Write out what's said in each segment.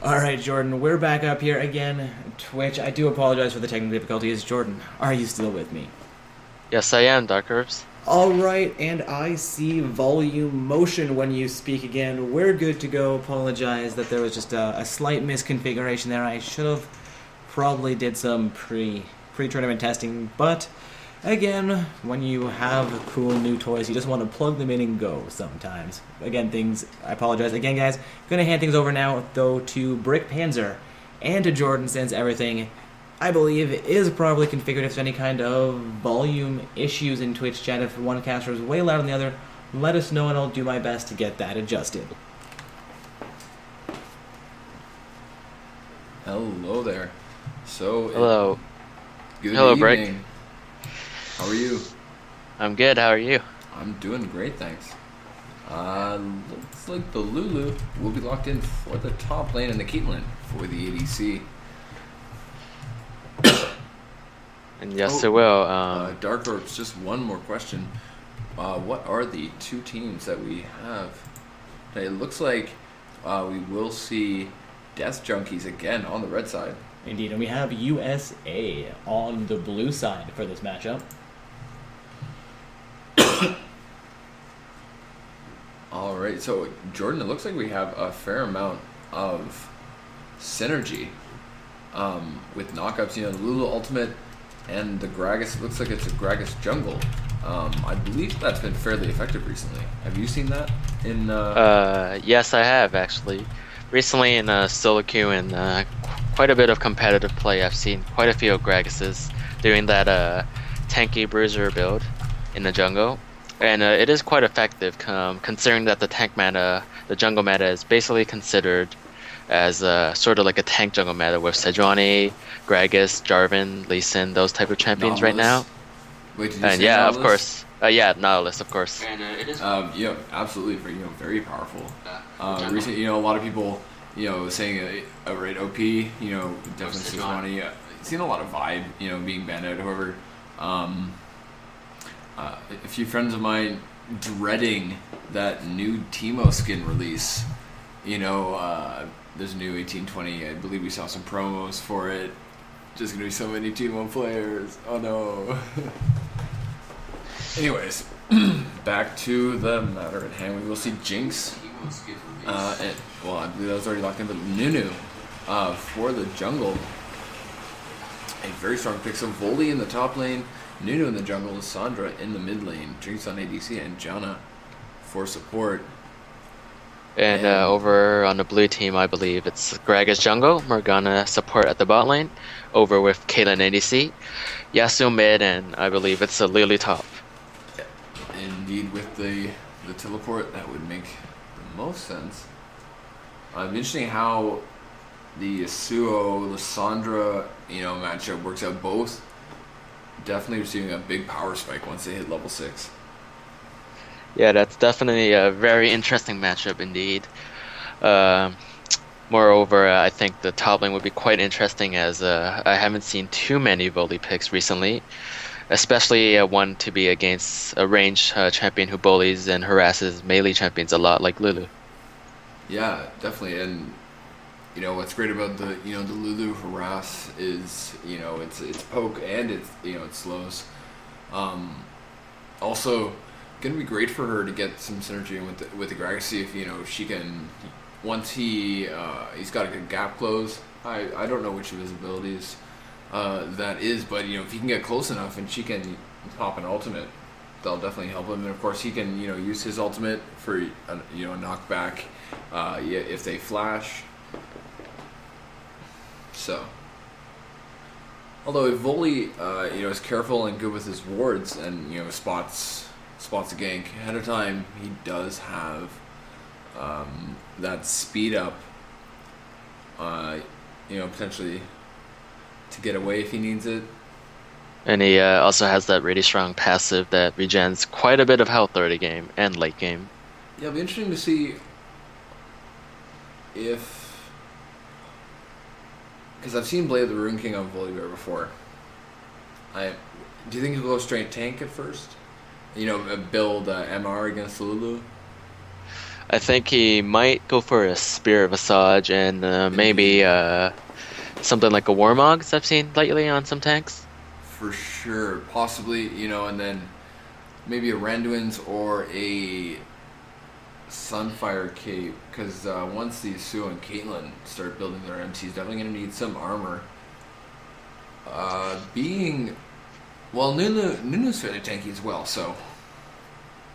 Alright, Jordan, we're back up here again. Twitch, I do apologize for the technical difficulties. Jordan, are you still with me? Yes, I am, Dark Herbs. Alright, and I see volume motion when you speak again. We're good to go. Apologize that there was just a slight misconfiguration there. I should have probably did some pre-tournament testing, but again, when you have cool new toys, you just want to plug them in and go sometimes. Again, I apologize. Again, guys, going to hand things over now, though, to Brick Panzer and to Jordan, since everything, I believe, is probably configured. If there's any kind of volume issues in Twitch chat, if one caster is way louder than the other, let us know and I'll do my best to get that adjusted. Hello there. Hello. Good Hello, evening. Brick. How are you? I'm good, how are you? I'm doing great, thanks. Looks like the Lulu will be locked in for the top lane and the Caitlyn for the ADC. And yes, it will. Dark Orbs, just one more question. What are the two teams that we have? It looks like we will see Death Junkies again on the red side. Indeed, and we have USA on the blue side for this matchup. Alright, so Jordan, it looks like we have a fair amount of synergy with knockups. You know, the Lulu Ultimate and the Gragas, it looks like it's a Gragas jungle. I believe that's been fairly effective recently. Have you seen that in yes, I have, actually. Recently in solo queue and quite a bit of competitive play, I've seen quite a few Gragases doing that tanky bruiser build in the jungle. And it is quite effective, considering that the tank meta, the jungle meta, is basically considered as sort of like a tank jungle meta with Sejuani, Gragas, Jarvan, Lee Sin, those type of champions right now. Wait, did you And say yeah, Nautilus? of course. Yeah, Nautilus, of course. And it is... Yeah, absolutely, very powerful. Recently, a lot of people, saying outright OP, definitely Sejuani. Seen a lot of vibe, being banned out. However, a few friends of mine dreading that new Teemo skin release. There's a new 1820. I believe we saw some promos for it. Just gonna be so many Teemo players. Oh no. Anyways, back to the matter at hand. We will see Jinx. I believe that was already locked in, but Nunu for the jungle. A very strong pick. So Voli in the top lane, Nunu in the jungle, Sandra in the mid lane, Jinx on ADC, and Janna for support. And over on the blue team, I believe it's Gragas jungle, Morgana support at the bot lane, over with Caitlyn ADC, Yasuo mid, and I believe it's a Lily top. Yeah, indeed, with the teleport, that would make the most sense. Interesting how the Yasuo Lissandra matchup works out. Both definitely receiving a big power spike once they hit level 6. Yeah, that's definitely a very interesting matchup indeed. Moreover, I think the top lane would be quite interesting, as I haven't seen too many Volley picks recently, especially one to be against a range champion who bullies and harasses melee champions a lot, like Lulu. Yeah, definitely. And what's great about the the Lulu harass is it's poke and it's slows. Also, gonna be great for her to get some synergy with the Gragas. See if she can, once he's got a good gap close. I don't know which of his abilities that is, but if he can get close enough and she can pop an ultimate, that'll definitely help him. And of course he can use his ultimate for a knockback if they flash. So, although if Voli is careful and good with his wards and spots a gank ahead of time, he does have that speed up, potentially to get away if he needs it. And he also has that really strong passive that regens quite a bit of health early game and late game. Yeah, it'll be interesting to see because I've seen Blade of the Rune King on Volibear before. Do you think he'll go straight tank at first? Build MR against Lulu? I think he might go for a Spirit Visage and maybe something like a Warmogs I've seen lately on some tanks. For sure. Possibly, and then maybe a Randuin's or a Sunfire Cape. Because once the Yasuo and Caitlyn start building their MTs, definitely going to need some armor. Nunu's fairly tanky as well, so.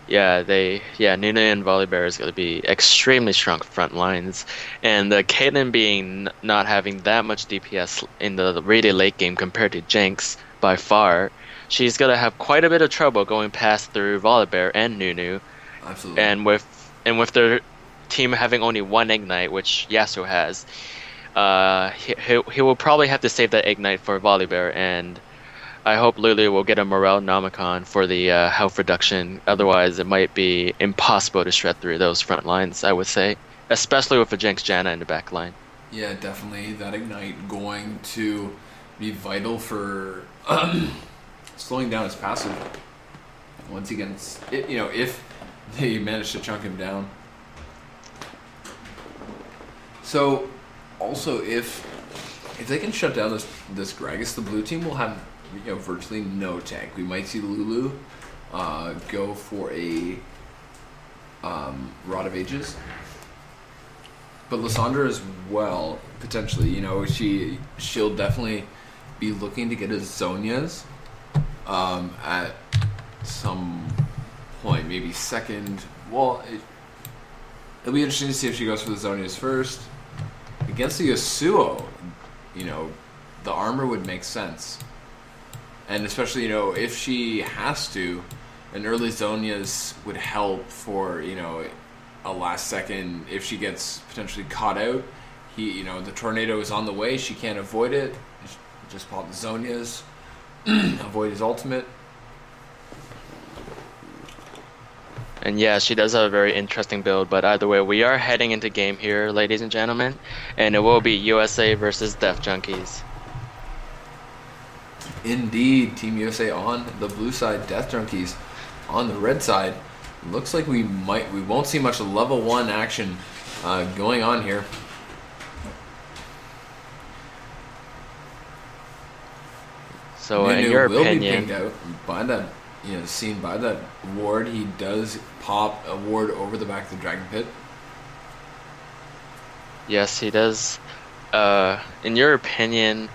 Nuna and Volibear is going to be extremely strong front lines, and Caitlyn being not having that much DPS in the really late game compared to Jinx by far, she's going to have quite a bit of trouble going past through Volibear and Nunu. Absolutely. And with their team having only one Ignite, which Yasuo has, he will probably have to save that Ignite for Volibear, and I hope Lulu will get a Morale Nomicon for the health reduction. Otherwise, it might be impossible to shred through those front lines, I would say. Especially with a Jinx Janna in the back line. Yeah, definitely. That Ignite going to be vital for slowing down his passive. Once he gets... if they manage to chunk him down. So, also, if they can shut down this Gragas, the blue team will have... virtually no tank. We might see Lulu go for a Rod of Ages, but Lissandra as well potentially. She'll definitely be looking to get his Zonias at some point, maybe second. Well, it'll be interesting to see if she goes for the Zonias first against the Yasuo. The armor would make sense. And especially, if she has to, an early Zonias would help for, a last second. If she gets potentially caught out, the tornado is on the way. She can't avoid it. Just pop the Zonias, avoid his ultimate. And yeah, she does have a very interesting build, but either way, we are heading into game here, ladies and gentlemen, and it will be USA versus Death Junkies. Indeed, Team USA on the blue side, Death Junkies on the red side. Looks like we won't see much level 1 action going on here. So in your opinion, be pinged out by that, seen by that ward. He does pop a ward over the back of the Dragon Pit. Yes, he does. In your opinion,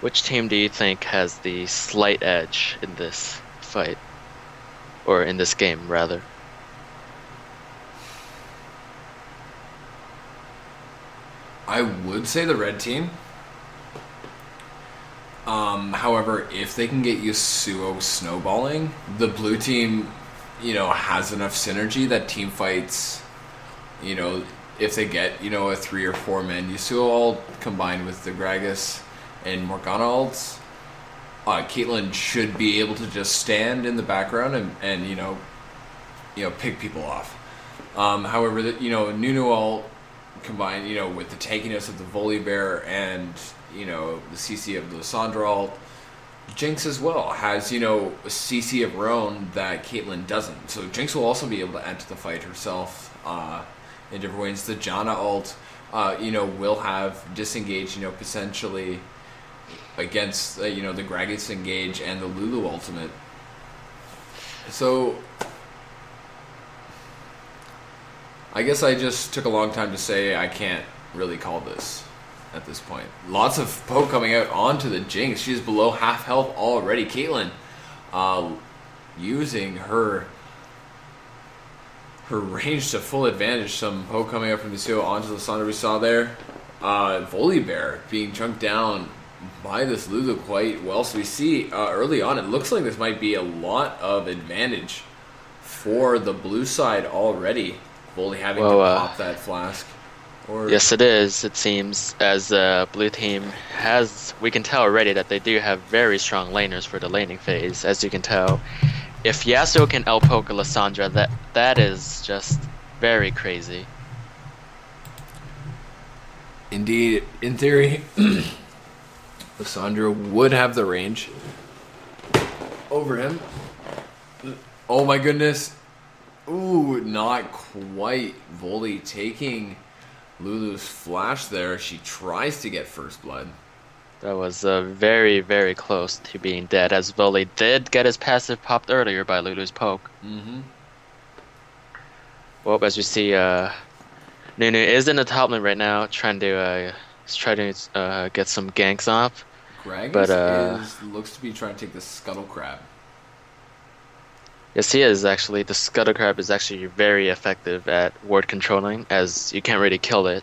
which team do you think has the slight edge in this fight? Or in this game, rather? I would say the red team. However, if they can get Yasuo snowballing, the blue team, has enough synergy that team fights, if they get, a 3 or 4 man Yasuo all combined with the Gragas and Morgana ults, Caitlyn should be able to just stand in the background and pick people off. However, Nunu ult combined, with the tankiness of the Volibear and the CC of the Lissandra ult, Jinx as well has a CC of her own that Caitlyn doesn't. So Jinx will also be able to enter the fight herself in different ways. The Janna ult, will have disengage, potentially against the Gragas engage and the Lulu ultimate. So I guess I just took a long time to say I can't really call this at this point. Lots of poke coming out onto the Jinx. She's below half health already. Caitlyn using her range to full advantage. Some poke coming out from Yasuo onto the Lissandra we saw there. Volibear being chunked down by this Lulu quite well. So we see early on, it looks like this might be a lot of advantage for the blue side already. Voli having to pop that flask. Yes, it is. It seems as blue team has, we can tell already that they do have very strong laners for the laning phase. As you can tell, if Yasuo can outpoke Lissandra, that is just very crazy. Indeed, in theory, Lissandra would have the range over him. Oh my goodness. Ooh, not quite. Volley taking Lulu's flash there. She tries to get first blood. That was very, very close to being dead, as Volley did get his passive popped earlier by Lulu's poke. Mm-hmm. Well, as you see, Nunu is in the top lane right now, trying to get some ganks off. Gragas looks to be trying to take the Scuttle Crab. Yes, he is actually. The Scuttle Crab is actually very effective at ward controlling, as you can't really kill it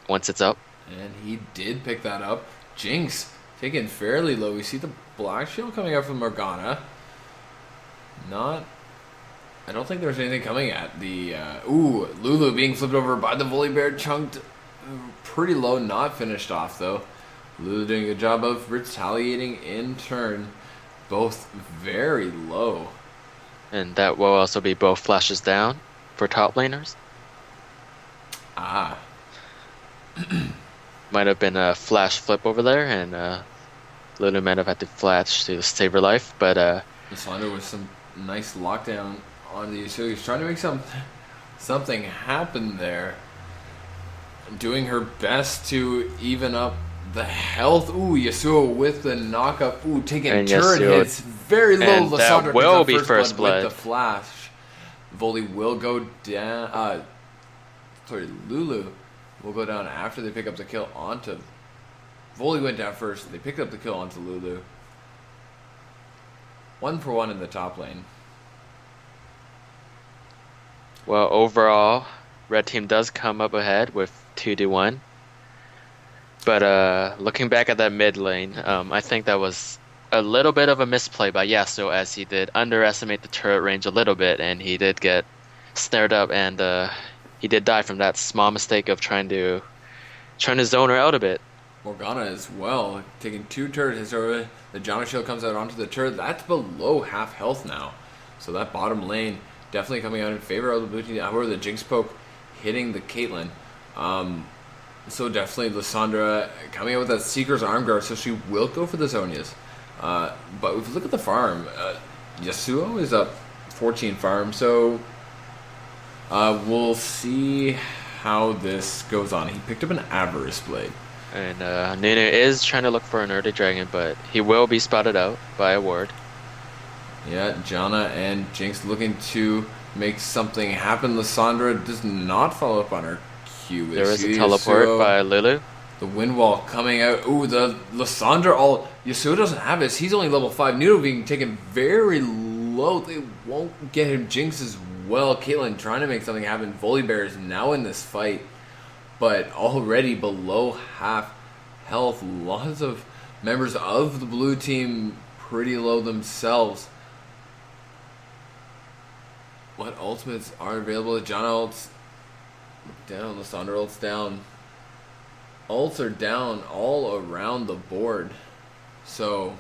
once it's up. And he did pick that up. Jinx taken fairly low. We see the Black Shield coming out from Morgana. I don't think there's anything coming at the... Lulu being flipped over by the Volley Bear, chunked pretty low, not finished off though. Lulu doing a good job of retaliating in turn. Both very low. And that will also be both flashes down for top laners. Ah. Might have been a flash flip over there, and Lulu might have had to flash to save her life, but... Lysandra with some nice lockdown on the Yasuo. He's trying to make something happen there. Doing her best to even up the health. Ooh, Yasuo with the knockup. Ooh, taking and turret Yasuo, hits. Very low. and Lysandra that will be picks up first blood. with the flash. Volley will go down. Lulu will go down after they pick up the kill onto... Volley went down first. They picked up the kill onto Lulu. 1-for-1 in the top lane. Well, overall, red team does come up ahead with 2-1. But looking back at that mid lane, I think that was a little bit of a misplay by Yasuo, as he did underestimate the turret range a little bit, and he did get snared up, and he did die from that small mistake of trying to zone her out a bit. Morgana as well, taking 2 turret hits over. The Janna Shield comes out onto the turret. That's below half health now. So that bottom lane definitely coming out in favor of the blue team. However, the Jinx poke hitting the Caitlyn. So definitely Lysandra coming out with that Seeker's Arm Guard, so she will go for the Zonias. But if you look at the farm, Yasuo is up 14 farm, so we'll see how this goes on. He picked up an Avarice Blade. And Nunu is trying to look for an early dragon, but he will be spotted out by a ward. Yeah, Janna and Jinx looking to make something happen. Lysandra does not follow up on her Q. There is a teleport by Lulu. The wind wall coming out. Ooh, the Lysandra all... Yasuo doesn't have this. He's only level 5. Nunu being taken very low. They won't get him. Jinx as well. Caitlyn trying to make something happen. Volley Bear is now in this fight, but already below half health. Lots of members of the blue team pretty low themselves. What ultimates are available? Janna ults down, Lysandra ults down. Ults are down all around the board. So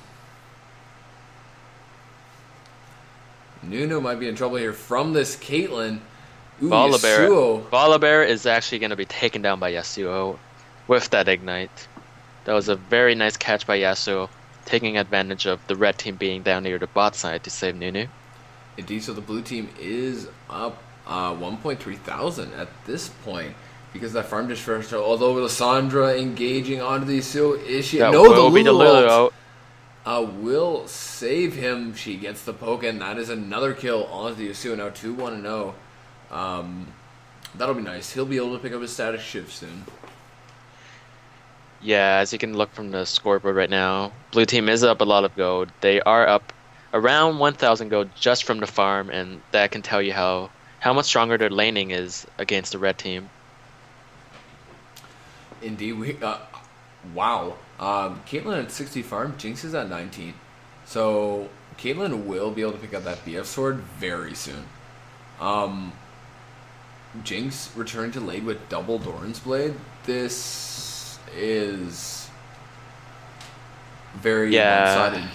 Nunu might be in trouble here from this Caitlyn. Ooh, Volibear is actually going to be taken down by Yasuo with that ignite. That was a very nice catch by Yasuo, taking advantage of the red team being down near the bot side to save Nunu. Indeed, so the blue team is up 1.3 thousand at this point because that farm dish first. Although Lysandra engaging onto the Yasuo, is she? That No, will the be the Lulu Lulu. Will save him. She gets the poke, and that is another kill onto the Yasuo. Now 2-1-0. That'll be nice. He'll be able to pick up his status shift soon. Yeah, as you can look from the scoreboard right now, blue team is up a lot of gold. They are up around 1,000 gold just from the farm, and that can tell you how much stronger their laning is against the red team. Indeed, wow. Caitlyn at 60 farm, Jinx is at 19. So Caitlyn will be able to pick up that BF sword very soon. Jinx returning to lane with double Doran's Blade. This is very one-sided.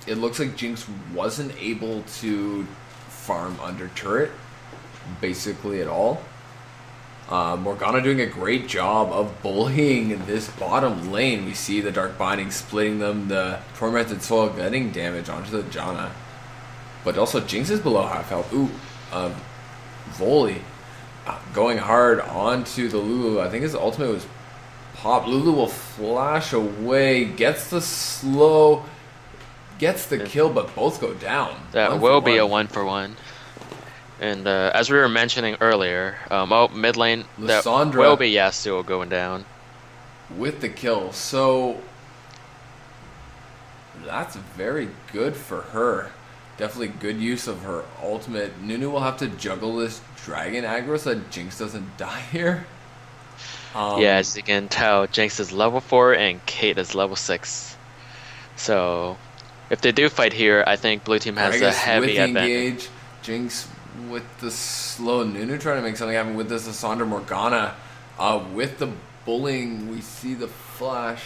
It looks like Jinx wasn't able to farm under turret basically at all. Morgana doing a great job of bullying this bottom lane. We see the Dark Binding splitting them, the Tormented Soul getting damage onto the Janna. But also Jinx is below half health. Ooh, volley going hard onto the Lulu. I think his ultimate was pop. Lulu will flash away, gets the slow, gets the kill, but both go down. That will be a 1-for-1. And as we were mentioning earlier, mid lane, that will be Yasuo going down. With the kill. So that's very good for her. Definitely good use of her ultimate. Nunu will have to juggle this dragon aggro so that Jinx doesn't die here. Yeah, as you can tell, Jinx is level 4 and Kate is level 6. So if they do fight here, I think blue team has a heavy advantage. Engage. Jinx with the slow. Nunu trying to make something happen with this Lissandra Morgana. With the bullying, we see the flash.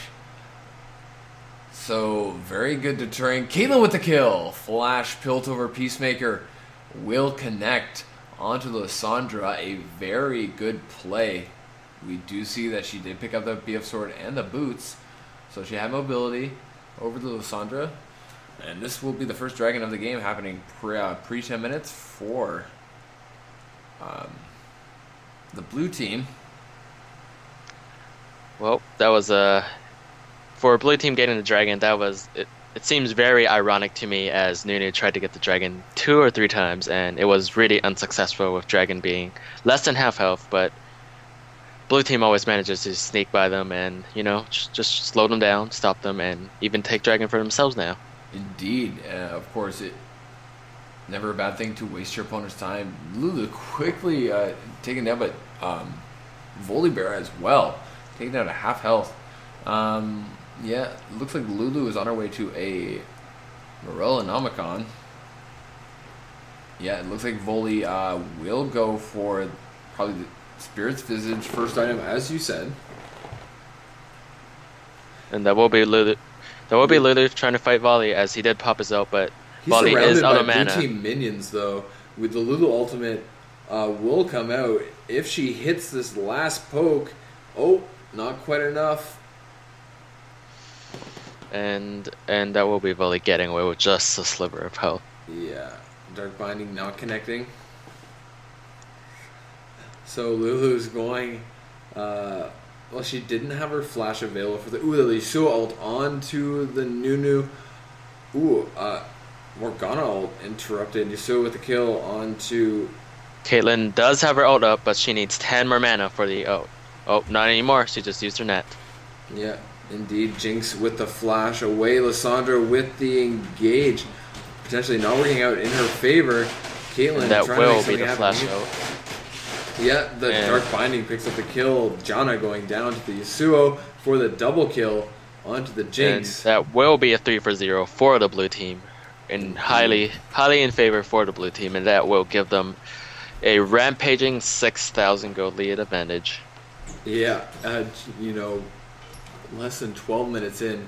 So, very good deterring. Caitlyn with the kill. Flash, Piltover, Peacemaker will connect onto Lissandra. A very good play. We do see that she did pick up the BF sword and the boots. So she had mobility over to Lissandra. And this will be the first dragon of the game happening pre 10 minutes for the blue team. Well, that was for blue team getting the dragon. That was it. It seems very ironic to me as Nunu tried to get the dragon 2 or 3 times, and it was really unsuccessful with dragon being less than half health. But blue team always manages to sneak by them and just slow them down, stop them, and even take dragon for themselves now. Indeed, of course, it never a bad thing to waste your opponent's time. Lulu quickly taken down, but Volibear as well, taken down to half health. Yeah, it looks like Lulu is on her way to a Morellonomicon. Yeah, it looks like Volley will go for probably the Spirit's Visage first item, as you said. And that will be Lulu. That will be Lulu trying to fight Volley, as he did pop his ult, but Volley is out of mana. Blue team minions, though, with the Lulu ultimate will come out. If she hits this last poke, not quite enough. And that will be Volley getting away with just a sliver of health. Yeah, Dark Binding not connecting. So Lulu's going... well, she didn't have her flash available for the Yasuo ult onto the Nunu. Morgana ult interrupted. Yasuo with the kill onto... Caitlyn does have her ult up, but she needs 10 more mana for the ult. Oh, not anymore. She just used her net. Yeah, indeed. Jinx with the flash away. Lissandra with the engage. Potentially not working out in her favor. Caitlyn that trying will to be the flash ult. Yeah, the Dark Binding picks up the kill. Janna going down to the Yasuo for the double kill onto the Jinx. And that will be a 3-for-0 for the blue team. And highly in favor for the blue team. And that will give them a rampaging 6,000 gold lead advantage. Yeah, less than 12 minutes in,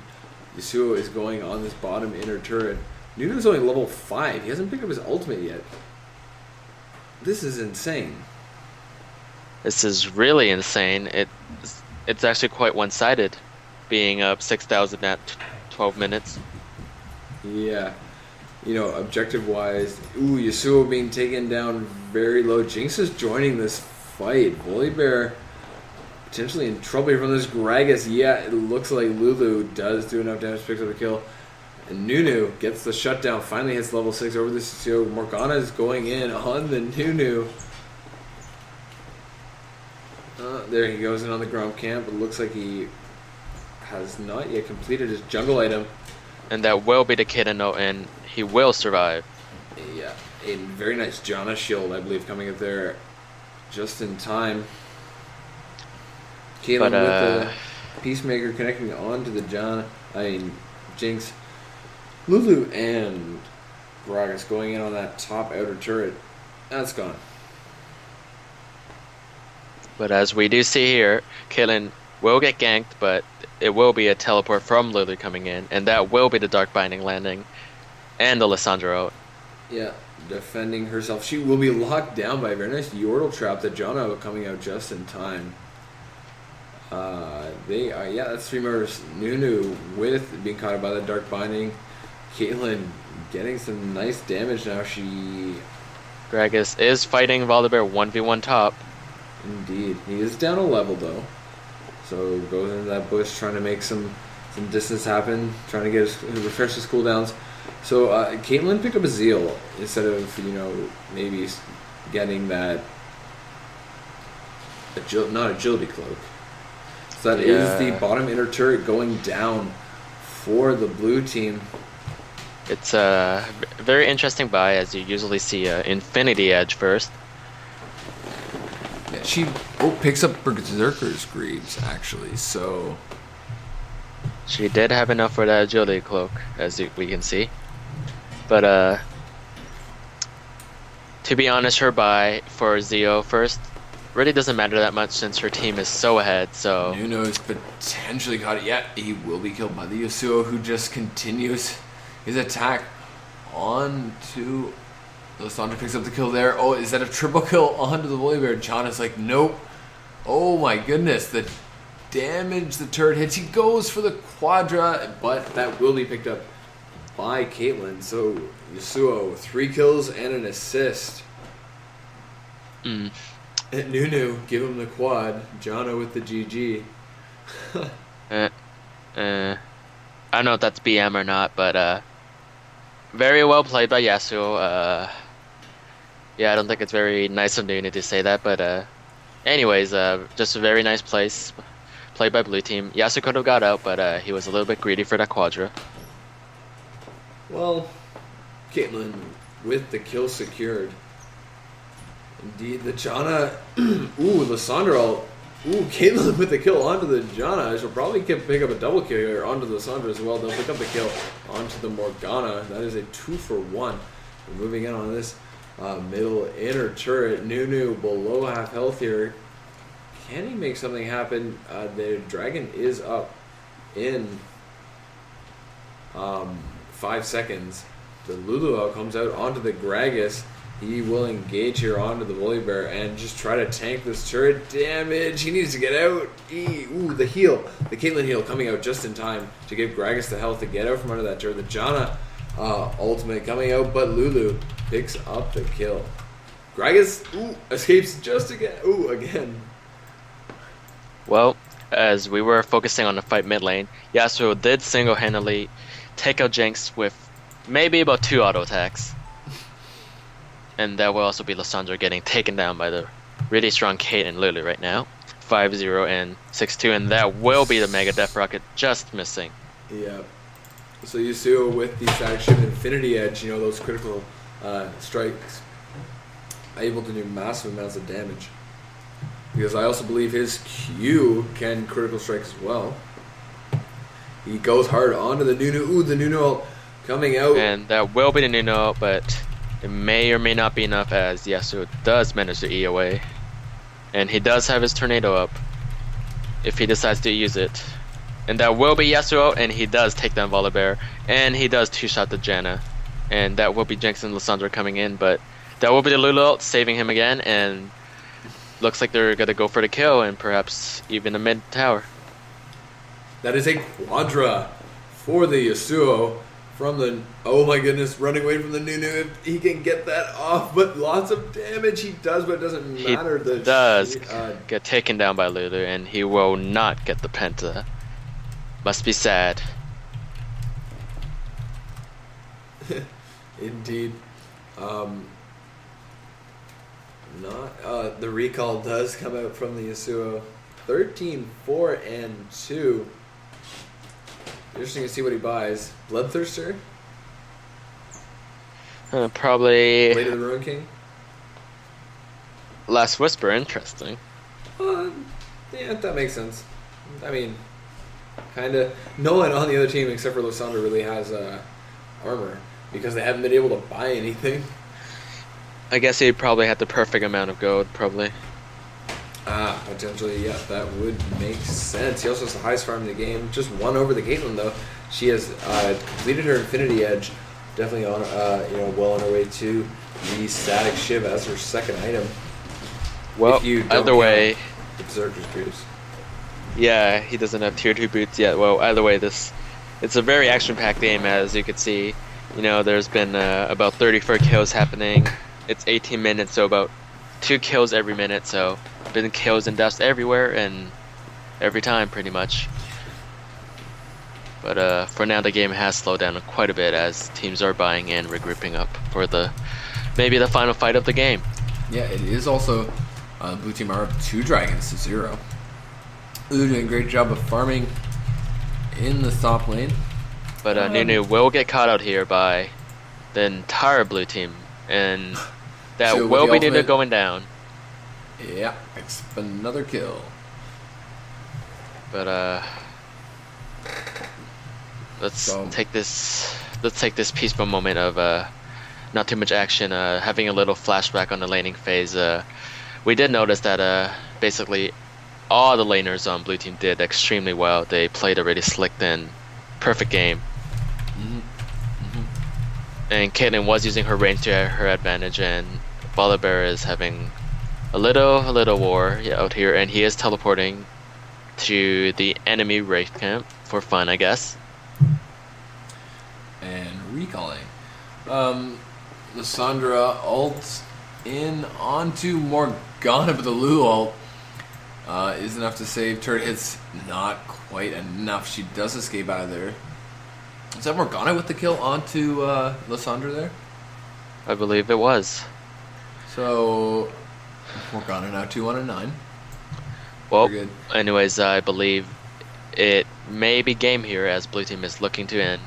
Yasuo is going on this bottom inner turret. Nunu's only level 5. He hasn't picked up his ultimate yet. This is insane. This is really insane. It's actually quite one-sided, being up 6,000 at 12 minutes. Yeah. Objective-wise, Yasuo being taken down very low. Jinx is joining this fight. Volibear potentially in trouble here from this Gragas. Yeah, it looks like Lulu does do enough damage to pick up the kill. And Nunu gets the shutdown, finally hits level 6 over the Yasuo. Morgana is going in on the Nunu. There he goes in on the Gromp camp. It looks like he has not yet completed his jungle item. And that will be the Kitten note, and he will survive. Yeah, a very nice Janna shield, I believe, coming up there just in time. Caitlyn with the Peacemaker connecting on to the Jinx. Lulu and Gragas going in on that top outer turret. That's gone. But as we do see here, Caitlyn will get ganked, but it will be a teleport from Lulu coming in, and that will be the Dark Binding landing, and the Lissandra out. Yeah, defending herself. She will be locked down by a very nice Yordle trap that Janna coming out just in time. That's 3 members. Nunu with being caught by the Dark Binding. Caitlyn getting some nice damage now. Gragas is fighting Volibear 1v1 top. Indeed. He is down a level, though. So goes into that bush, trying to make some distance happen, trying to get refresh his cooldowns. So Caitlyn picked up a Zeal instead of, maybe getting that not agility cloak. So that is the bottom inner turret going down for the blue team. It's a very interesting buy, as you usually see Infinity Edge first. Yeah, she picks up Berserker's Greaves, actually, so... She did have enough for that agility cloak, as we can see. But, to be honest, her buy for Zeo first really doesn't matter that much since her team is so ahead, so... Nuno's potentially got it. Yeah, he will be killed by the Yasuo, who just continues his attack on to... Lysandra picks up the kill there. Oh, is that a triple kill onto the Volibear? John is like, nope. Oh my goodness, the damage the turret hits. He goes for the Quadra, but that will be picked up by Caitlyn. So, Yasuo, 3 kills and an assist. And Nunu, give him the quad. Jono with the GG. I don't know if that's BM or not, but very well played by Yasuo. Yeah, I don't think it's very nice of Nunu to say that, but anyways, just a very nice place played by blue team. Yasuo could have got out, but he was a little bit greedy for that Quadra. Well, Caitlyn with the kill secured. Indeed, the Janna. Lysandra. Caitlyn with the kill onto the Janna. She'll probably pick up a double kill here onto the Lysandra as well. They'll pick up the kill onto the Morgana. That is a 2-for-1. We're moving in on this middle inner turret. Nunu below half health here. Can he make something happen? The dragon is up in 5 seconds. The Luluel comes out onto the Gragas. He will engage here onto the Volibear and just try to tank this turret. Damage! He needs to get out. The heal. The Caitlyn heal coming out just in time to give Gragas the health to get out from under that turret. The Janna ultimate coming out, but Lulu picks up the kill. Gragas escapes just again. Well, as we were focusing on the fight mid lane, Yasuo did single-handedly take out Jinx with maybe about 2 auto attacks. And that will also be Lysandra getting taken down by the really strong Kate and Lulu right now. 5-0 and 6-2, and that will be the Mega Death Rocket just missing. Yeah. So Yasuo with the Static Shift Infinity Edge, those critical strikes, able to do massive amounts of damage. Because I also believe his Q can critical strike as well. He goes hard onto the Nunu. The Nunu coming out. And that will be the Nunu, but it may or may not be enough, as Yasuo does manage to E away. And he does have his Tornado up if he decides to use it. And that will be Yasuo, and he does take down Volibear. And he does 2-shot the Janna. And that will be Jinx and Lysandra coming in, but that will be the Lulu ult saving him again, and looks like they're going to go for the kill and perhaps even a mid tower. That is a Quadra for the Yasuo. From the, oh my goodness, running away from the Nunu. If he can get that off, but lots of damage he does, but it doesn't matter. He does get taken down by Lulu, and he will not get the Penta. Must be sad. Indeed. The recall does come out from the Yasuo. 13-4-2. Interesting to see what he buys. Bloodthirster? Probably Blade of the Ruin King? Last Whisper, interesting. Yeah, that makes sense. I mean, kind of. No one on the other team except for Lysandra really has armor because they haven't been able to buy anything. I guess he probably had the perfect amount of gold, probably. Potentially, yeah, that would make sense. He also has the highest farm in the game. Just one over the Caitlyn, though. She has completed her Infinity Edge. Definitely on, well on her way to the Static Shiv as her second item. Well, either way, the Berserker's Greaves. Yeah, he doesn't have tier 2 boots yet. Well, either way, it's a very action-packed game, as you can see. You know, there's been about 34 kills happening. It's 18 minutes, so about 2 kills every minute. So been kills and deaths everywhere and every time, pretty much. But for now, the game has slowed down quite a bit as teams are buying and regrouping up for maybe the final fight of the game. Yeah, it is also blue team are up 2 dragons to 0. Blue doing a great job of farming in the top lane. But Nunu will get caught out here by the entire blue team, and that So will with be the Nunu ultimate- going down. Yeah, it's another kill. But let's So- take this peaceful moment of not too much action, having a little flashback on the laning phase. We did notice that basically all the laners on blue team did extremely well. They played a really slick and perfect game. And Caitlyn was using her range to her advantage, and Volibear is having a little war out here, and he is teleporting to the enemy Wraith camp for fun, I guess. And recalling. Lissandra ult in onto Morgana, but the Lu ult is enough to save. Turret hits not quite enough. She does escape out of there. Is that Morgana with the kill onto Lissandra there? I believe it was. So Morgana now 2-9. Well, Very good. anyways, I believe it may be game here as blue team is looking to end,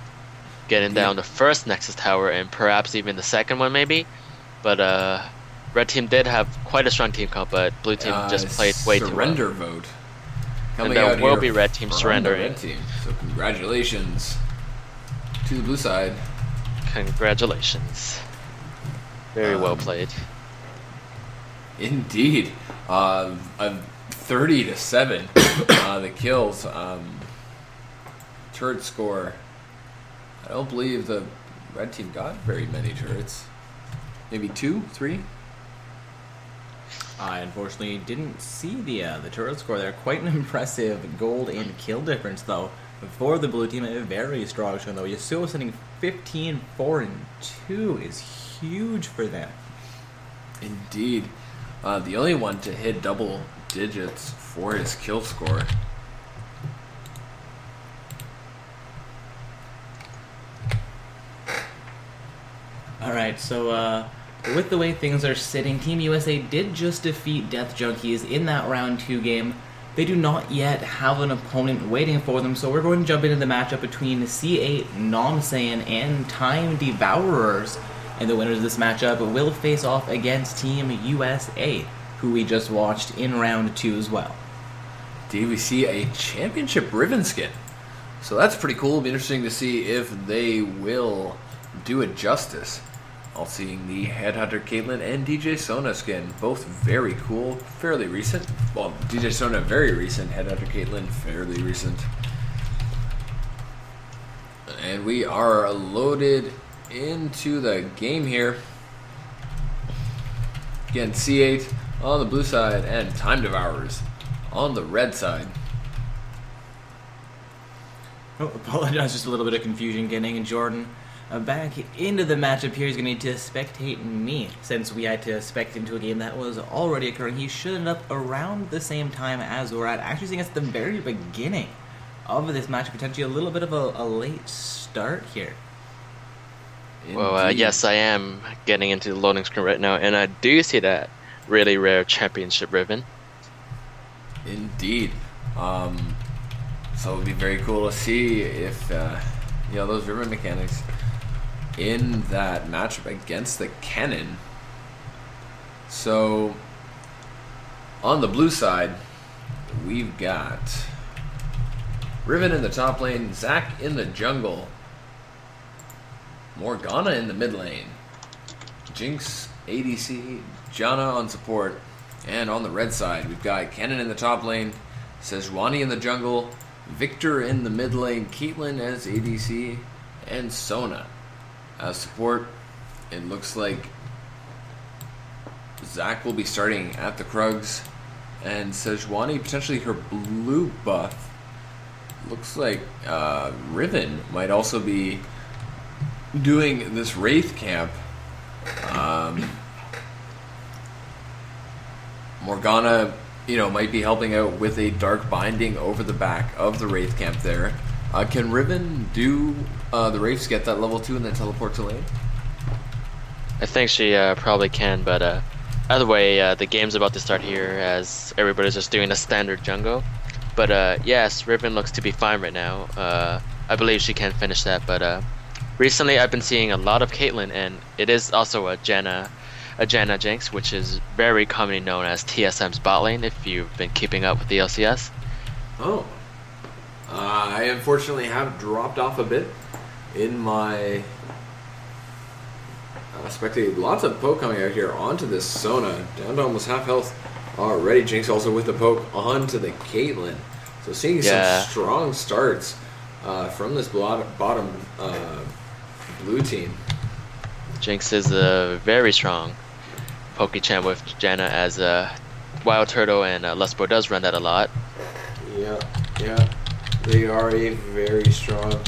getting down the first Nexus tower and perhaps even the second one maybe. But red team did have quite a strong team comp, but blue team just played way too well. Surrender vote. And Coming that out will here be red team from the surrendering. Red team. So congratulations to the blue side. Congratulations. Very well played. Indeed. 30-7. The kills. Turret score. I don't believe the red team got very many turrets. Maybe 2, 3? I unfortunately didn't see the turret score there. Quite an impressive gold and kill difference, though. For the blue team, a very strong show, though. Yasuo sitting 15, 4, and 2 is huge for them. Indeed. The only one to hit double digits for his kill score. Alright, so with the way things are sitting, Team USA did just defeat Death Junkies in that round 2 game. They do not yet have an opponent waiting for them, so we're going to jump into the matchup between C8, Non-Saiyan, and Time Devourers. And the winners of this matchup will face off against Team USA, who we just watched in round 2 as well. Did we see a championship Riven skin? So that's pretty cool. It'll be interesting to see if they will do it justice. All seeing the Headhunter Caitlyn and DJ Sona skin. Both very cool, fairly recent. Well, DJ Sona very recent, Headhunter Caitlyn fairly recent. And we are loaded into the game here. Again, C8 on the blue side and Time Devourers on the red side. Oh, apologize, just a little bit of confusion getting in Jordan. Back into the matchup here, he's going to need to spectate me, since we had to spect into a game that was already occurring. He should end up around the same time as we're at, actually seeing us at the very beginning of this match, potentially a little bit of a late start here. Well, Indeed. yes, I am getting into the loading screen right now, and I do see that really rare championship ribbon. Indeed. So it would be very cool to see if those ribbon mechanics in that matchup against the Cannon. So on the blue side, we've got Riven in the top lane, Zac in the jungle, Morgana in the mid lane, Jinx, ADC, Janna on support, and on the red side, we've got Cannon in the top lane, Sejuani in the jungle, Victor in the mid lane, Caitlyn as ADC, and Sona as support. It looks like Zac will be starting at the Krugs, and Sejuani potentially her blue buff. Looks like Riven might also be doing this Wraith camp, Morgana, might be helping out with a dark binding over the back of the Wraith camp there. Can Riven do the Wraiths get that level 2 and then teleport to lane? I think she probably can, but either way, the game's about to start here as everybody's just doing a standard jungle. But yes, Riven looks to be fine right now. I believe she can finish that, but recently I've been seeing a lot of Caitlyn, and it is also a Janna Jinx, which is very commonly known as TSM's bot lane if you've been keeping up with the LCS. Oh. I unfortunately have dropped off a bit in my spectating. Lots of poke coming out here onto this Sona, down to almost half health already. Jinx also with the poke onto the Caitlyn. So seeing some strong starts from this bottom blue team. Jinx is a very strong Poke-champ with Janna, as Wild Turtle and Lustbo does run that a lot. Yeah. They are a very strong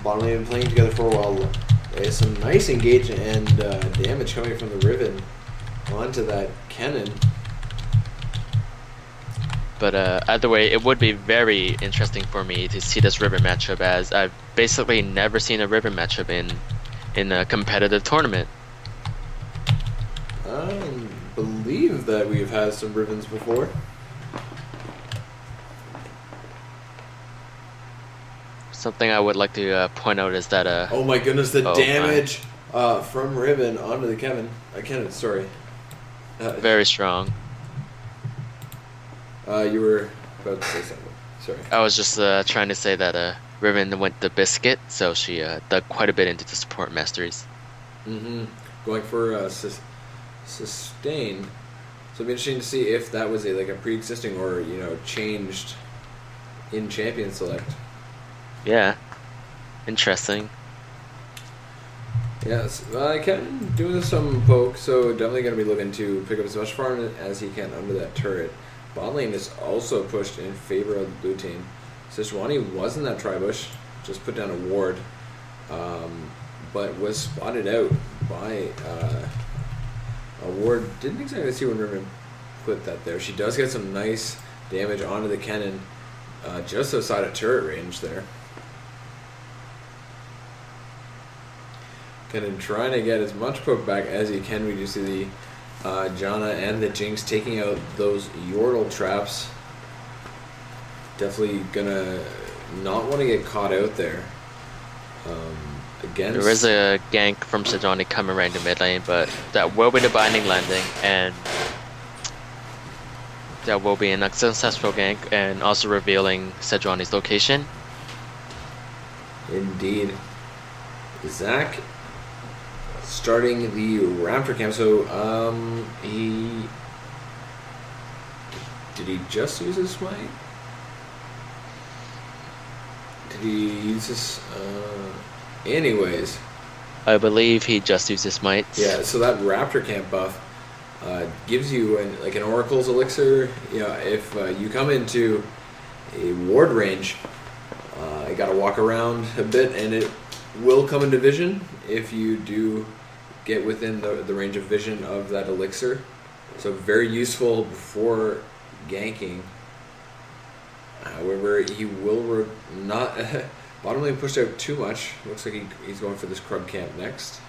bottom lane, playing together for a while. There's some nice engagement and damage coming from the Riven onto that cannon. But either way, it would be very interesting for me to see this Riven matchup, as I've basically never seen a Riven matchup in a competitive tournament. I believe that we've had some Rivens before. Something I would like to point out is that oh my goodness, the damage from Riven onto the Kennen, sorry. Very strong. You were about to say something. Sorry. I was just trying to say that Riven went the biscuit, so she dug quite a bit into the support masteries. Going for sustain. So it'll be interesting to see if that was a pre-existing or changed in champion select. Yeah, interesting. Yes, Kennen doing some poke, so definitely going to be looking to pick up as much farm as he can under that turret. Bot lane is also pushed in favor of the blue team. Sejuani was in that tri-bush, just put down a ward, but was spotted out by a ward. Didn't exactly see when Riven put that there. She does get some nice damage onto the Kennen, just outside of turret range there. Kennen trying to get as much poke back as he can. We do see the Janna and the Jinx taking out those Yordle traps. Definitely gonna not want to get caught out there. Again, there is a gank from Sejuani coming around the mid lane, but that will be the binding landing, and that will be an unsuccessful gank, and also revealing Sejuani's location. Indeed. Zach starting the Raptor camp. So did he just use his smite? Did he use his anyways, I believe he just used his smite. Yeah, so that Raptor camp buff gives you an Oracle's elixir. If you come into a ward range, you gotta walk around a bit, and it will come into vision if you do get within the range of vision of that elixir. So very useful before ganking. However, he will not bottom lane pushed out too much. Looks like he's going for this Krug camp next.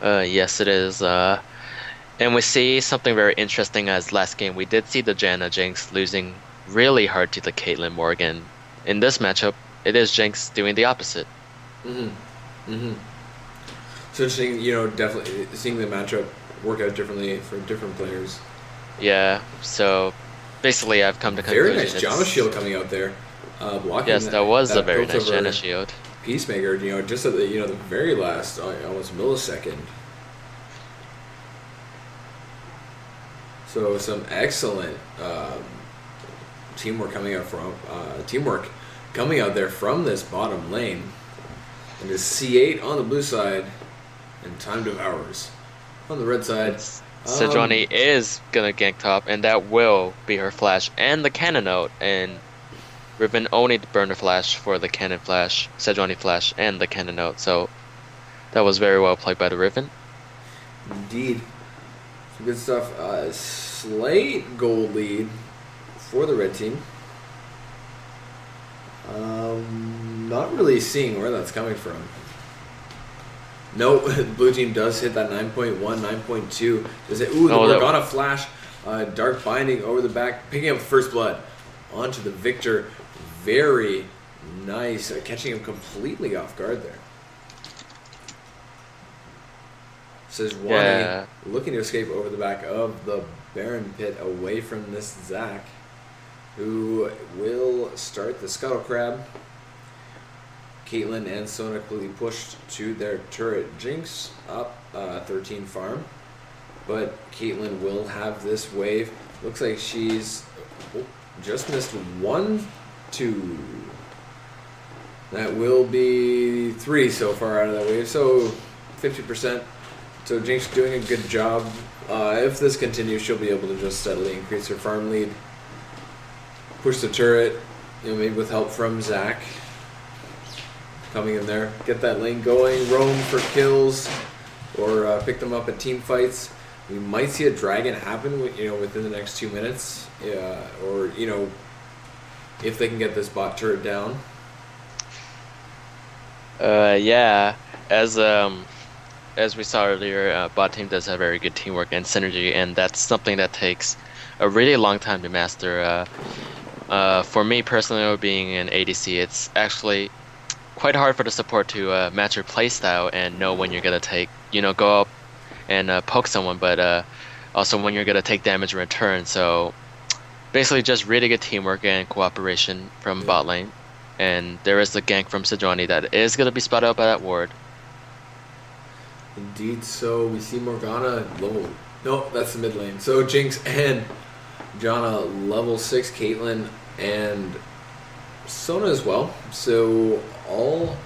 Yes, it is. And we see something very interesting, as last game we did see the Janna Jinx losing really hard to the Caitlyn Morgan. In this matchup, it is Jinx doing the opposite. So interesting, definitely seeing the matchup work out differently for different players. Yeah, so basically I've come to conclusion. Very nice Janna shield coming out there. Blocking. Yes, that was a very nice Janna shield. Peacemaker, just at the very last almost millisecond. So some excellent teamwork coming out there from this bottom lane. And this C8 on the blue side, and Time Devours on the red side. Sejuani is gonna gank top, and that will be her flash and the cannon out, and Riven only burned her flash for the cannon flash, Sejuani flash, and the cannon out. So That was very well played by the Riven. Indeed. Some good stuff. Slight gold lead for the red team. Not really seeing where that's coming from. No, the blue team does hit that 9.1, 9.2. Does it? Ooh, the Morgana flash. Dark binding over the back, picking up first blood onto the Victor. Very nice, catching him completely off guard there. Sejuani looking to escape over the back of the Baron pit away from this Zac, who will start the Scuttle Crab. Caitlyn and Sona completely pushed to their turret. Jinx up 13 farm, but Caitlyn will have this wave. Looks like she's just missed 1, 2. That will be 3 so far out of that wave, so 50%. So Jinx doing a good job. If this continues, she'll be able to just steadily increase her farm lead. Push the turret, maybe with help from Zac. Coming in there, get that lane going, roam for kills, or pick them up at team fights. We might see a dragon happen, within the next 2 minutes, or if they can get this bot turret down. Yeah, as we saw earlier, bot team does have very good teamwork and synergy, and that's something that takes a really long time to master. For me personally, being an ADC, it's actually quite hard for the support to match your playstyle and know when you're gonna go up and poke someone, but also when you're gonna take damage in return. So basically, just really good teamwork and cooperation from bot lane. And there is the gank from Sejuani that is gonna be spotted out by that ward. Indeed, so we see Morgana level. No, that's the mid lane. So Jinx and Janna level 6, Caitlyn and Sona as well. So all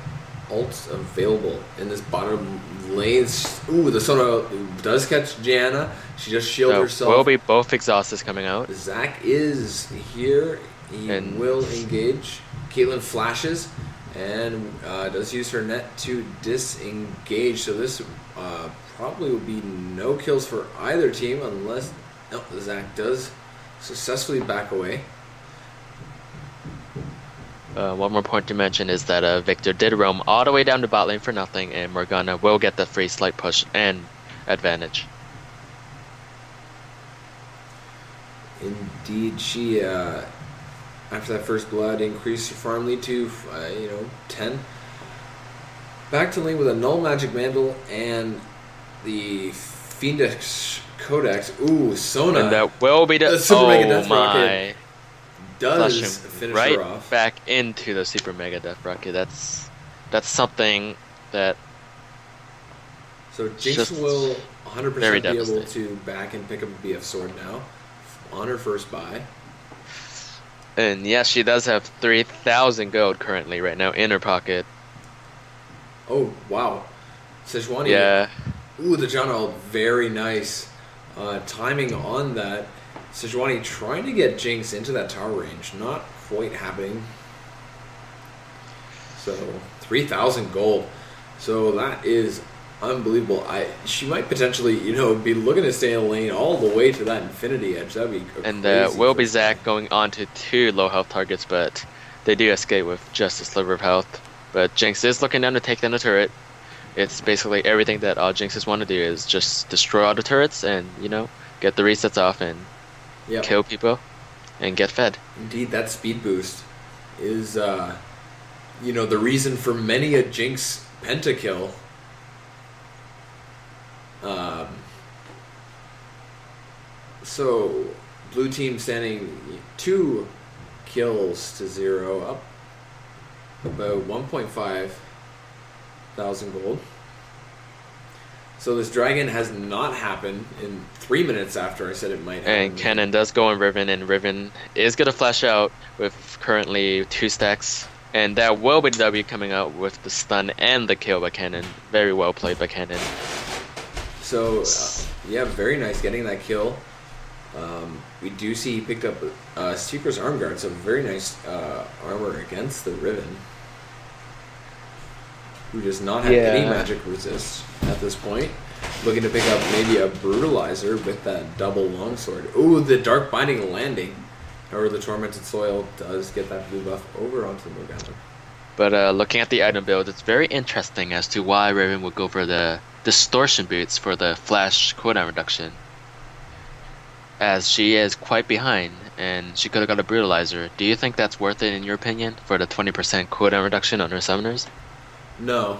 ults available in this bottom lane. Ooh, the Sona does catch Janna. She just shielded herself. Will be both exhausts coming out. Zac is here. He will engage. Caitlyn flashes and does use her net to disengage. So this probably will be no kills for either team unless Zac does successfully back away. One more point to mention is that Victor did roam all the way down to bot lane for nothing, and Morgana will get the free slight push and advantage. Indeed, she after that first blood increased her farm lead to 10. Back to lane with a null magic mantle and the Fiendish Codex. Ooh, Sona. And that will be the Super Mega Death Rocket does finish right her off. Back into the Super Mega Death Rocket. That's something that. So Jinx will 100% be able to back and pick up a BF sword now on her first buy. And yes, she does have 3,000 gold currently right now in her pocket. Oh, wow. Sejuani. Yeah. Ooh, the Janna ult, very nice. Timing on that. Sejuani trying to get Jinx into that tower range. Not quite happening. So, 3,000 gold. So that is unbelievable. She might potentially, be looking to stay in the lane all the way to that infinity edge. That'd be and will be Zac going on to 2 low health targets, but they do escape with just a sliver of health. But Jinx is looking down to take down the turret. It's basically everything that all Jinxes want to do is just destroy all the turrets and, get the resets off and kill people and get fed. Indeed, that speed boost is, the reason for many a Jinx pentakill. So, blue team standing 2 kills to 0, up about 1.5 thousand gold. So this dragon has not happened in 3 minutes after I said it might happen. And Cannon does go on Riven, and Riven is going to flash out with currently 2 stacks. And that will be the W coming out with the stun and the kill by Cannon. Very well played by Cannon. So, very nice getting that kill. We do see he picked up Seeker's Arm Guard, so very nice armor against the Riven. who does not have any magic resist at this point. Looking to pick up maybe a Brutalizer with that double longsword. Ooh, the Dark Binding landing. However, the Tormented Soil does get that blue buff over onto the Morgana. But looking at the item build, it's very interesting as to why Raven would go for the Distortion Boots for the flash cooldown reduction. As she is quite behind, and she could have got a Brutalizer. Do you think that's worth it in your opinion, for the 20% cooldown reduction on her summoners? No.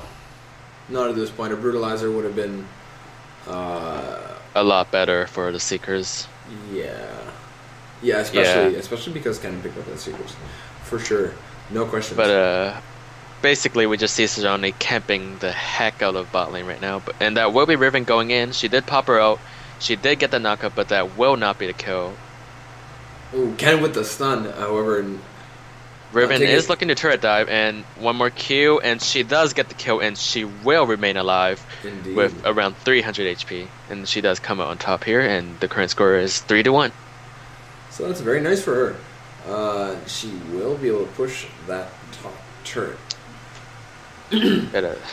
Not at this point. A Brutalizer would have been... a lot better for the Seekers. Yeah, especially because Ken picked up that Seekers. For sure. No question. But basically we just see Sejuani camping the heck out of bot lane right now. And that will be Riven going in. She did pop her out. She did get the knockup, but that will not be the kill. Ooh, Ken with the stun, however... Riven is looking to turret dive, and one more Q, and she does get the kill, and she will remain alive. Indeed. With around 300 HP. And she does come out on top here, and the current score is 3-1. So that's very nice for her. She will be able to push that top turret.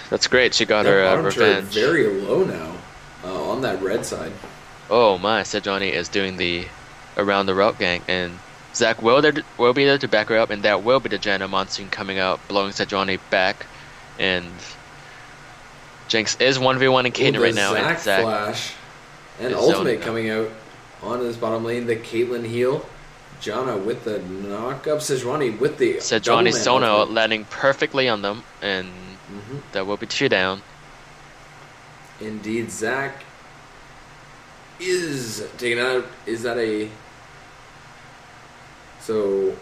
That's great. She got her revenge. Very low now on that red side. Oh my, Sejuani is doing the around the route gank, and Zac will be there to back her up, and that will be the Janna Monsoon coming out, blowing Sejuani back, and Jinx is 1v1 in Caitlyn right now. And Zac flash and ultimate coming out onto this bottom lane. The Caitlyn heal. Janna with the knock-up. Sejuani with the Sejuani Sono landing perfectly on them, and that will be 2 down. Indeed, Zac is taken out. Is that a... So...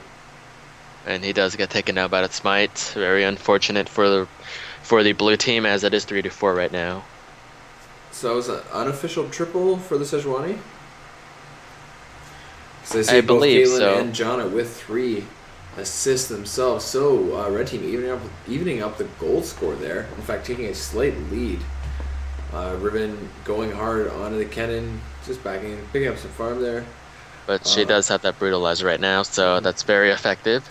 And he does get taken out by the smite. Very unfortunate for the blue team, as it is 3-4 right now. So is an unofficial triple for the Sejuani? I believe both Caitlyn so. and Janna with 3 assists themselves. So red team evening up the gold score there. In fact, taking a slight lead. Riven going hard onto the Kennen, just backing, picking up some farm there. But she does have that Brutalizer right now, so that's very effective.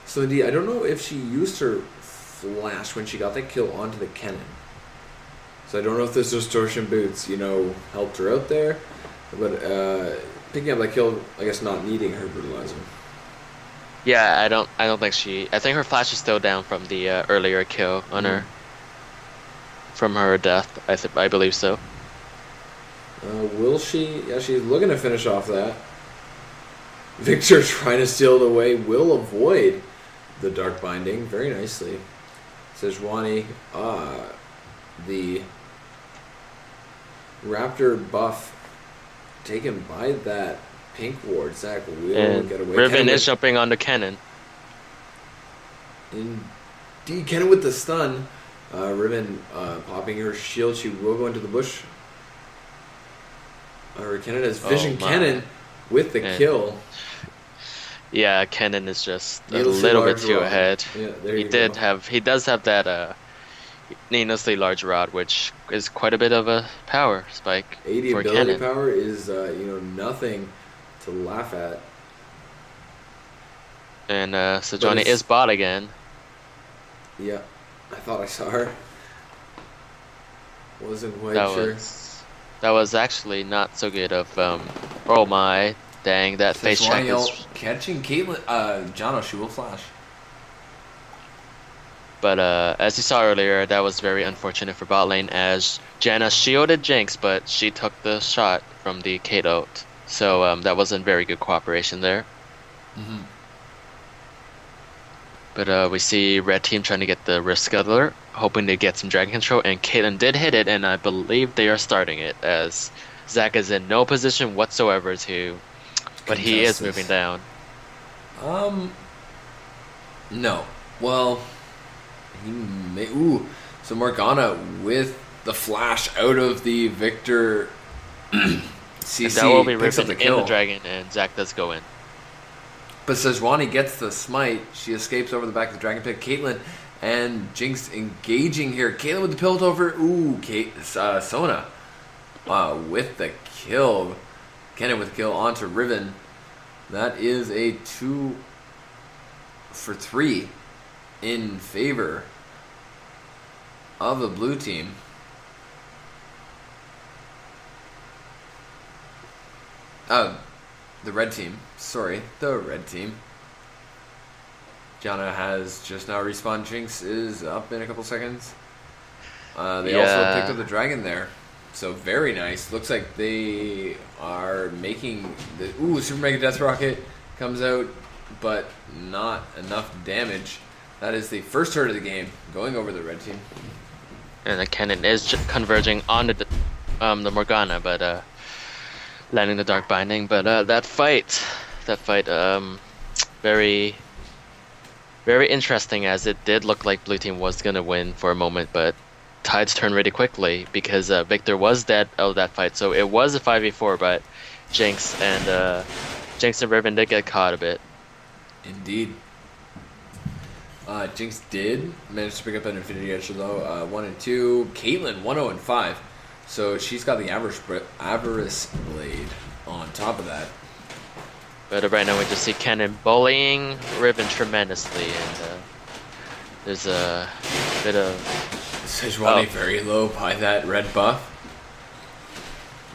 So indeed, I don't know if she used her flash when she got that kill onto the Kennen. So I don't know if those Distortion Boots, helped her out there. But picking up that kill, I guess not needing her Brutalizer. Yeah, I don't think she... I think her flash is still down from the earlier kill on her. From her death, I believe so. Will she? Yeah, she's looking to finish off that. Victor trying to steal it away. Will avoid the Dark Binding very nicely. Sejuani, the Raptor buff taken by that pink ward. Zac will get away. Riven is jumping onto Kennen. Indeed, Kennen with the stun. Riven popping her shield. She will go into the bush. Kennen has vision. Kennen with the kill. Yeah, Kennen is just a little bit too ahead. Yeah, he does have that needlessly large rod, which is quite a bit of a power spike. 80 for ability Kennen. power is nothing to laugh at. And Sejuani is bot again. Yeah, I thought I saw her. Wasn't quite sure. That was actually not so good of oh my, dang, that face check is catching Caitlyn. Janna, she will flash. But as you saw earlier, that was very unfortunate for bot lane, as Janna shielded Jinx, but she took the shot from the Kate ult. So that wasn't very good cooperation there. But we see red team trying to get the Rift Scuttler, hoping to get some dragon control, and Caitlyn did hit it, and I believe they are starting it, as Zac is in no position whatsoever to... But he is moving down. No. Well, he may... Ooh, so Morgana with the flash out of the Victor CC. And that will be picks up Riven the in kill. the dragon, and Zac does go in. But Sejuani gets the smite. She escapes over the back of the dragon pit. Caitlyn and Jinx engaging here. Caitlyn with the pilt over. Ooh, Sona with the kill. Kennen with the kill onto Riven. That is a 2 for 3. in favor of the blue team. The red team. Sorry, the red team. Gianna has just now respawned. Jinx is up in a couple seconds. They also picked up the dragon there. So very nice. Looks like they are making the... Ooh, Super Mega Death Rocket comes out, but not enough damage. That is the first turret of the game, going over the red team. And the cannon is converging onto the Morgana, but landing the Dark Binding. But that fight, very, very interesting, as it did look like blue team was gonna win for a moment, but tides turned really quickly because Victor was dead out of that fight. So it was a 5v4, but Jinx and Riven did get caught a bit. Indeed. Jinx did manage to pick up an Infinity Edge though, 1 and 2. Caitlyn 1-0 and 5. So she's got the Avarice Blade on top of that. But right now we just see Cannon bullying Riven tremendously, and there's a bit of... Sejuani very low by that red buff.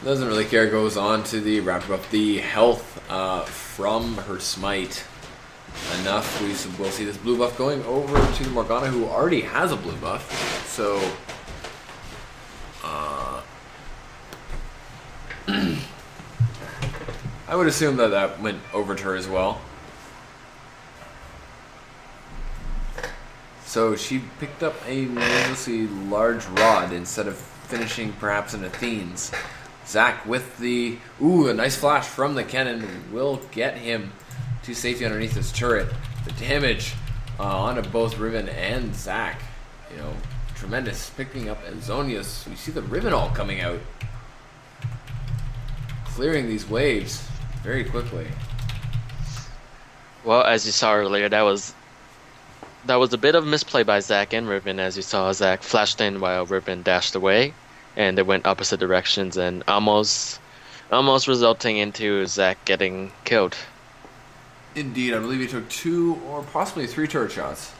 Doesn't really care, goes on to the rapid buff. The health from her smite. Enough. We'll see this blue buff going over to the Morgana, who already has a blue buff. So... I would assume that went over to her as well. So she picked up a needlessly large rod instead of finishing perhaps an Athene's. Zac with the... Ooh, a nice flash from the cannon will get him to safety underneath his turret. The damage onto both Riven and Zac. You know, tremendous. Picking up Azonius. We see the Riven all coming out. Clearing these waves very quickly. Well, as you saw earlier, that was a bit of a misplay by Zac and Riven, as you saw Zac flashed in while Riven dashed away, and they went opposite directions, and almost resulting into Zac getting killed. Indeed, I believe he took 2 or possibly 3 turret shots.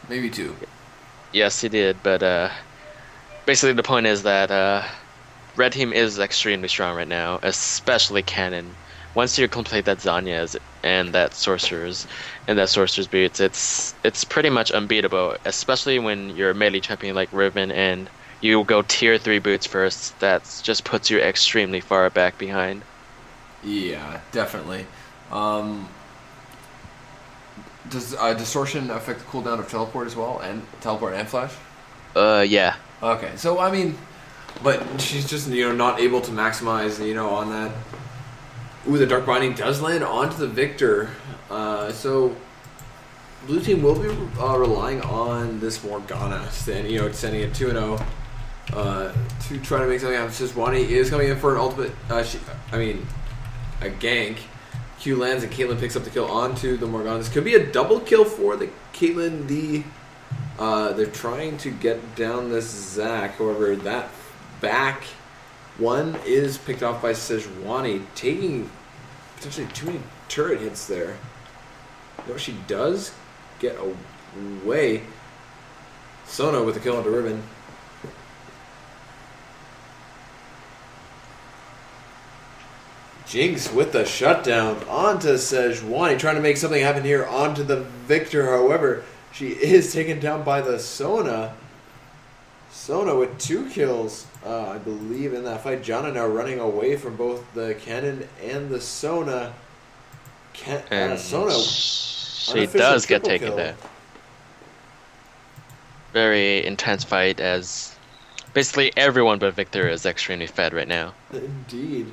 Maybe 2. Yes, he did, but basically the point is that red team is extremely strong right now, especially Cannon. Once you complete that Zanya's and that Sorcerer's boots, it's pretty much unbeatable, especially when you're a melee champion like Riven and you go tier 3 boots first. That just puts you extremely far back behind. Yeah, definitely. Does Distortion affect the cooldown of Teleport as well? And Teleport and Flash? Yeah. Okay, so I mean, but she's just, not able to maximize, on that. Ooh, the Dark Binding does land onto the Victor. So blue team will be relying on this Morgana, sending it 2-0 to try to make something happen. Sejuani is coming in for an ultimate. A gank. Q lands and Caitlyn picks up the kill onto the Morgana. This could be a double kill for the Caitlyn. They're trying to get down this Zac. However, that back one is picked off by Sejuani, taking potentially too many turret hits there. She does get away. Sona with the kill onto Riven. Jinx with the shutdown onto Sejuani, trying to make something happen here onto the Victor. However, she is taken down by the Sona. Sona with 2 kills, I believe, in that fight. Janna now running away from both the Cannon and the Sona. Sona, she does get taken down. Very intense fight, as basically everyone but Victor is extremely fed right now. Indeed.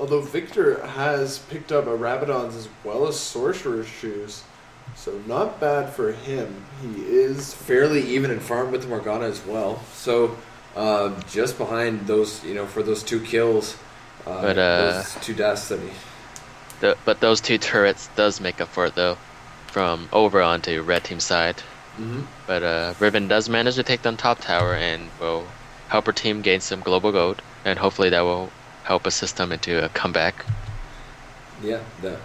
Although Victor has picked up Rabadons as well as Sorcerer's Shoes, so not bad for him. He is fairly even in farm with the Morgana as well. So just behind those, for those 2 kills, those 2 deaths that he... But those 2 turrets does make up for it, though, from over onto red team side. Mm-hmm. But Riven does manage to take down top tower and will help her team gain some global gold, and hopefully that will help assist them into a comeback. Yeah, that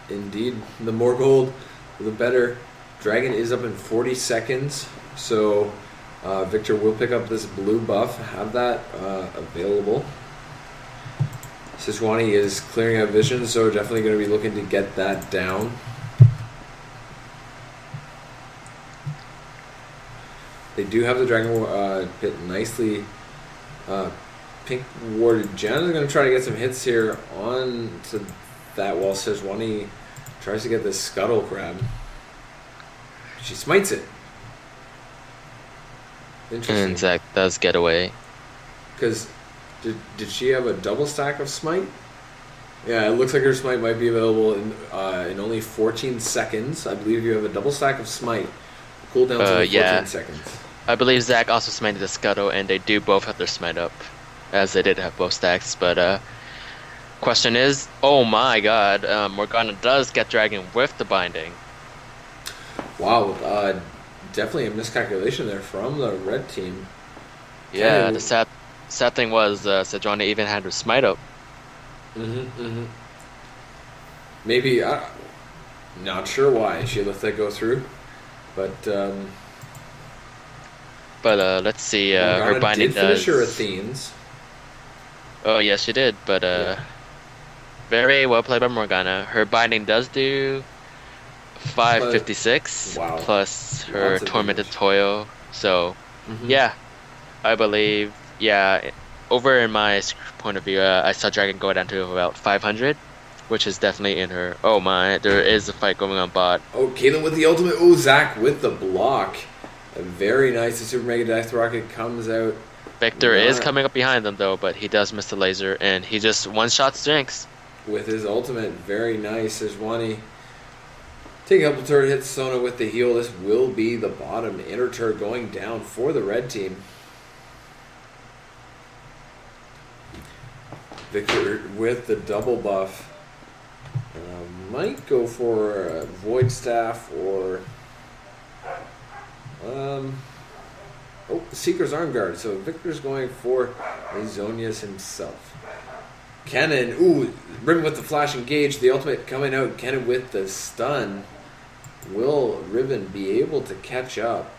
indeed. The more gold, the better. Dragon is up in 40 seconds, so Victor will pick up this blue buff, have that available. Sejuani is clearing out vision, so definitely going to be looking to get that down. They do have the Dragon Pit nicely pink warded. Jan is going to try to get some hits here on to that while Sejuani tries to get this Scuttle Crab. She smites it. Interesting. And Zach does get away. Because did she have a double stack of smite? Yeah, it looks like her smite might be available in only 14 seconds. I believe you have a double stack of smite. Cooldown's only 14 seconds. I believe Zach also smited the Scuttle, and they do both have their smite up, as they did have both stacks. But question is, oh my god, Morgana does get Dragon with the binding. Wow, definitely a miscalculation there from the red team. Yeah, the sad thing was Sejuani even had her smite up. Maybe, not sure why she let that go through, but let's see, her binding did finish her Athenes. Oh yes, she did, but very well played by Morgana. Her binding does do 556 plus her tormented toil. So yeah, I believe over in my point of view, I saw Dragon go down to about 500, which is definitely in her. Oh my, there is a fight going on bot. Oh, Caitlyn with the ultimate. Oh, Zach with the block. Very nice. The Super Mega Death Rocket comes out. Victor is coming up behind them though, but he does miss the laser, and he just one-shots Jinx. With his ultimate, very nice. Sejuani taking up the turret, hits Sona with the heal. This will be the bottom inner turret going down for the red team. Victor with the double buff. Might go for a Void Staff or Seeker's Arm Guard. So Victor's going for Azonius himself. Kennen, Riven with the flash engage, the ultimate coming out. Kennen with the stun. Will Riven be able to catch up?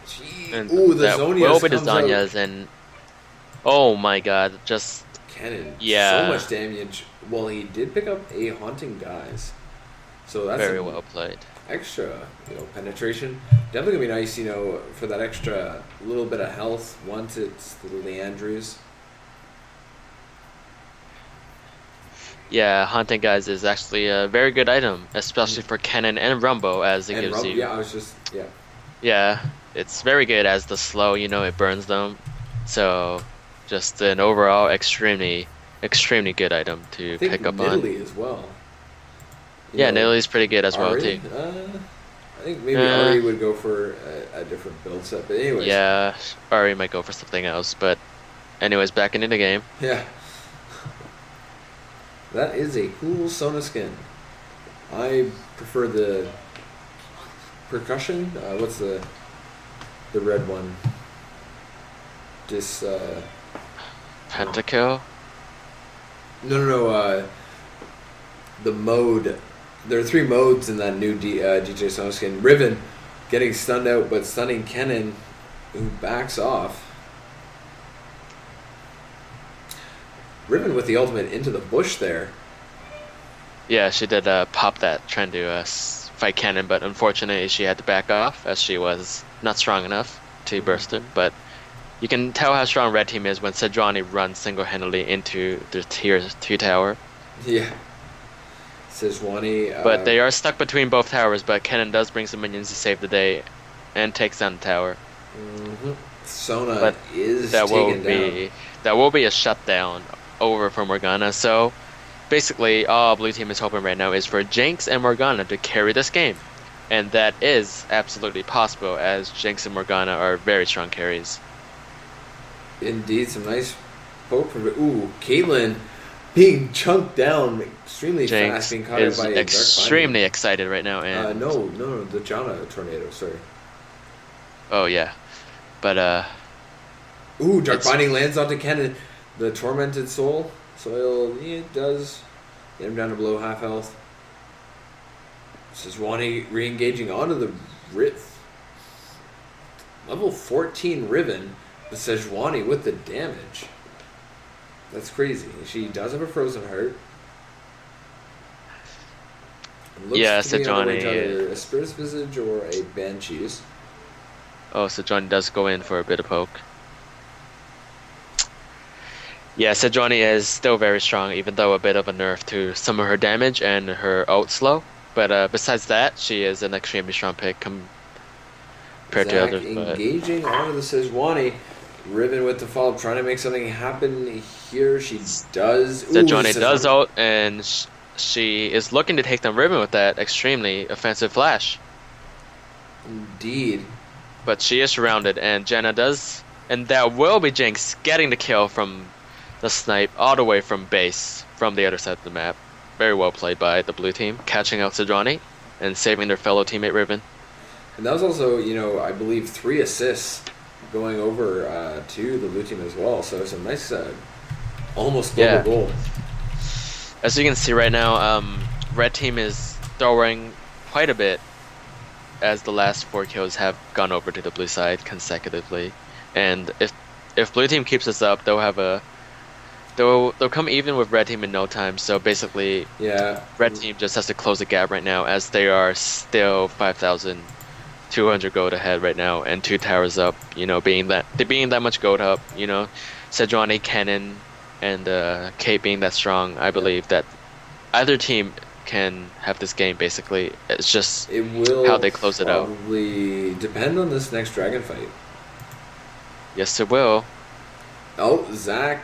The Zonius comes out. And oh my god, just Kennen, so much damage. Well, he did pick up a Haunting Guise, so that's very well played. Extra, penetration. Definitely gonna be nice, for that extra little bit of health. Once it's the Leandrews. Yeah, Haunting Guise is actually a very good item, especially for Kennen and Rumbo, as it gives you. Yeah, Yeah, it's very good as the slow, it burns them. So, just an overall extremely good item to pick up on. Nidalee as well. Nidalee's pretty good as well too. I think maybe Ari would go for a different build set, but anyways. Yeah, Ari might go for something else, but anyways, back into the game. Yeah. That is a cool Sona skin. I prefer the percussion. What's the red one? Pentakill? No. The mode. There are 3 modes in that new DJ Sona skin. Riven getting stunned out, but stunning Kennen, who backs off. Riven with the ultimate into the bush there. Yeah, she did pop that trying to fight Kennen, but unfortunately she had to back off as she was not strong enough to burst it. But you can tell how strong red team is when Sejuani runs single-handedly into the tier 2 tower. Yeah. Sejuani. But they are stuck between both towers, but Kennen does bring some minions to save the day and takes down the tower. Sona is taken down. That will be a shutdown over for Morgana. So basically all blue team is hoping right now is for Jinx and Morgana to carry this game. And that is absolutely possible, as Jinx and Morgana are very strong carries. Indeed, some nice poke from Caitlyn being chunked down extremely Jinx fast, being caught is by extremely excited right now. And no, the Janna tornado, sorry. Oh yeah. But Dark Binding lands onto Kennen. The Tormented Soil, it does get him down to below half health. Sejuani re-engaging onto the level 14 Riven. The Sejuani with the damage. That's crazy. She does have a Frozen Heart. Looks Yeah, to be on the way to Sejuani. either a Spirit's Visage or a Banshee's. Oh, Sejuani does go in for a bit of poke. Yeah, Sejuani is still very strong, even though a bit of a nerf to some of her damage and her ult slow. But besides that, she is an extremely strong pick compared to Zach others. But engaging onto the Sejuani. Riven with the follow-up, trying to make something happen here. She does. Sejuani does ult, and she is looking to take down Riven with that extremely offensive flash. Indeed. But she is surrounded, and Jenna does. And that will be Jinx getting the kill from the snipe all the way from base, from the other side of the map. Very well played by the blue team, catching out Sejuani and saving their fellow teammate Riven. And that was also, I believe 3 assists going over to the blue team as well. So it's a nice, almost double goal. As you can see right now, red team is throwing quite a bit as the last 4 kills have gone over to the blue side consecutively. And if blue team keeps this up, they'll come even with red team in no time. So basically, red team just has to close the gap right now, as they are still 5,200 gold ahead right now, and 2 towers up. Being that much gold up, Sejuani, Cannon, and Kate being that strong, I believe that either team can have this game. Basically, it's just how they close it out. Probably depend on this next dragon fight. Yes, it will. Oh, Zach.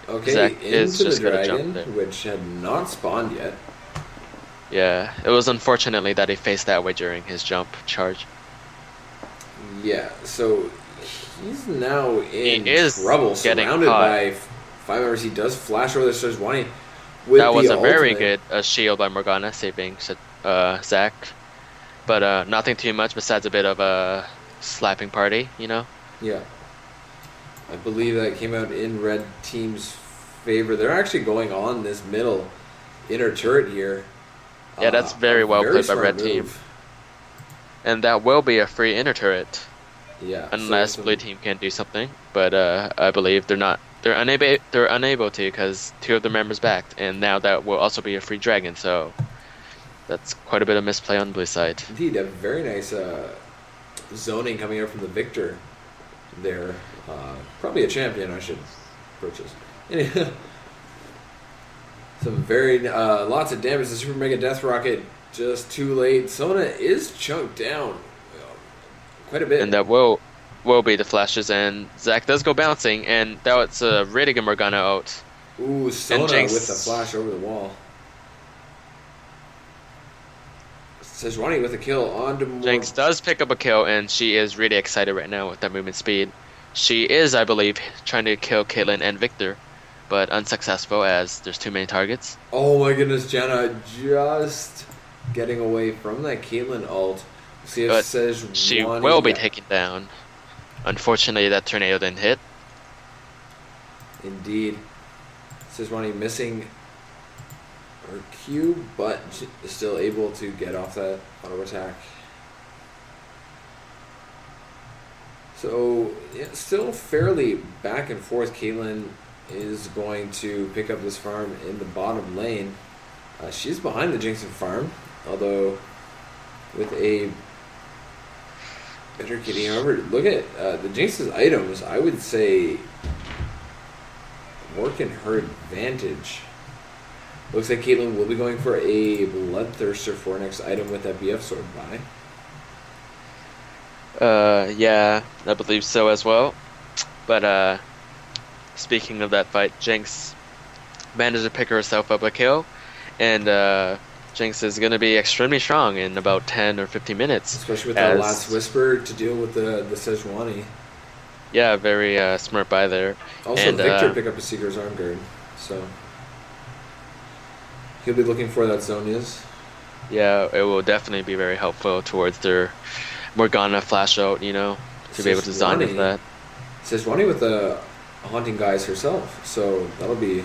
Okay, Zach is into just the gonna jump dragon, there. which had not spawned yet. Yeah, it was unfortunately that he faced that way during his jump charge. Yeah, so he's now in He is trouble, getting surrounded caught. by 5 members. He does flash over the Sejuani with That was the a very ultimate. good shield by Morgana, saving Zach. But nothing too much besides a bit of a slapping party, Yeah. I believe that came out in red team's favor. They're actually going on this middle inner turret here. Yeah, that's very well played by smart red move. team. And that will be a free inner turret, Yeah. unless so blue team can do something. But I believe they're not. They're unable to, because 2 of the members backed, and now that will also be a free dragon. So that's quite a bit of misplay on the blue side. Indeed, a very nice zoning coming out from the Victor there. Probably a champion I should purchase. Some very lots of damage. The Super Mega Death Rocket just too late. Sona is chunked down quite a bit. And that will be the flashes, and Zac does go bouncing, and that was a really good Morgana out. Ooh, Sona Jinx. with the flash over the wall. Sejuani with a kill on to Jinx does pick up a kill, and she is really excited right now with that movement speed. She is, I believe, trying to kill Caitlyn and Victor, but unsuccessful as there's too many targets. Oh my goodness, Jenna just getting away from that Caitlyn ult. See if But Sejuani... she will be taken down. Unfortunately, that tornado didn't hit. Indeed. Sejuani missing her Q, but still able to get off that auto attack. So, yeah, still fairly back and forth. Caitlyn is going to pick up this farm in the bottom lane. She's behind the Jinx farm, although with a better kitty. However, look at the Jinx's items. I would say work in her advantage. Looks like Caitlyn will be going for a Bloodthirster for next item with that BF sword by. Yeah, I believe so as well. But speaking of that fight, Jinx managed to pick herself up a kill, and Jinx is going to be extremely strong in about 10 or 15 minutes. Especially with that last whisper to deal with the Sejuani. Yeah, very smart buy there. Also, and, Victor pick up a Seeker's Arm Guard, so he'll be looking for that Zonia's. Yeah, it will definitely be very helpful towards their Morgana flash out, to be able to design with that. Sejuani with the Haunting Guys herself, so that'll be,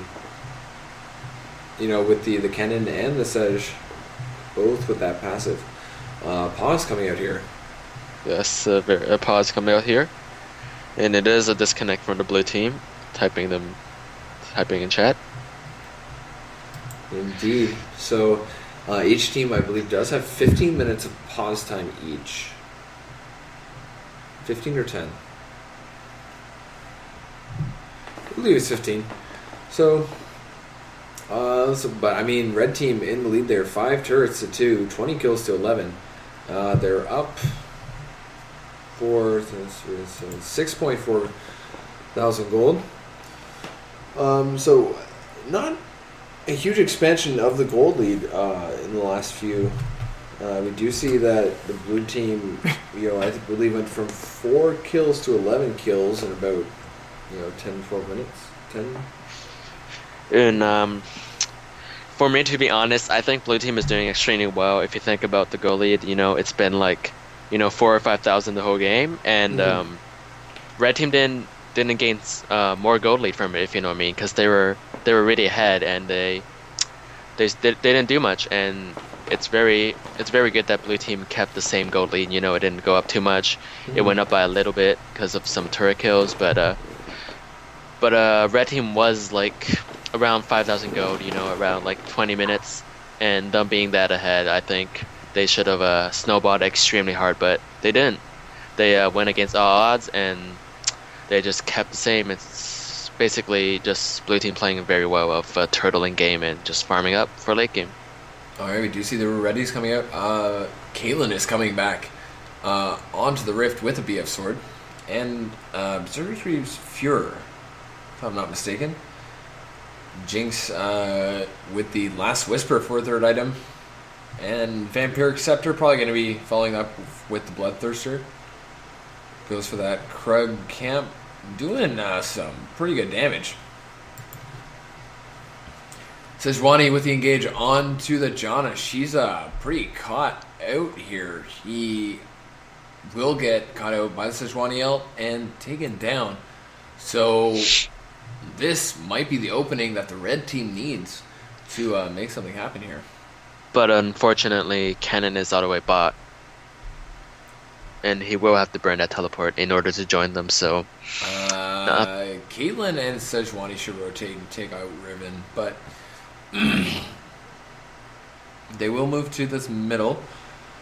with the Kennen and the Sej both with that passive. Pause coming out here. Yes, a pause coming out here. And it is a disconnect from the blue team. Typing in chat. Indeed. So each team, I believe, does have 15 minutes of pause time each. 15 or 10? I believe it's 15. So, but I mean, red team in the lead there. 5 turrets to 2, 20 kills to 11. They're up for 6.4 thousand gold. So, not a huge expansion of the gold lead in the last few. We do see that the blue team, I believe went from 4 kills to 11 kills in about 10, 12 minutes. 10. And for me, to be honest, I think blue team is doing extremely well. If you think about the goal lead, it's been like 4 or 5,000 the whole game, and red team didn't gain more gold lead from it, if you know what I mean, because they were really ahead, and they didn't do much, and it's very good that blue team kept the same gold lead. It didn't go up too much. It went up by a little bit because of some turret kills, but red team was like around 5,000 gold, around like 20 minutes, and them being that ahead, I think they should have snowballed extremely hard, but they didn't. They went against all odds, and they just kept the same. It's basically just blue team playing very well of a turtling game and just farming up for late game. Alright, we do see the Reddies coming out. Caitlyn is coming back onto the Rift with a BF sword, and Berserker Retrieves Fuhrer, if I'm not mistaken. Jinx with the Last Whisper for a third item, and Vampiric Scepter probably going to be following up with the Bloodthirster. Goes for that Krug camp, doing some pretty good damage. Sejuani with the engage onto the Janna. She's pretty caught out here. He will get caught out by the Sejuani ult and taken down. So this might be the opening that the red team needs to make something happen here. But unfortunately, Cannon is all the way bot, and he will have to burn that teleport in order to join them. So Caitlyn and Sejuani should rotate and take out Riven, but they will move to this middle,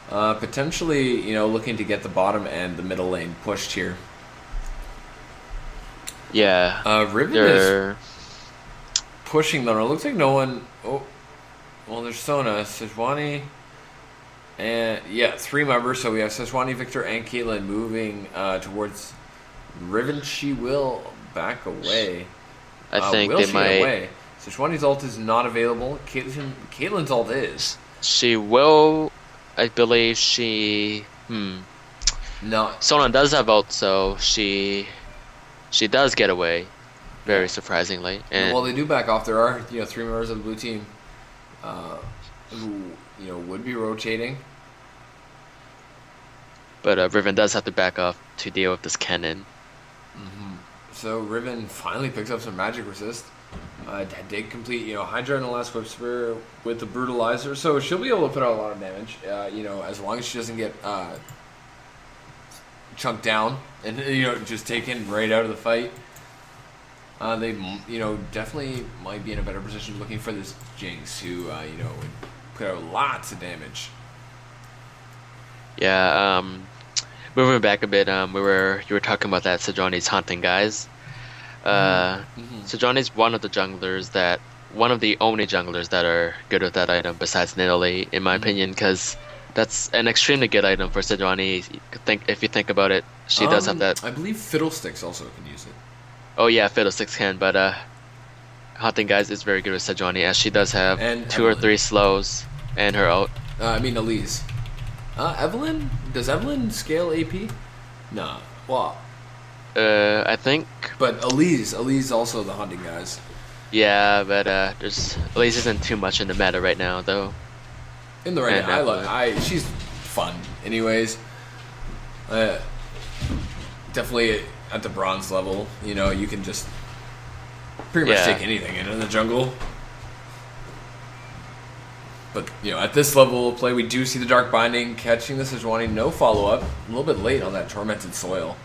potentially, looking to get the bottom and the middle lane pushed here. Yeah, Riven is pushing them. It looks like no one. Oh, well, there's Sona, Sejuani, and 3 members. So we have Sejuani, Victor, and Caitlyn moving towards Riven. She will back away. I think they might. Away? Sejuani's ult is not available. Caitlyn's ult is. She will. I believe she. No. Sona does have ult, so she does get away, very surprisingly. And well, they do back off. There are 3 members of the blue team who would be rotating. But Riven does have to back off to deal with this cannon. Mm-hmm. So Riven finally picks up some magic resist. Did complete Hydra in the Last Whisper with the Brutalizer, so she'll be able to put out a lot of damage. As long as she doesn't get chunked down and just taken right out of the fight. They definitely might be in a better position looking for this Jinx, who would put out lots of damage. Yeah. Moving back a bit, you were talking about that Sejuani's haunting guys. Sejuani's one of the only junglers that are good with that item besides Nidalee, in my opinion, because that's an extremely good item for Sejuani. If you think about it, she does have that. I believe Fiddlesticks also can use it. Oh yeah, Fiddlesticks can, but haunting guys is very good with Sejuani, as she does have and 2 or 3 slows and her ult. Elise. Evelyn? Does Evelyn scale AP? Nah. Well, I think. But Elise also the hunting guys. Yeah, but Elise isn't too much in the meta right now, though. In the right now, she's fun, anyways. Definitely at the bronze level, you can just pretty much take anything in the jungle. But, at this level of play, we do see the Dark Binding catching the Sejuani. No follow-up. A little bit late on that Tormented Soil.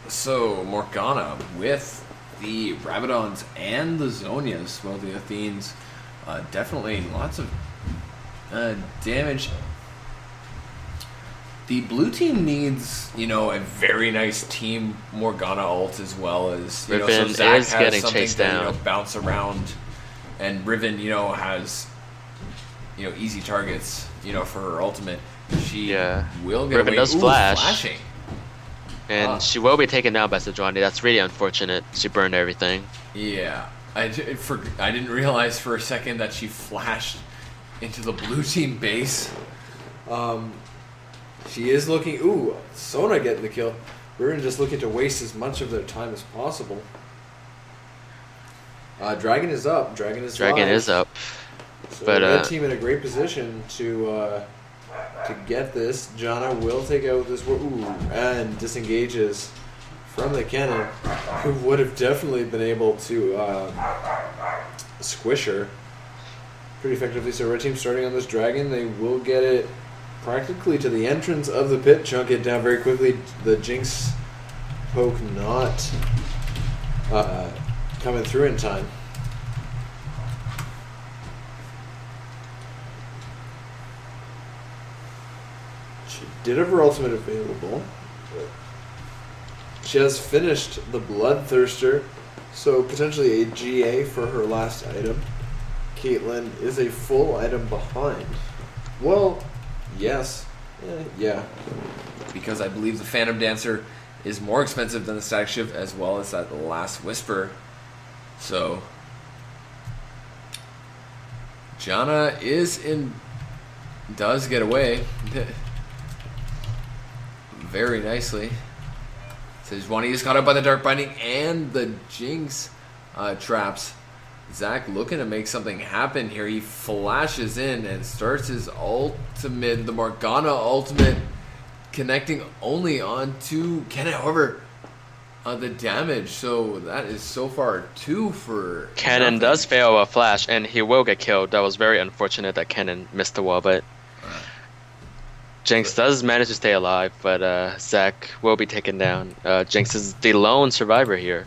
So, Morgana with the Rabadons and the Zonias, well, the Athenes, definitely lots of damage. The blue team needs, a very nice team Morgana ult as well as, Riven so Zach is has getting something chased to, down. bounce around, and Riven, has, easy targets, for her ultimate. She will get Riven away. does flash. Flashing. And she will be taken down by Sejuani. That's really unfortunate. She burned everything. Yeah. I didn't realize for a second that she flashed into the blue team base. She is looking... Ooh, Sona getting the kill. We're just looking to waste as much of their time as possible. Dragon is up. Dragon is up. So But red team in a great position to get this. Janna will take out this... Ooh, and disengages from the cannon, who would have definitely been able to squish her pretty effectively. So red team starting on this dragon. They will get it practically to the entrance of the pit, chunk it down very quickly. The Jinx poke not coming through in time. She did have her ultimate available. She has finished the Bloodthirster, so potentially a GA for her last item. Caitlyn is a full item behind. Well, yes. Yeah. Because I believe the Phantom Dancer is more expensive than the Static Shift, as well as that Last Whisper. So, Janna does get away very nicely. Sejuani just got out by the Dark Binding and the Jinx traps. Zach looking to make something happen here. He flashes in and starts his ultimate, the Morgana ultimate, connecting only onto Kennen. However, the damage, so that is so far 2 for Kennen nothing. does fail a flash, and he will get killed. That was very unfortunate that Kennen missed the wall, but Jinx does manage to stay alive, but Zac will be taken down. Jinx is the lone survivor here.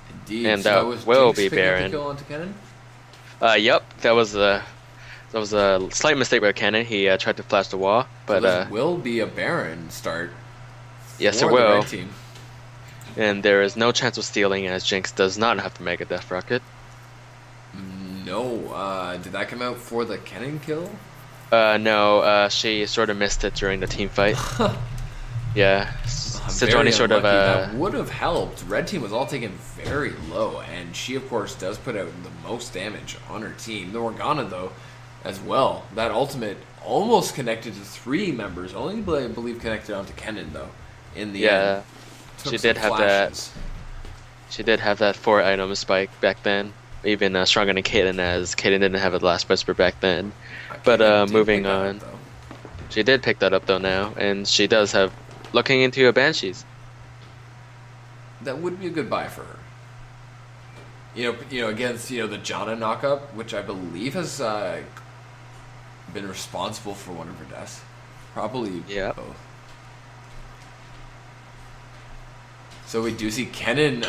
Indeed. And so that was will Jinx be picking up the Baron. kill onto Kennen? Yep, that was a slight mistake by Kennen. He tried to flash the wall, So but this will be a Baron start. yes, for it the will. red team. And there is no chance of stealing, as Jinx does not have the Mega Death Rocket. No. Did that come out for the Kennen kill? No, she sort of missed it during the team fight. Yeah, Very Sejuani sort of unlucky. That would have helped. Red team was all taken very low, and she, of course, does put out the most damage on her team. The Morgana, though, as well. That ultimate almost connected to 3 members. Only, I believe, connected onto Kennen, though, in the end. Took she some did have flashes. She did have that 4-item spike back then. Even stronger than Caitlyn, as Caitlyn didn't have the Last Whisper back then. But Kennen did moving pick that on. up, though. She did pick that up though now, and she does have looking into a Banshees. That would be a good buy for her. Against the Janna knockup, which I believe has been responsible for one of her deaths. Probably Yep. both. So we do see Kennen,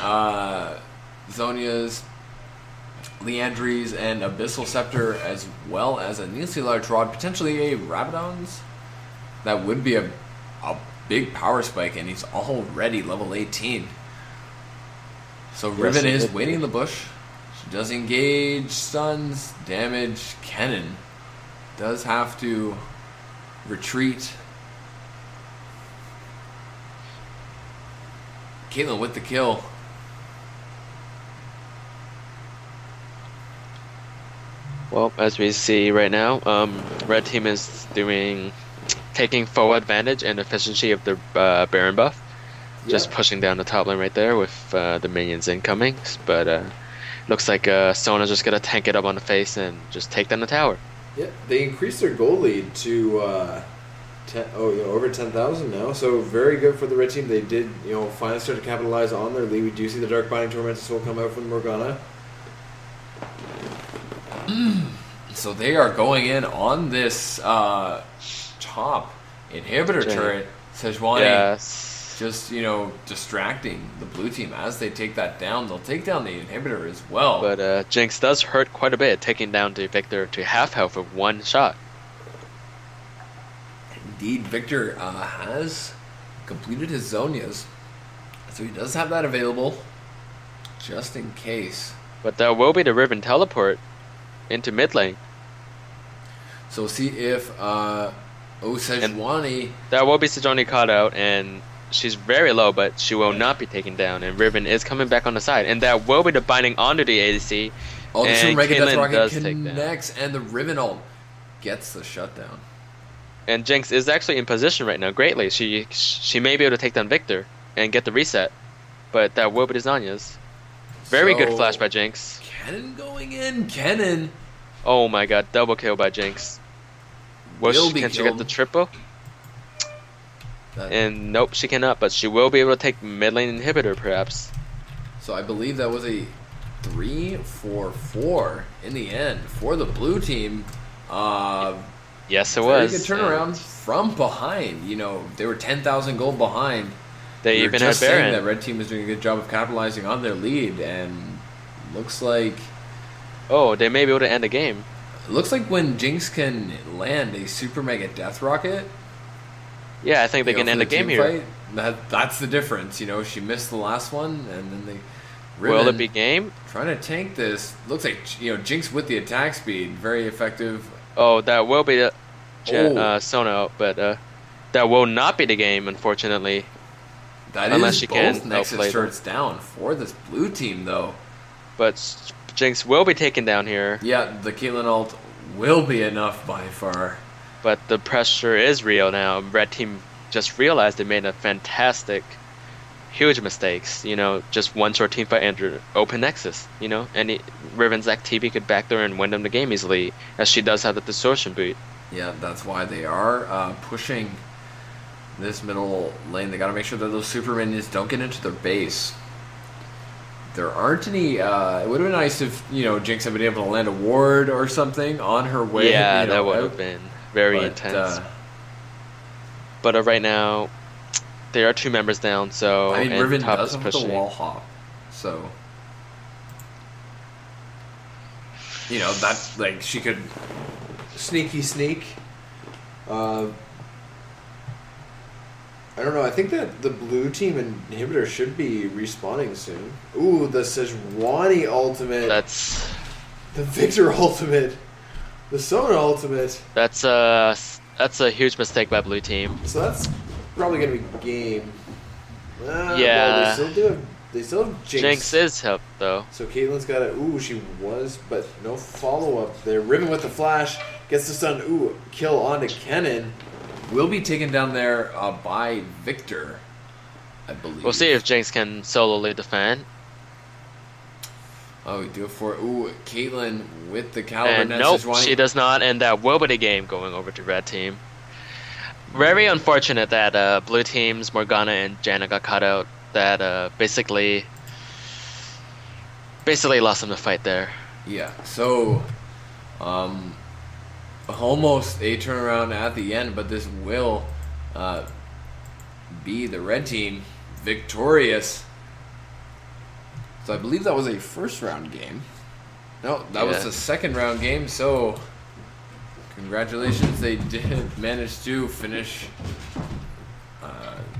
Zonia's, Leandry's, and Abyssal Scepter, as well as a Needlessly Large Rod, potentially a Rabadon's. That would be a big power spike, and he's already level 18. So Riven is waiting in the bush. She does engage, stuns, damage. Kennen does have to retreat. Caitlyn with the kill. Well, as we see right now, red team is taking full advantage and efficiency of the Baron buff. Just pushing down the top lane right there with the minions incoming. But looks like Sona's just going to tank it up on the face and just take down the tower. Yeah, they increased their goal lead to over 10,000 now. So very good for the red team. They did, finally start to capitalize on their lead. We do see the Dark Binding Tormentus will come out from Morgana. So they are going in on this top inhibitor turret. Sejuani Yes. just, distracting the blue team as they take that down. They'll take down the inhibitor as well. But Jinx does hurt quite a bit, taking down the Victor to half health with one shot. Indeed, Victor has completed his Zonias, so he does have that available just in case. But that will be the Riven teleport into mid lane. So we'll see if Sejuani. That will be Sejuani caught out, and she's very low, but she will not be taken down. And Riven is coming back on the side, and that will be the binding onto the ADC. Oh, the and Mega Death Caitlyn Rocket does take down. connects, and the Riven ult gets the shutdown. And Jinx is actually in position right now greatly. She may be able to take down Victor and get the reset, but that will be the Zanya's. Very good flash by Jinx. Kennen going in. Kennen. Oh my god, double kill by Jinx. Can she get the triple? And nope, she cannot, but she will be able to take mid lane inhibitor perhaps. So I believe that was a 3-4-4 in the end for the blue team. Yes, it was. Very good turnaround from behind. They were 10,000 gold behind. They We were even just had saying Baron. that red team was doing a good job of capitalizing on their lead, and looks like Oh, they may be able to end the game. when Jinx can land a super mega death rocket. Yeah, I think they can for end the game team here. fight, that's the difference. She missed the last one, and then they. Will it Riven be game? trying to tank this? Looks like Jinx with the attack speed, very effective. Oh, that will be the Oh. Sona, but that will not be the game, unfortunately. That Unless is she both can outplay Nexus them. turrets down for this blue team, though. But Jinx will be taken down here. Yeah, the Caitlyn ult will be enough by far. But the pressure is real now. Red team just realized they made a fantastic, huge mistakes. Just one short team fight under open Nexus. And Riven's TB could back there and win them the game easily, as she does have the distortion boot. Yeah, that's why they are pushing this middle lane. They got to make sure that those super minions don't get into their base. There aren't any. It would have been nice if Jinx had been able to land a ward or something on her way. Yeah, that would out. have been very But, intense. But right now, there are two members down. So I mean, and Riven top does is have the pushing. wall hop, so that she could. Sneaky sneak. I don't know. I think that the blue team inhibitor should be respawning soon. Ooh, the Sejuani ultimate. That's The Victor ultimate. The Sona ultimate. that's a huge mistake by blue team. So that's probably going to be game. Yeah. Well, they still have Jinx. Jinx is help though. So Caitlyn's got it. Ooh, she was, but no follow-up there. Riven with the flash. Gets the stun. Ooh, kill onto Kennen. Will be taken down there by Victor, I believe. We'll see if Jinx can solely defend. Oh, we do it for Caitlyn with the caliber. And nope, she does not, and that will be the game going over to red team. Very unfortunate that blue team's Morgana and Janna got caught out. That basically lost them the fight there. Yeah. So, almost a turnaround at the end, but this will be the red team victorious. So I believe that was a first round game. No, that was the second round game. So congratulations, they did manage to finish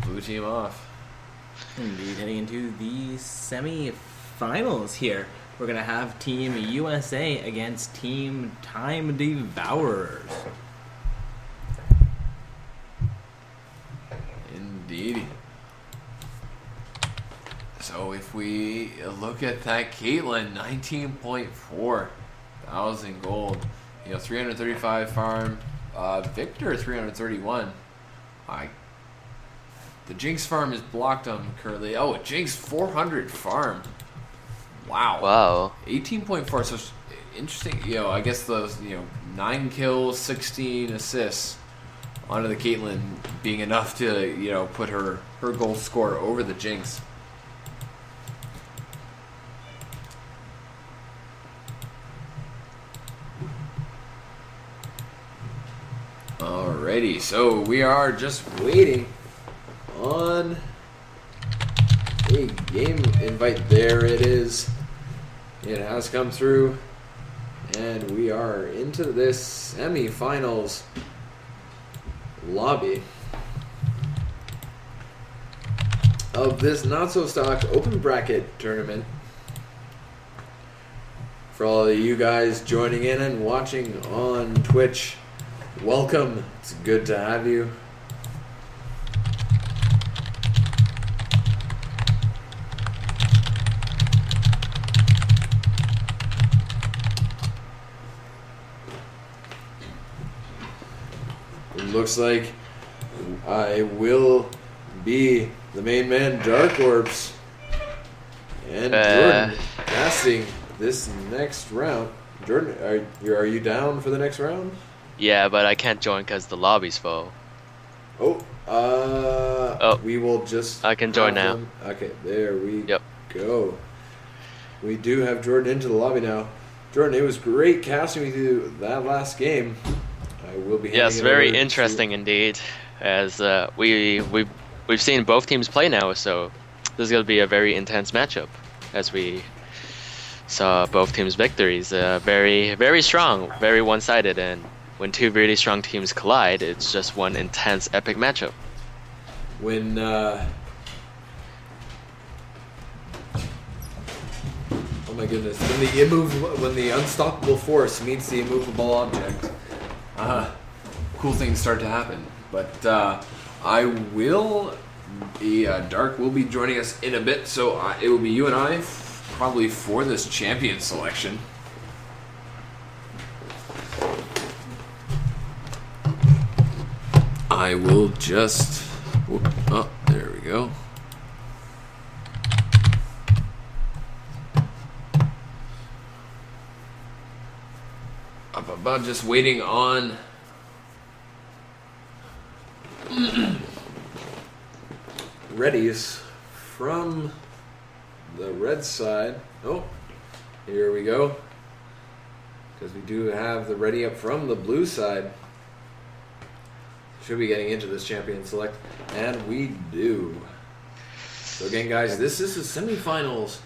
blue team off. Indeed, heading into the semi-finals here. We're going to have Team USA against Team Time Devourers. Indeed. So if we look at that, Caitlyn, 19.4 thousand gold. 335 farm. Victor, 331. The Jinx farm is blocked on currently. Oh, Jinx 400 farm. Wow. 18.4. So interesting. I guess those 9 kills, 16 assists onto the Caitlyn being enough to put her goal score over the Jinx. Alrighty, so we are just waiting on a game invite. There it is. It has come through, and we are into this semifinals lobby of this not-so-stock open bracket tournament. For all of you guys joining in and watching on Twitch, welcome. It's good to have you. It looks like I will be the main man, Dark Orbs, and Jordan casting this next round. Jordan, are you down for the next round? Yeah, but I can't join because the lobby's full. We will just... I can join now. Okay, there we go. We do have Jordan into the lobby now. Jordan, it was great casting with you that last game. I will be... Yes, very interesting indeed, as we've seen both teams play now, so this is going to be a very intense matchup, as we saw both teams' victories. Very, very strong, very one-sided, and when two really strong teams collide, it's just one intense, epic matchup. When oh my goodness, when the unstoppable force meets the immovable object, cool things start to happen. But Dark will be joining us in a bit, so it will be you and I probably for this champion selection. I will just... Oh, there we go. I'm just waiting on... readies from the red side. Oh, here we go. Because we do have the ready up from the blue side. Should be getting into this champion select, and we do. So again, guys, this is a semifinals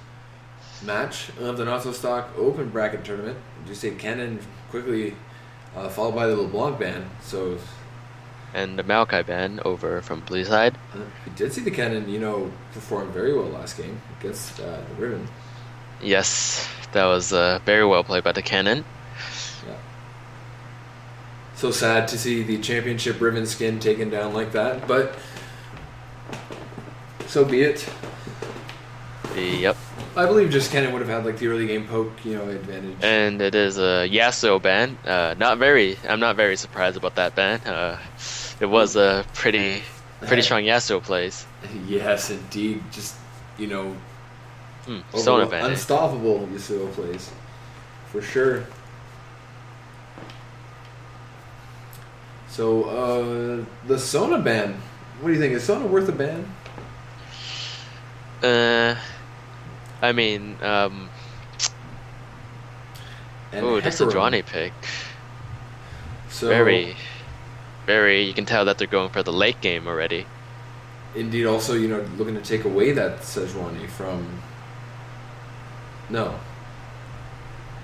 match of the not-so-stock open bracket tournament. Did you say Cannon quickly followed by the LeBlanc band? So, and the Maokai band over from blue side. We did see the Cannon, perform very well last game against the Riven. Yes, that was very well played by the Cannon. So sad to see the championship Riven skin taken down like that, but so be it. Yep. I believe just Cannon would have had the early game poke, advantage. And it is a Yasuo ban. I'm not very surprised about that ban. It was a pretty strong Yasuo plays. Yes, indeed. Just Sona ban. Unstoppable Yasuo plays, for sure. So, the Sona ban. What do you think? Is Sona worth a ban? I mean, and that's a Sejuani pick. So, very, you can tell that they're going for the late game already. Indeed, also, looking to take away that Sejuani from... No,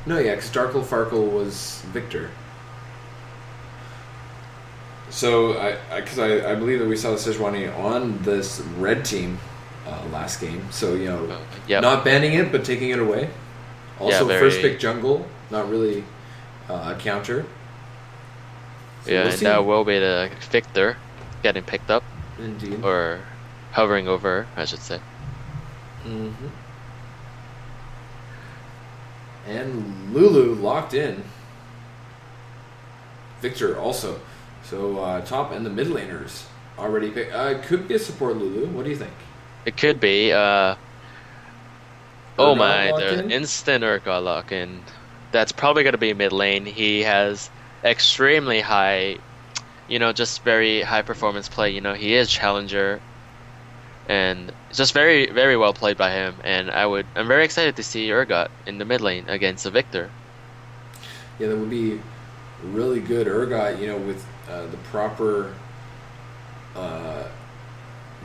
yeah, because Darkle Farkle was Victor. So, I believe that we saw the Sejuani on this red team last game. So, not banning it, but taking it away. Also, first pick jungle, not really a counter. So and that will be the Victor getting picked up. Indeed. Or hovering over, I should say. Mm-hmm. And Lulu locked in. Victor also. So, top and the mid laners already picked. Could be a support Lulu. What do you think? It could be. Oh my, the instant Urgot lock-in. That's probably going to be mid lane. He has extremely high, just very high performance play. He is challenger. And it's just very, very well played by him. And I'm very excited to see Urgot in the mid lane against the Victor. Yeah, that would be really good. Urgot, with the proper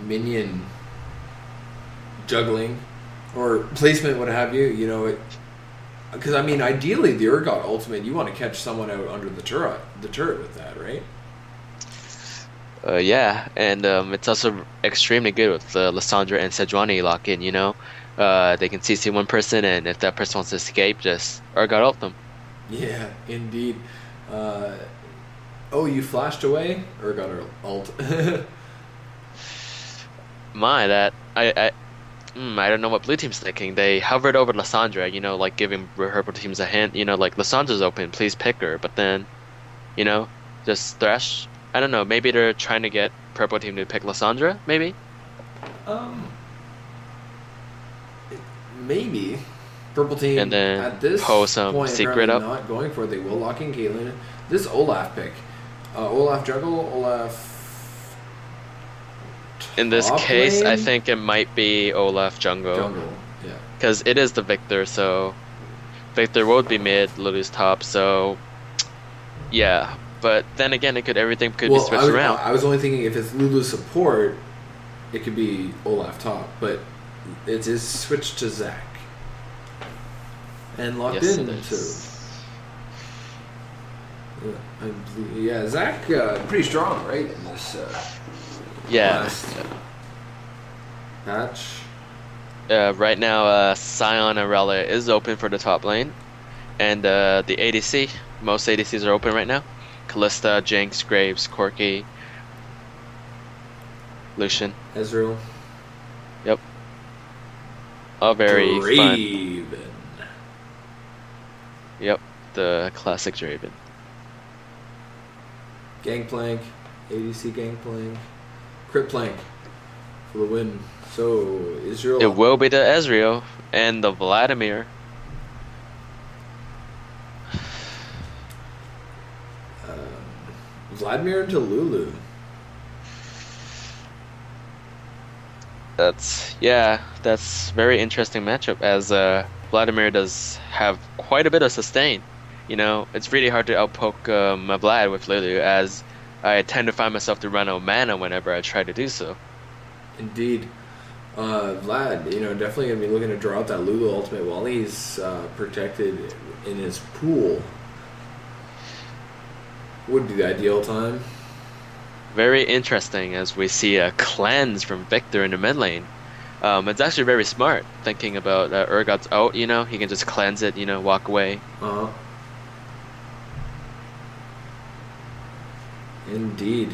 minion juggling or placement, what have you. You know, because I mean, ideally, the Urgot ultimate, you want to catch someone out under the turret with that, right? Yeah, and it's also extremely good with Lissandra and Sejuani lock in, you know? They can CC one person, and if that person wants to escape, just Urgot ult them. Yeah, indeed. Oh, you flashed away? Urgot ult. I don't know what blue team's thinking. They hovered over Lissandra, you know, like giving purple teams a hint, you know, like Lissandra's open, please pick her, but then, you know, just Thresh. I don't know, maybe they're trying to get purple team to pick Lissandra, maybe? Maybe. Purple team And then at this pull some point secret apparently up. not going for it. They will lock in Caitlyn. This Olaf pick. Olaf jungle, Olaf In this top case, I lane? think it might be Olaf jungle. Jungle, yeah. Because it is the Victor, so Victor would be mid, Lulu's top, so yeah. But then again, everything could be switched around. I was only thinking if it's Lulu support, it could be Olaf top, but it is switched to Zac. And locked Yes, in it to. is. Yeah, Zac pretty strong, right? In this Yeah. last patch. Right now, Sion and Rella is open for the top lane, and the ADC, most ADCs are open right now. Callista, Jinx, Graves, Corki, Lucian. Ezreal. Yep. All very fun. Draven. Yep, the classic Draven. Gangplank. ADC Gangplank. Crit Plank for the win. So, Israel. It will be the Ezreal and the Vladimir. Vladimir into Lulu. That's very interesting matchup, as Vladimir does have quite a bit of sustain. You know, it's really hard to outpoke my Vlad with Lulu, as I tend to find myself to run out of mana whenever I try to do so. Indeed. Vlad, you know, definitely going to be looking to draw out that Lulu ultimate while he's protected in his pool. Would be the ideal time. Very interesting, as we see a cleanse from Victor in the mid lane. It's actually very smart, thinking about Urgot's ult, you know, he can just cleanse it, you know, walk away. Uh-huh. Indeed.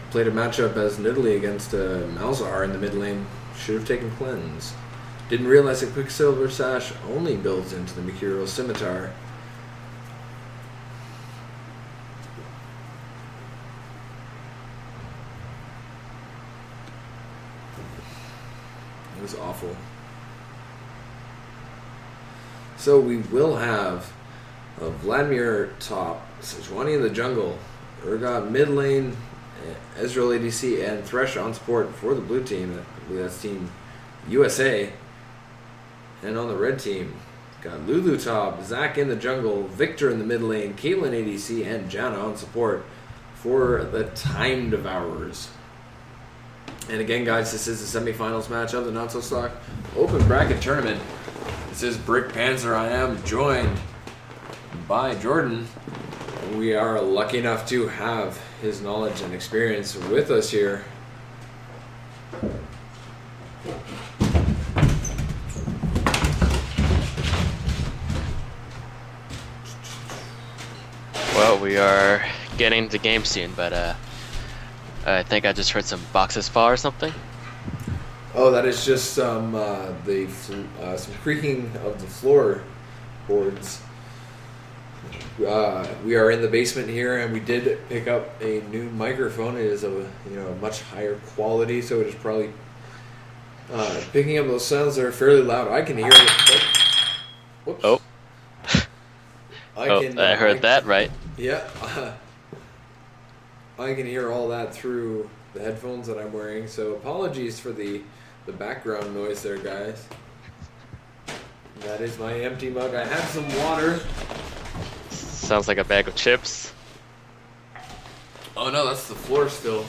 Played a matchup as Nidalee against Malzahar in the mid lane. Should have taken cleanse. Didn't realize that Quicksilver Sash only builds into the Mercurial Scimitar. It was awful. So we will have Vladimir top, Sejuani in the jungle, Urgot mid lane, Ezreal ADC, and Thresh on support for the blue team. That's Team USA. And on the red team, got Lulu top, Zac in the jungle, Victor in the mid lane, Caitlyn ADC, and Janna on support for the Time Devourers. And again, guys, this is the semifinals match of the Not So Stock Open Bracket Tournament. This is Brick Panzer. I am joined by Jordan. We are lucky enough to have his knowledge and experience with us here. Well, we are getting to the game soon, but I think I just heard some boxes fall or something. Oh, that is just some creaking of the floorboards. We are in the basement here, and we did pick up a new microphone. It is a much higher quality, so it is probably picking up those sounds that are fairly loud. I can hear it. Whoops. Oh. I heard that right. Yeah. I can hear all that through the headphones that I'm wearing, so apologies for the background noise there, guys. That is my empty mug. I had some water. Sounds like a bag of chips. Oh no, that's the floor still.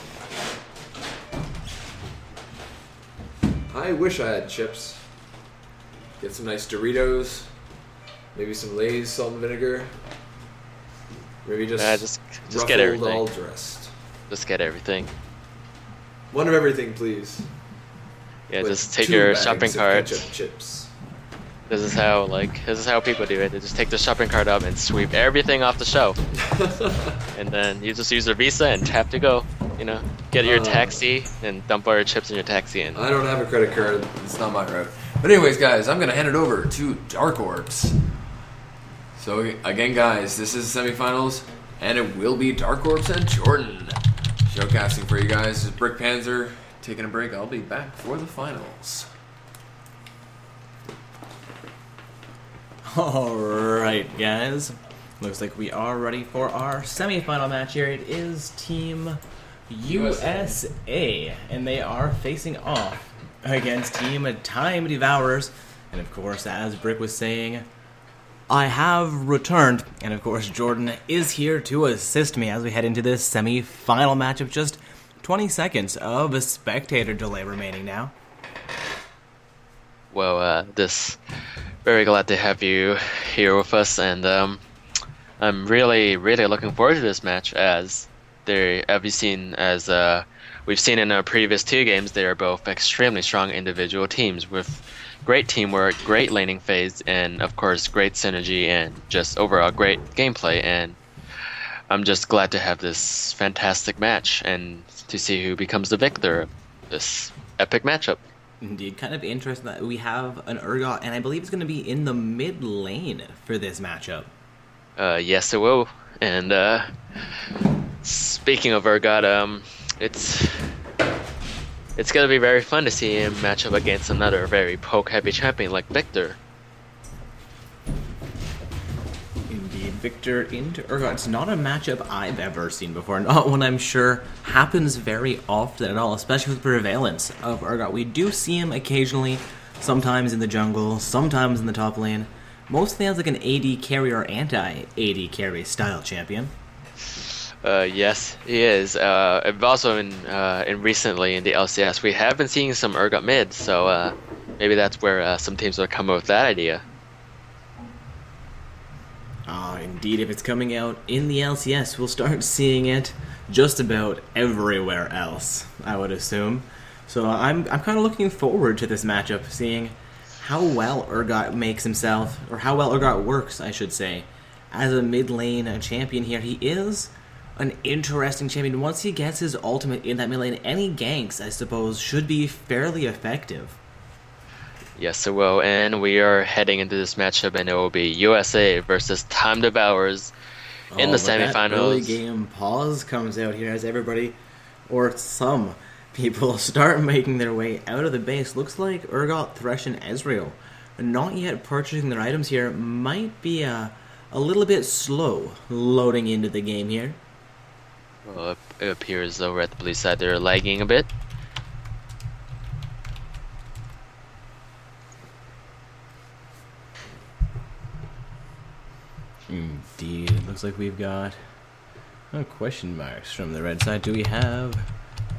I wish I had chips. Get some nice Doritos. Maybe some Lay's salt and vinegar. Maybe just get ruffled, everything. all dressed. Just get everything. One of everything, please. Yeah, With just take 2 your bags shopping of cart. ketchup chips. This is how people do it. They just take the shopping cart up and sweep everything off the shelf, and then you just use your Visa and tap to go. You know, get your taxi and dump all your chips in your taxi. And I don't have a credit card. It's not my route. But anyways, guys, I'm going to hand it over to Dark Orbs. So, again, guys, this is the semifinals, and it will be Dark Orbs and Jordan. Showcasing for you guys. This is Brick Panzer taking a break. I'll be back for the finals. Alright, guys. Looks like we are ready for our semifinal match here. It is Team USA, and they are facing off against Team Time Devourers. And of course, as Brick was saying, I have returned, and of course Jordan is here to assist me as we head into this semi-final matchup. Just 20 seconds of a spectator delay remaining now. well, very glad to have you here with us, and I'm really looking forward to this match as we've seen in our previous 2 games. They are both extremely strong individual teams with great teamwork, great laning phase, and of course great synergy and just overall great gameplay. And I'm just glad to have this fantastic match and to see who becomes the victor of this epic matchup. Indeed, kind of interesting that we have an Urgot, and I believe it's going to be in the mid lane for this matchup. Yes, it will. And speaking of Urgot, it's going to be very fun to see him match up against another very poke-heavy champion like Victor. Indeed, Victor into Urgot. It's not a matchup I've ever seen before. Not one I'm sure happens very often at all, especially with the prevalence of Urgot. We do see him occasionally, sometimes in the jungle, sometimes in the top lane. Mostly as like an AD carry or anti-AD carry style champion. Yes, he is. Also in recently in the LCS, we have been seeing some Urgot mid, so maybe that's where some teams will come up with that idea. Indeed, if it's coming out in the LCS, we'll start seeing it just about everywhere else, I would assume. So I'm kind of looking forward to this matchup, seeing how well Urgot makes himself, or how well Urgot works, I should say, as a mid lane champion here. He is an interesting champion. Once he gets his ultimate in that mid lane, any ganks, I suppose, should be fairly effective. Yes, it will. And we are heading into this matchup, and it will be USA versus Time Devourers in the semifinals. That early game pause comes out here as everybody, or some people, start making their way out of the base. Looks like Urgot, Thresh, and Ezreal not yet purchasing their items here. Might be a little bit slow loading into the game here. Well, it appears over at the blue side they're lagging a bit. Indeed, it looks like we've got question marks from the red side. Do we have...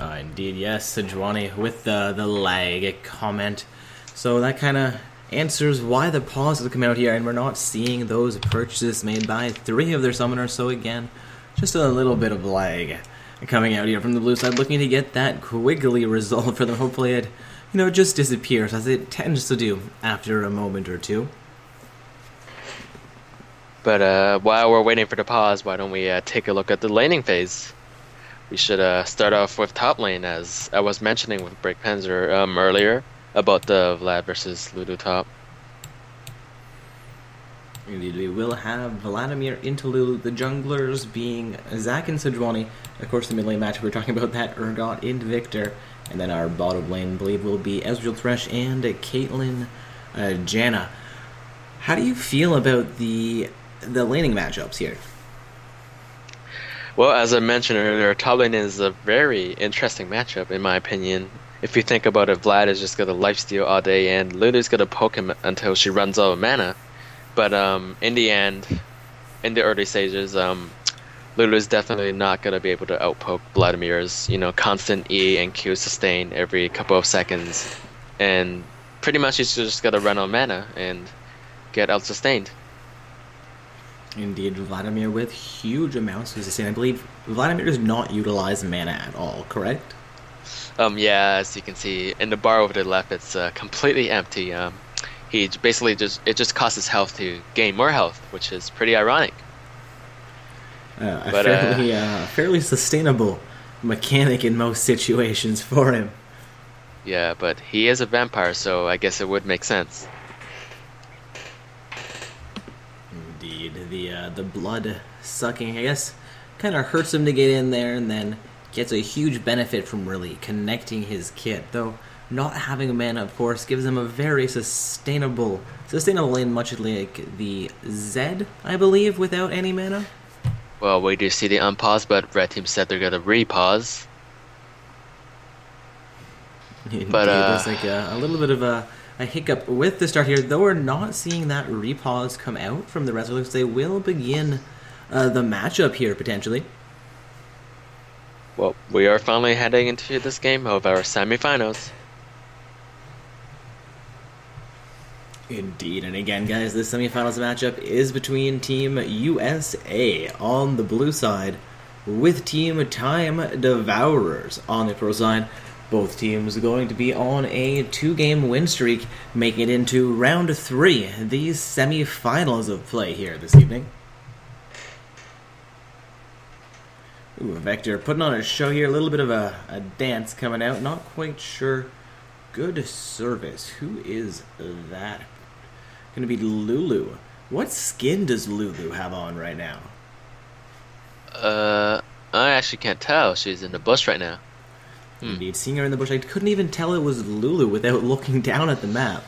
indeed, yes, Sejuani with the lag comment. So that kind of answers why the pause has come out here, and we're not seeing those purchases made by 3 of their summoners. So again, just a little bit of lag coming out here from the blue side, looking to get that quickly resolved for them. Hopefully it, just disappears, as it tends to do after a moment or two. But while we're waiting for the pause, why don't we take a look at the laning phase? We should start off with top lane, as I was mentioning with Brick Panzer earlier about the Vlad versus Ludo top. Indeed, we will have Vladimir into Lulu, the junglers being Zac and Sejuani. Of course, the mid lane match, we were talking about that, Urgot into Victor. And then our bottom lane, I believe, will be Ezreal, Thresh, and Caitlyn, Janna. How do you feel about the laning matchups here? Well, as I mentioned earlier, top lane is a very interesting matchup, in my opinion. If you think about it, Vlad is just going to lifesteal all day, and Lulu's going to poke him until she runs out of mana. But in the end, in the early stages, Lulu's definitely not gonna be able to outpoke Vladimir's, constant E and Q sustain every couple of seconds, and pretty much he's just gotta run on mana and get out sustained. Indeed, Vladimir with huge amounts of sustain. I believe Vladimir does not utilize mana at all, correct? Yeah, as you can see in the bar over to the left, it's completely empty. He basically just costs his health to gain more health, which is pretty ironic. Fairly sustainable mechanic in most situations for him. Yeah, but he is a vampire, so I guess it would make sense. Indeed, the blood sucking, I guess, kind of hurts him to get in there, and then gets a huge benefit from really connecting his kit. Though not having mana, of course, gives him a very sustainable lane, much like the Zed, I believe, without any mana. Well, we do see the unpause, but red team said they're gonna repause. Indeed, But there's like a little bit of a hiccup with the start here, though we're not seeing that repause come out from the Resolutes. They will begin the matchup here, potentially. Well, we are finally heading into this game of our semifinals. Indeed, and again, guys, this semifinals matchup is between Team USA on the blue side with Team Time Devourers on the pro side. Both teams going to be on a 2-game win streak, making it into round 3, the semifinals of play here this evening. Ooh, Vector putting on a show here, a little bit of a dance coming out, not quite sure. Good service. Who is that? Going to be Lulu. What skin does Lulu have on right now? I actually can't tell. She's in the bush right now. Indeed, seeing her in the bush, I couldn't even tell it was Lulu without looking down at the map.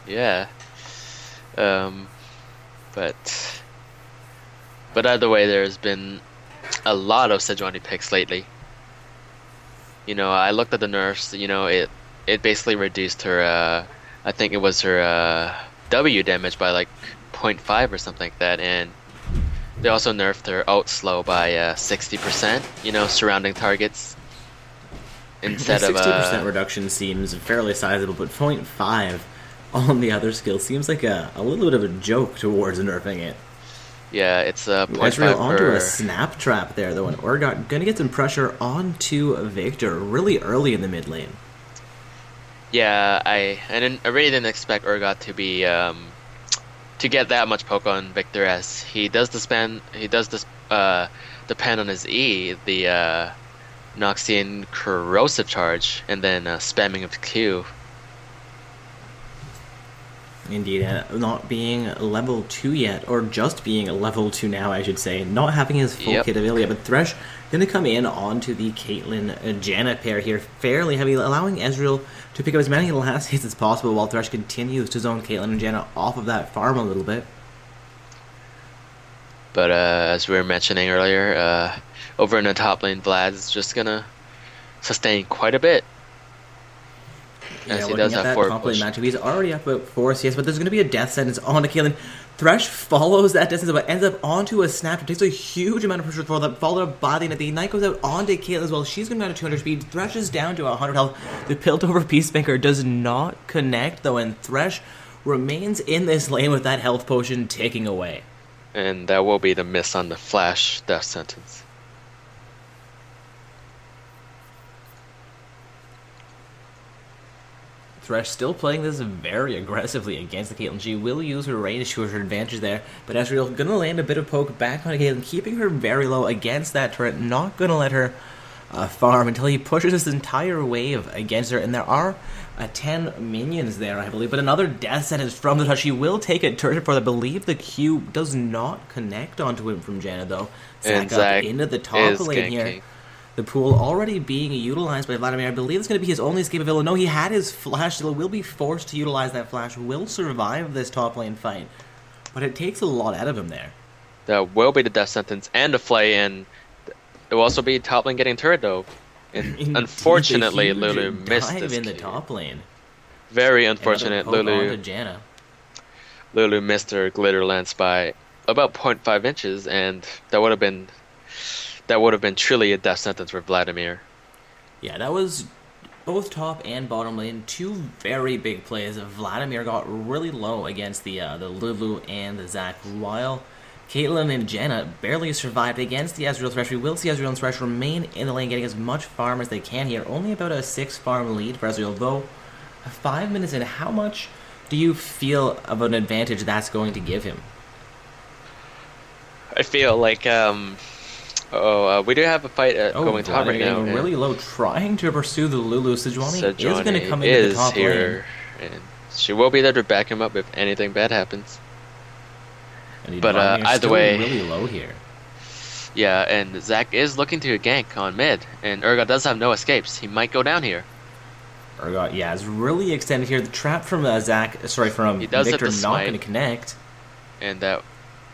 Yeah. But either way, there's been a lot of Sejuani picks lately. I looked at the nerfs. It basically reduced her. I think it was her W damage by like 0.5 or something like that, and they also nerfed her ult slow by 60%. Surrounding targets. Instead of 60% reduction seems fairly sizable, but 0.5 on the other skill seems like a little bit of a joke towards nerfing it. Yeah, it's a 0.5 Ezreal onto a snap trap there, though, and Urgot going to get some pressure onto Victor really early in the mid lane. Yeah, I really didn't expect Urgot to be to get that much poke on Victor, as he does depend on his E, the Noxian corrosive charge, and then spamming of Q. Indeed, not being level 2 yet, or just being level 2 now, I should say, not having his full kit available yet, but Thresh going to come in onto the Caitlyn-Janna pair here fairly heavy, allowing Ezreal to pick up as many last hits as possible while Thresh continues to zone Caitlyn and Janna off of that farm a little bit. But as we were mentioning earlier, over in the top lane, Vlad's just going to sustain quite a bit. Yeah, looking at that top lane matchup, he's already up about 4 CS, but there's going to be a death sentence onto Caitlyn. Thresh follows that distance, but ends up onto a snap. It takes a huge amount of pressure for that, followed up by the Ignite. The Ignite goes out onto Caitlyn as well. She's going down to 200 speed. Thresh is down to 100 health. The Piltover Peacemaker does not connect, though, and Thresh remains in this lane with that health potion ticking away. And that will be the miss on the flash death sentence. Thresh still playing this very aggressively against the Caitlyn. She will use her range to her advantage there, but Ezreal gonna land a bit of poke back on Caitlyn, keeping her very low against that turret, not gonna let her farm until he pushes this entire wave against her, and there are 10 minions there, I believe, but another death sentence from the touch. She will take a turret for it. I believe the Q does not connect onto him from Janna, though. Zac up into the top lane here. The pool already being utilized by Vladimir. I believe it's going to be his only escape available. No, he had his flash, so will be forced to utilize that flash. Will survive this top lane fight, but it takes a lot out of him there. That will be the death sentence and the flay, and it will also be top lane getting turret, though. And unfortunately, Lulu missed this in the top lane. Very unfortunate. Lulu missed her glitter lance by about 0.5 inches, and that would have been truly a death sentence for Vladimir. Yeah, that was both top and bottom lane. Two very big plays. Vladimir got really low against the Lulu and the Zac, while Caitlyn and Jenna barely survived against the Ezreal Thresh. We will see Ezreal and Thresh remain in the lane, getting as much farm as they can here. Only about a 6 farm lead for Ezreal, though 5 minutes in. How much do you feel of an advantage that's going to give him? I feel like we do have a fight going top right now. Really low, trying to pursue the Lulu. Sejuani is going to come into the top here, lane. And she will be there to back him up if anything bad happens. But either way, really low here. Yeah, and Zac is looking to gank on mid, and Urgot does have no escapes. He might go down here. Urgot, yeah, is really extended here. The trap from from Victor not going to connect. And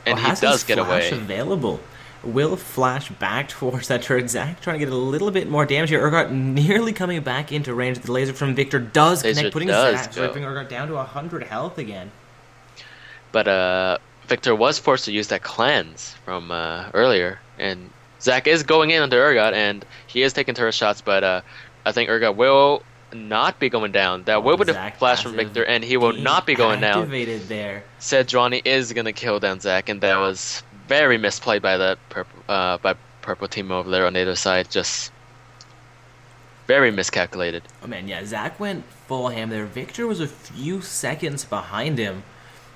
he does get away. Available. Will flash back towards that turret. Zac trying to get a little bit more damage here. Urgot nearly coming back into range. The laser from Victor does connect, putting Urgot down to 100 health again. But Victor was forced to use that cleanse from earlier, and Zac is going in onto Urgot, and he is taking turret shots, but I think Urgot will not be going down. That will be the flash from Victor, and he will not be going down. There. Sejuani is going to kill down Zac, and that was very misplayed by the purple team over there on the other side. Just very miscalculated. Oh man, yeah, Zac went full ham there. Victor was a few seconds behind him.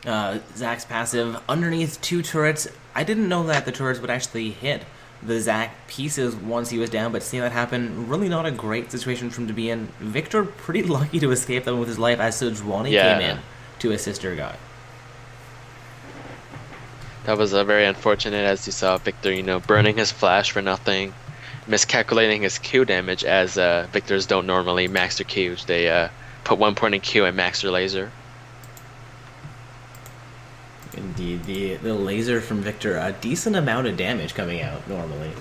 Zac's passive underneath 2 turrets. I didn't know that the turrets would actually hit the Zac pieces once he was down, but seeing that happen, really not a great situation for him to be in. Victor pretty lucky to escape that with his life as Sejuani came in to assist her guy. That was very unfortunate, as you saw Victor, burning his flash for nothing, miscalculating his Q damage, as Victors don't normally max their Qs. They put 1 point in Q and max their laser. Indeed, the laser from Victor, a decent amount of damage coming out normally.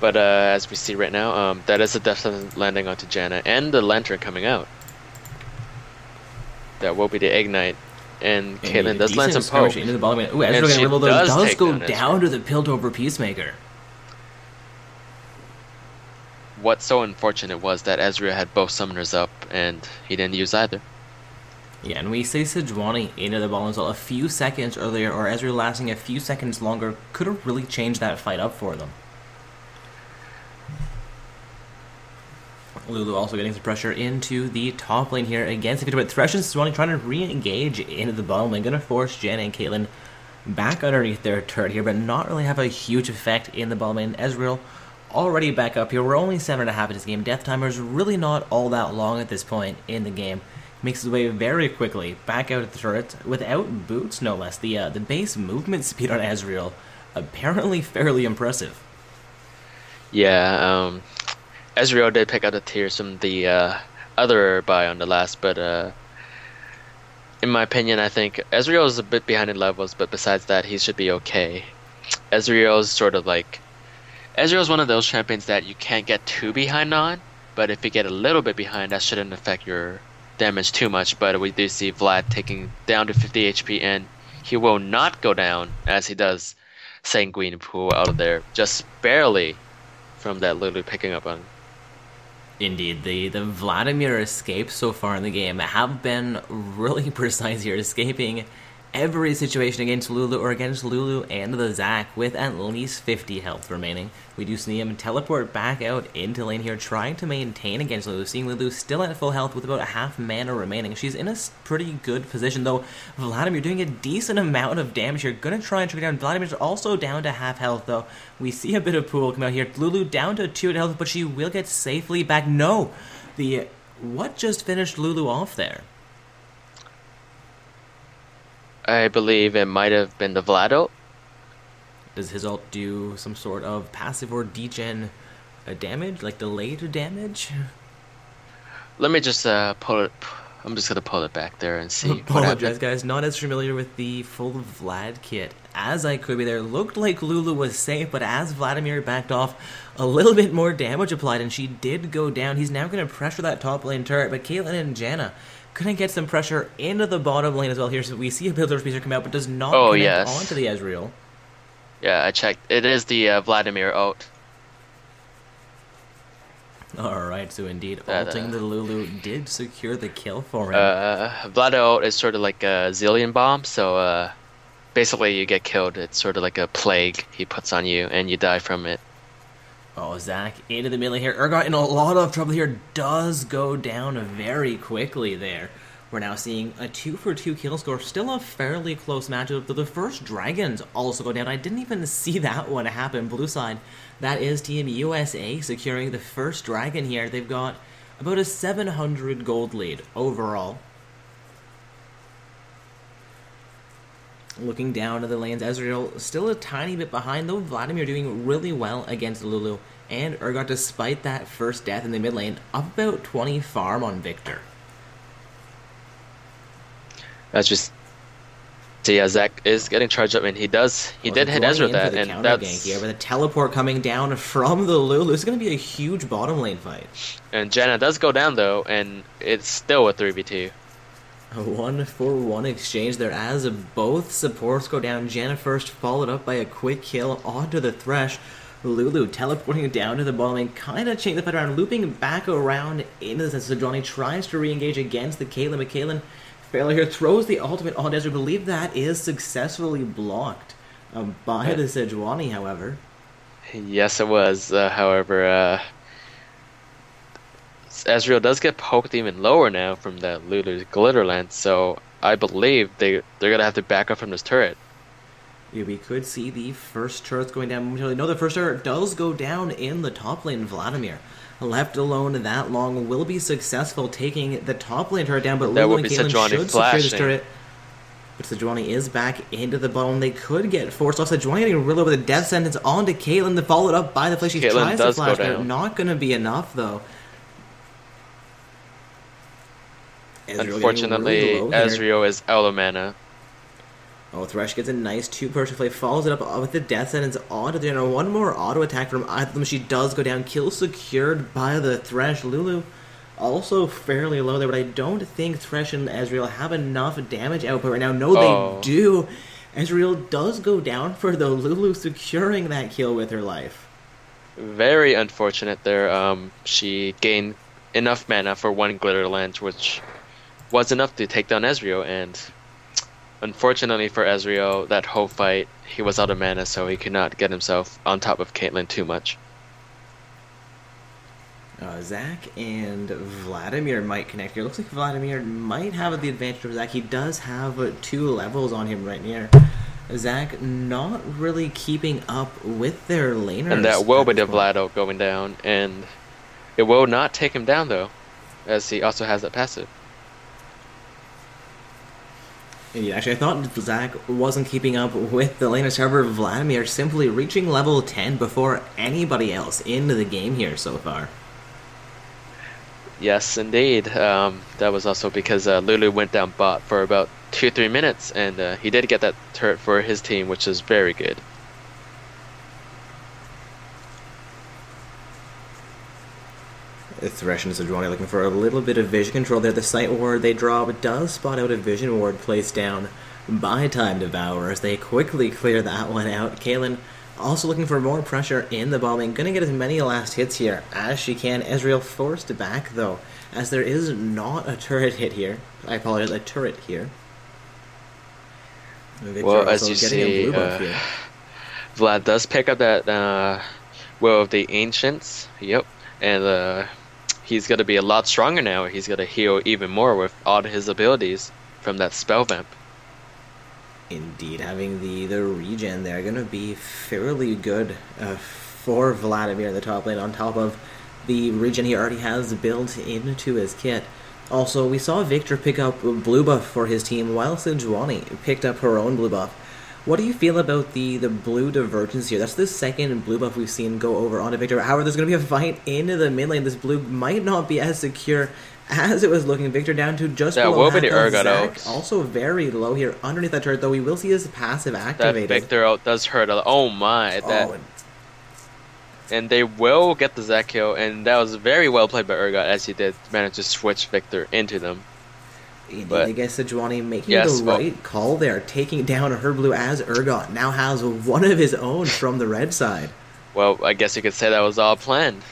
But as we see right now, that is a death sentence landing onto Janna, and the Lantern coming out. That will be the Ignite. And Caitlyn does land some poke. Into the bottom lane. Ooh, Ezreal does go down to the Piltover Peacemaker. What's so unfortunate was that Ezreal had both summoners up, and he didn't use either. Yeah, and we see Sejuani into the bottom lane a few seconds earlier, or Ezreal lasting a few seconds longer, could have really changed that fight up for them. Lulu also getting some pressure into the top lane here against Victor, but Thresh and Sejuani trying to re-engage into the bottom lane, going to force Jen and Caitlyn back underneath their turret here, but not really have a huge effect in the bottom lane. Ezreal already back up here. We're only 7.5 in this game. Death timer is really not all that long at this point in the game. Makes his way very quickly back out of the turret without boots, no less. The base movement speed on Ezreal apparently fairly impressive. Yeah, Ezreal did pick out the tiers from the other buy on the last, but in my opinion, I think Ezreal is a bit behind in levels, but besides that, he should be okay. Ezreal's Ezreal's one of those champions that you can't get too behind on, but if you get a little bit behind, that shouldn't affect your damage too much. But we do see Vlad taking down to 50 HP, and he will not go down as he does Sanguine Pool out of there, just barely from that Lulu picking up on. Indeed, the Vladimir escapes so far in the game have been really precise here, escaping every situation against Lulu or against Lulu and the Zac with at least 50 health remaining. We do see him teleport back out into lane here, trying to maintain against Lulu, seeing Lulu still at full health with about a half mana remaining. She's in a pretty good position, though. Vladimir doing a decent amount of damage here. Gonna try and trigger down. Vladimir's also down to half health, though. We see a bit of pool come out here. Lulu down to 2 health, but she will get safely back. No! What just finished Lulu off there? I believe it might have been the Vlad ult. Does his ult do some sort of passive or degen damage, like delayed damage? Let me just pull it. I'm just gonna pull it back there and see. Apologize, guys. Not as familiar with the full Vlad kit as I could be there. Looked like Lulu was safe, but as Vladimir backed off, a little bit more damage applied, and she did go down. He's now going to pressure that top lane turret, but Caitlyn and Janna Gonna get some pressure into the bottom lane as well here. So we see a Builder Speeder come out, but does not Oh, connect yes. onto the Ezreal. Yeah, I checked. It is the Vladimir ult. Alright, so indeed, That, ulting the Lulu did secure the kill for him. Vlad ult is sort of like a Zillion bomb, so basically you get killed. It's sort of like a plague he puts on you, and you die from it. Oh, Zach into the middle here. Urgot in a lot of trouble here. Does go down very quickly there. We're now seeing a 2-for-2 kill score. Still a fairly close matchup, though the first dragons also go down. I didn't even see that one happen. Blue side, that is Team USA securing the first dragon here. They've got about a 700 gold lead overall. Looking down to the lanes, Ezreal still a tiny bit behind, though Vladimir doing really well against Lulu. And Urgot, despite that first death in the mid lane, up about 20 farm on Victor. That's just... So yeah, Zach is getting charged up, and he did hit Ezra that, and that's... Here with a teleport coming down from the Lulu. This is going to be a huge bottom lane fight. And Janna does go down, though, and it's still a 3v2. A 1-for-1 exchange there as both supports go down. Janna first followed up by a quick kill onto the Thresh. Lulu teleporting down to the bottom lane, kind of changing the fight around, looping back around into the Sejuani, tries to re-engage against the Caitlyn, but Caitlyn failure here, throws the ultimate on Ezra. I believe that is successfully blocked by the Sejuani, however. Yes, it was. However, Ezreal does get poked even lower now from that Lulu's glitter lance, so I believe they're gonna have to back up from this turret. Yeah, we could see the first turret going down momentarily. No, the first turret does go down in the top lane. Vladimir, left alone that long, will be successful taking the top lane turret down, but Lulu and Caitlyn should secure this turret. But Sejuani is back into the bottom. They could get forced off. Sejuani getting rid of with a death sentence onto Caitlyn, followed up by the flash. She tries to flash, but not going to be enough, though. Unfortunately, Ezreal is out of mana. Oh, Thresh gets a nice two-person play, follows it up with the death sentence onto the other. One more auto attack from either of them. She does go down. Kill secured by the Thresh. Lulu also fairly low there, but I don't think Thresh and Ezreal have enough damage output right now. No, they do. Ezreal does go down for the Lulu securing that kill with her life. Very unfortunate there. She gained enough mana for one glitter lance, which was enough to take down Ezreal, and unfortunately for Ezreal, that whole fight, he was out of mana, so he could not get himself on top of Caitlyn too much. Zach and Vladimir might connect here. Looks like Vladimir might have the advantage over Zach. He does have 2 levels on him right here. Zach not really keeping up with their laners. And that will be the Vlad ult going down, and it will not take him down, though, as he also has that passive. Yeah, actually, I thought Zach wasn't keeping up with the laners. However, Vladimir simply reaching level 10 before anybody else into the game here so far. Yes, indeed. That was also because Lulu went down bot for about 2-3 minutes, and he did get that turret for his team, which is very good. Thresh and Sejuani looking for a little bit of vision control there. The site ward they drop does spot out a vision ward placed down by Time Devourer as they quickly clear that one out. Caitlyn also looking for more pressure in the bottom lane. Gonna get as many last hits here as she can. Ezreal forced back, though, as there is not a turret hit here. I apologize, a turret here. Victor well, as you see, Vlad does pick up that Will of the Ancients. Yep. And he's going to be a lot stronger now. He's going to heal even more with all his abilities from that spell vamp. Indeed, having the regen there going to be fairly good for Vladimir in the top lane, on top of the regen he already has built into his kit. Also, we saw Victor pick up blue buff for his team, while Sejuani picked up her own blue buff. What do you feel about the blue divergence here? That's the second blue buff we've seen go over onto Victor. However, there's going to be a fight into the mid lane. This blue might not be as secure as it was looking. Victor down to just below half health. Zach also very low here underneath that turret, though we will see his passive activated. That Victor ult does hurt a lot. Oh my. And they will get the Zach kill, and that was very well played by Urgot, as he did manage to switch Victor into them. Indeed, But I guess Sejuani making yes, the well- right call there, taking down her blue as Urgot now has one of his own from the red side. well, I guess you could say that was all planned.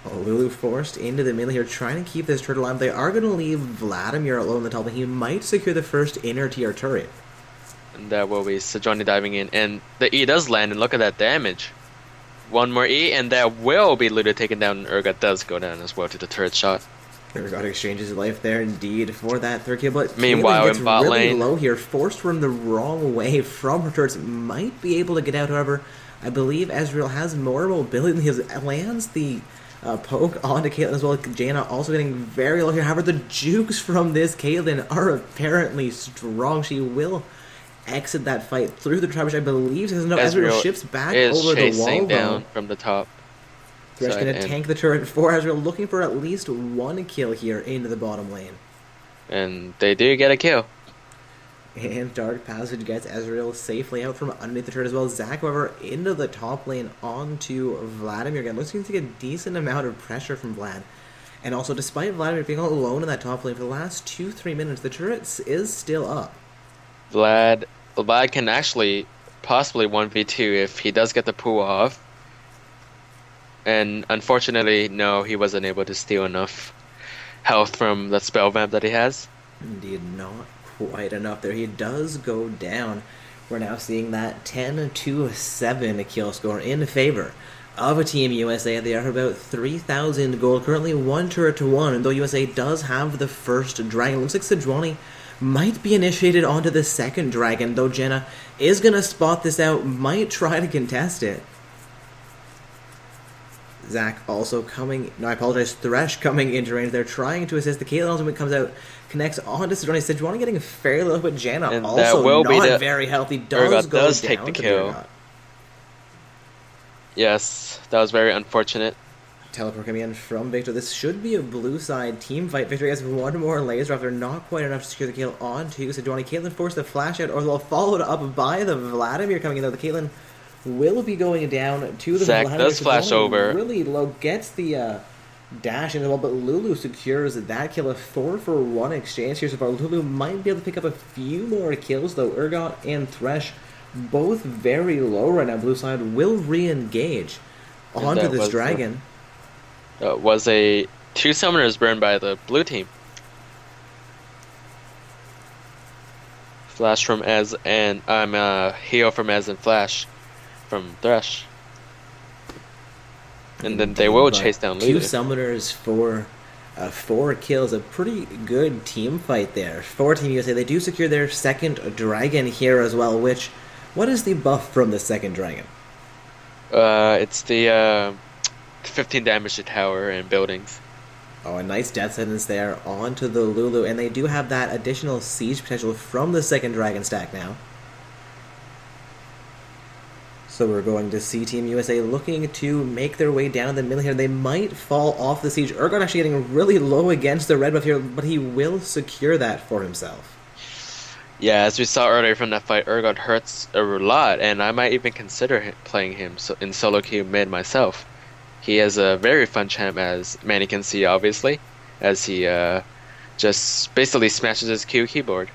Lulu forced into the middle here, trying to keep this turret alive. They are going to leave Vladimir alone on the top, but he might secure the first inner tier turret. And that will be Sejuani diving in. And the E does land, and look at that damage. One more E, and that will be Ludo taken down. Urgot does go down as well to the turret shot. Urgot exchanges his life there indeed for that third kill, but Meanwhile, Caitlyn gets in bot really lane- low here, forced from the wrong way from her turrets. Might be able to get out, however. I believe Ezreal has more mobility than he lands the poke onto Caitlyn as well. Jaina also getting very low here. However, the jukes from this Caitlyn are apparently strong. She will exit that fight through the trap, which I believe says no. Ezreal ships back is over the chasing wall down though. from the top. Thresh side, going to and- tank the turret for Ezreal, looking for at least one kill here into the bottom lane. And they do get a kill. And Dark Passage gets Ezreal safely out from underneath the turret as well. Zac, however, into the top lane onto Vladimir again. Looks like he can take a decent amount of pressure from Vlad. And also, despite Vladimir being all alone in that top lane for the last 2-3 minutes, the turret is still up. Vlad can actually possibly 1v2 if he does get the pull off. And unfortunately, no, he wasn't able to steal enough health from the spell vamp that he has. Indeed, not quite enough there. He does go down. We're now seeing that 10-7 kill score in favor of a Team USA. They are about 3,000 gold, currently 1 turret to 1, and though USA does have the first dragon, looks like Sejuani might be initiated onto the second dragon, though Jenna is going to spot this out, might try to contest it. Zac also coming, no, I apologize, Thresh coming into range. They're trying to assist. The Caitlyn ultimate comes out, connects onto Sejuani. Sejuani getting fairly low, but Janna And also that will not be the- very healthy. Does Urgot go does down take the to kill. Urgot. Yes, that was very unfortunate. Teleport coming in from Victor. This should be a blue side team fight. Victor has one more laser off. They're not quite enough to secure the kill onto Sejuani. Caitlyn forced the flash out, or they'll followed up by the Vladimir coming in, though the Caitlyn will be going down to the Zac Vladimir. does flash Sejuani over. really low, gets the dash in the wall, but Lulu secures that kill. A 4-for-1 exchange here so far. Lulu might be able to pick up a few more kills, though Urgot and Thresh both very low right now. Blue side will re-engage And onto that this was dragon. Was a 2 summoners burned by the blue team. Flash from Ez, and I'm heal from Ez and Flash from Thresh. And then they will But chase down 2 Lulu. summoners for 4 kills. A pretty good team fight there for Team USA. They do secure their second dragon here as well, which, what is the buff from the second dragon? It's the 15 damage to tower and buildings. Oh, a nice death sentence there onto the Lulu, and they do have that additional siege potential from the second dragon stack now. So we're going to see Team USA looking to make their way down the middle here. They might fall off the siege. Urgot actually getting really low against the red buff here, but he will secure that for himself. Yeah, as we saw earlier from that fight, Urgot hurts a lot, and I might even consider playing him in solo queue mid myself. He has a very fun champ, as many can see, obviously, as he just basically smashes his Q keyboard.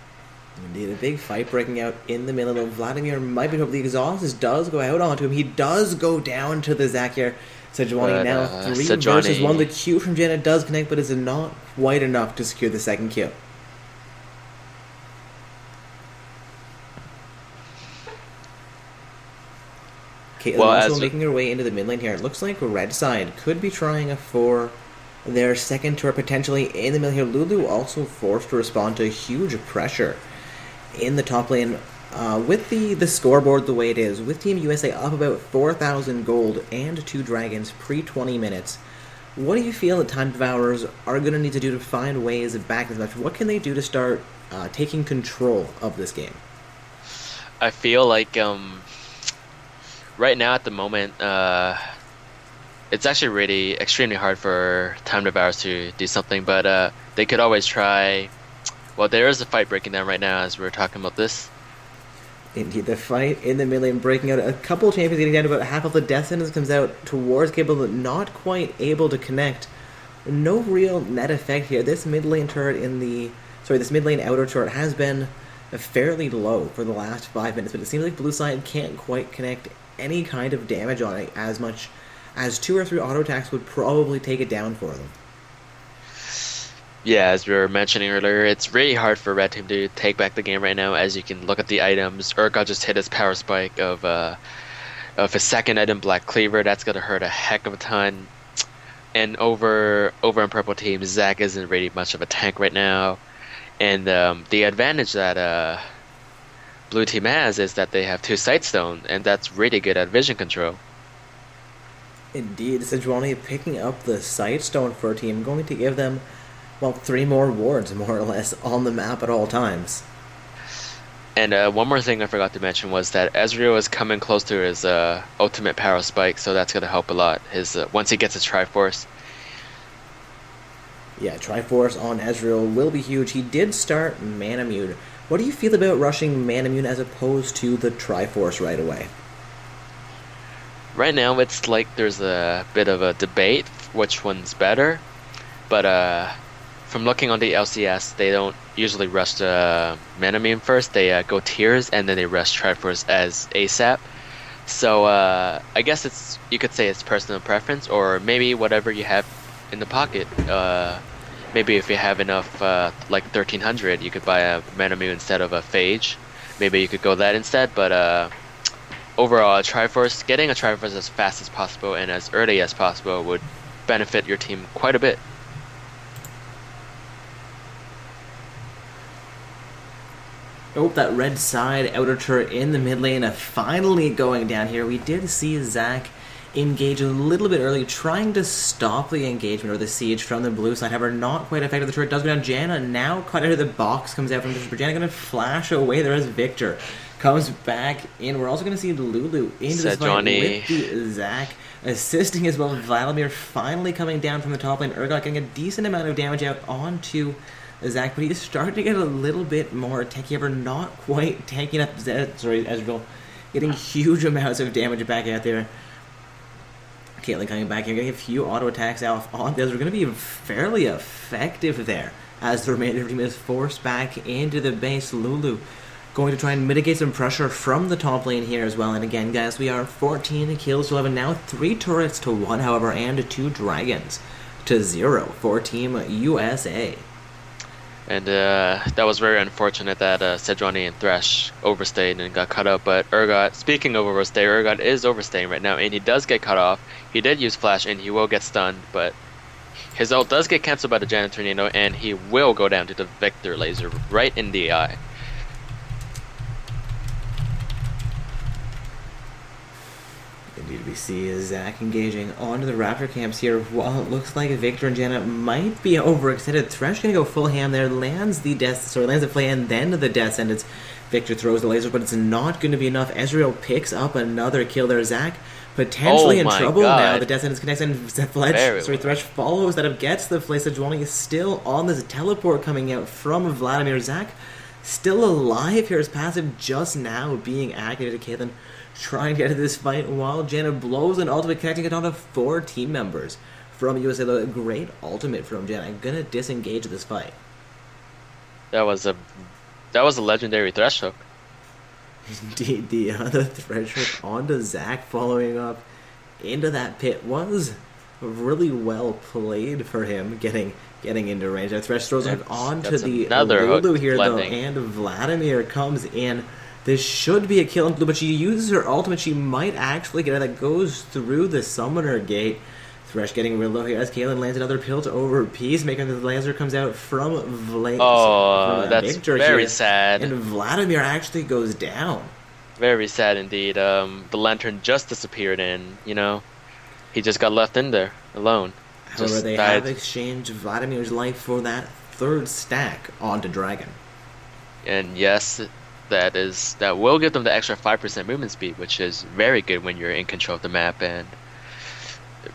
Indeed, a big fight breaking out in the middle of Vladimir. Might be the exhaust does go out onto him. He does go down to the Zac here. Sejuani now 3 versus 1. The Q from Janet does connect, but is not quite enough to secure the second kill. Caitlyn also making her way into the mid lane here. It looks like red side could be trying for their second turret potentially in the middle here. Lulu also forced to respond to huge pressure in the top lane. With the scoreboard the way it is, with Team USA up about 4,000 gold and 2 dragons pre-20 minutes, what do you feel the Time Devourers are going to need to do to find ways back to this match? What can they do to start taking control of this game? I feel like right now at the moment, it's actually really extremely hard for Time Devourers to do something, but they could always try. Well, there is a fight breaking down right now as we're talking about this. Indeed, the fight in the mid lane breaking out. A couple of champions getting down to about half of the death sentence comes out towards Cable, but not quite able to connect. No real net effect here. This mid lane turret in the this mid lane outer turret has been fairly low for the last 5 minutes, but it seems like blue side can't quite connect any kind of damage on it as much as 2 or 3 auto attacks would probably take it down for them. Yeah, as we were mentioning earlier, it's really hard for Red Team to take back the game right now. As you can look at the items, Urgot just hit his power spike of his second item, Black Cleaver. That's gonna hurt a heck of a ton. And over in purple team, Zac isn't really much of a tank right now. And the advantage that blue team has is that they have 2 Sightstone, and that's really good at vision control. Indeed, Sejuani picking up the Sightstone for a team, going to give them, well, 3 more wards, more or less, on the map at all times. And one more thing I forgot to mention was that Ezreal is coming close to his ultimate power spike, so that's going to help a lot. His once he gets his Triforce. Yeah, Triforce on Ezreal will be huge. He did start Manamune. What do you feel about rushing Manamune as opposed to the Triforce right away? Right now, it's like there's a bit of a debate which one's better, but from looking on the LCS, they don't usually rush the Manamune first. They go tiers and then they rush Triforce as ASAP. So I guess you could say it's personal preference, or maybe whatever you have in the pocket. Maybe if you have enough, like 1300, you could buy a Manamune instead of a Phage. Maybe you could go that instead, but overall, getting a Triforce as fast as possible and as early as possible would benefit your team quite a bit. Oh, that red side outer turret in the mid lane finally going down here. We did see Zac engage a little bit early, trying to stop the engagement or the siege from the blue side. However, not quite effective. The turret does go down. Janna now caught out of the box, comes out from the Janna going to flash away. There is Victor. Comes back in. We're also going to see Lulu into this fight with the Zac assisting as well. Vladimir finally coming down from the top lane. Urgot getting a decent amount of damage out onto Zac, but he's starting to get a little bit more techy, ever not quite taking up Ezreal, getting huge amounts of damage back out there. Caitlyn coming back here, getting a few auto attacks out on this. We're going to be fairly effective there as the remainder of the team is forced back into the base. Lulu going to try and mitigate some pressure from the top lane here as well. And again, guys, we are 14 kills to 11 now, 3 turrets to 1, however, and 2 dragons to 0 for Team USA. And that was very unfortunate that Sejuani and Thresh overstayed and got cut up. But Urgot, speaking of overstay, Urgot is overstaying right now, and he does get cut off. He did use Flash, and he will get stunned, but his ult does get cancelled by the Janna Tornado, and he will go down to the Victor laser right in the eye. Indeed, we see Zac engaging onto the Raptor camps here. While it looks like Victor and Janna might be overextended, Thresh gonna go full ham there, lands the play and then the death sentence. Victor throws the laser, but it's not going to be enough. Ezreal picks up another kill there. Zac potentially in trouble now. The death sentence connects, and Thresh follows that up, gets the Flay. Sejuani is still on this teleport coming out from Vladimir. Zac still alive here, his passive just now being activated. Caitlyn trying to get into this fight while Janna blows an ultimate, connecting it onto 4 team members from USA. A great ultimate from Janna. I'm gonna disengage this fight. That was a legendary Thresh hook. Indeed, the other Thresh hook onto Zac following up into that pit was really well played for him, getting into range. That Thresh throws it onto the Lulu here though, and Vladimir comes in. This should be a kill, but she uses her ultimate. She might actually get it. That goes through the Summoner Gate. Thresh getting real low here as Caitlyn lands another pilt over Peacemaker. The laser comes out from that's Victor very here, sad. and Vladimir actually goes down. Very sad indeed. The Lantern just disappeared, and he just got left in there alone. However, they have exchanged Vladimir's life for that 3rd stack onto Dragon. And yes, that will give them the extra 5% movement speed, which is very good when you're in control of the map and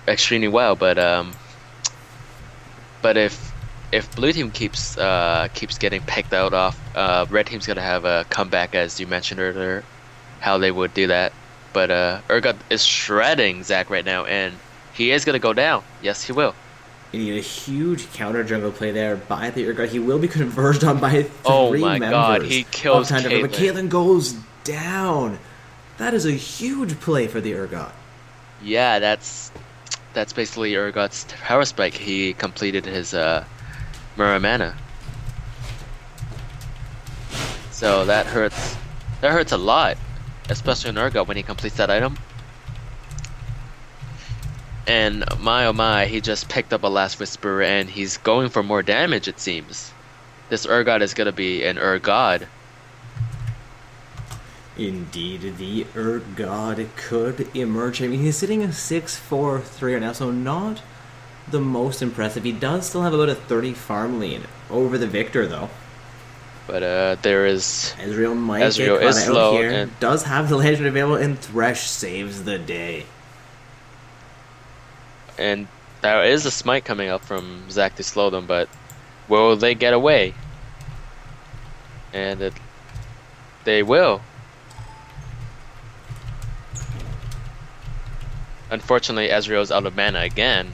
extremely well. But if blue team keeps getting picked out off, red team's gonna have a comeback, as you mentioned earlier, how they would do that. But Urgot is shredding Zac right now, and he is gonna go down. Yes, he will. You need a huge counter jungle play there by the Urgot. He will be converged on by three Oh my members. god, he kills of Time, but Caitlyn. Caitlyn goes down. That is a huge play for the Urgot. Yeah, that's basically Urgot's power spike. He completed his Muramana. So that hurts. That hurts a lot, especially on Urgot when he completes that item. And my oh my, he just picked up a Last Whisper and he's going for more damage, it seems. This Urgot is gonna be an Urgod. Indeed, the Urgod could emerge. I mean, he's sitting at 6-4-3 right now, so not the most impressive. He does still have about a 30 farm lead over the Victor, though. But there is Ezreal might Ezreal get caught is out slow here. and Does have the legend available, and Thresh saves the day. and there is a smite coming up from Zac to slow them, but will they get away? And they will. Unfortunately, Ezreal's out of mana again.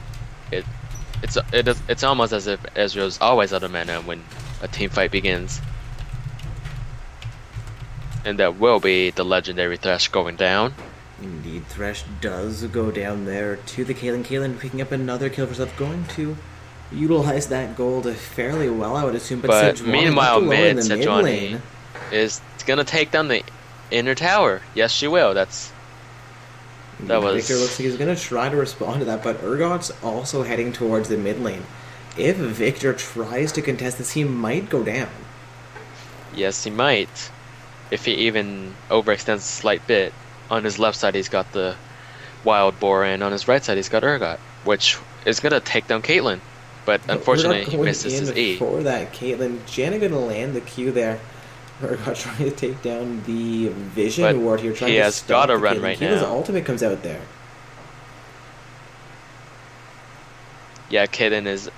It's almost as if Ezreal's always out of mana when a team fight begins. And that will be the legendary Thresh going down. Indeed, Thresh does go down there to the Caitlyn. Caitlyn picking up another kill for herself, going to utilize that gold fairly well, I would assume. But Sejuani meanwhile, left alone in mid the Sejuani lane. is gonna take down the inner tower. Yes, she will. That was. Victor looks like he's going to try to respond to that, but Urgot's also heading towards the mid lane. If Victor tries to contest this, he might go down. Yes, he might. If he even overextends a slight bit. On his left side, he's got the Wild Boar, and on his right side, he's got Urgot, which is going to take down Caitlyn. But unfortunately, he misses his E. For that, Caitlyn, Janna going to land the Q there. Urgot trying to take down the Vision But Ward here. Trying he to has stop gotta the run Caitlyn. right Caitlyn's now. ultimate comes out there. Yeah, Caitlyn's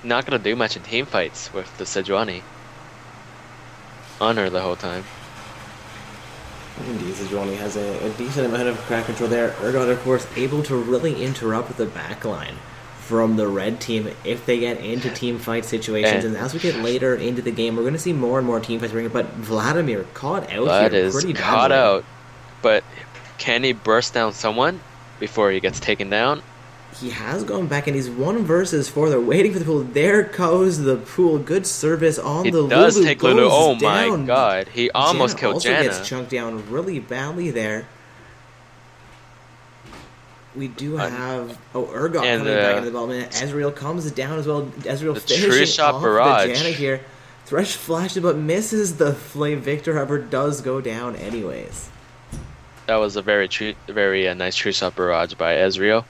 not going to do much in team fights with the Sejuani on her the whole time. Indeed, Sejuani has a decent amount of crack control there. Urgot, of course, able to really interrupt the backline from the red team if they get into team fight situations. And as we get later into the game, we're going to see more and more team fights ring. But Vladimir caught out That here is pretty caught badly. out. But can he burst down someone before he gets taken down? He has gone back, and he's 1 versus 4. They're waiting for the pool. There goes the pool. Good service on He the does Lulu. take Lulu. Goes Oh down. my god. He almost killed also Janna. gets chunked down really badly there. We do have Urgot and, coming back into the development. Ezreal comes down as well. Ezreal the finishing tree shot off barrage. the Janna here. Thresh flashes but misses the flame. Victor, however, does go down anyways. That was a very nice tree shot barrage by Ezreal.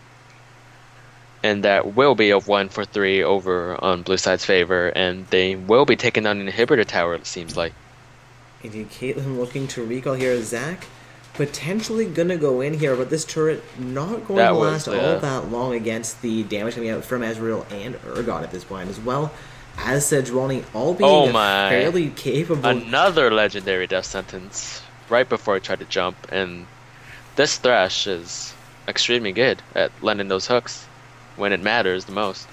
And that will be a 1-for-3 over on Blue Side's favor, and they will be taking down an inhibitor tower, it seems like. Indeed, Caitlyn looking to recall here. Zac potentially gonna go in here, but this turret not going to last all that long against the damage coming out from Ezreal and Urgot at this point, as well as Sejuani, all being fairly capable. Another legendary death sentence right before he tried to jump, and this Thresh is extremely good at landing those hooks when it matters the most.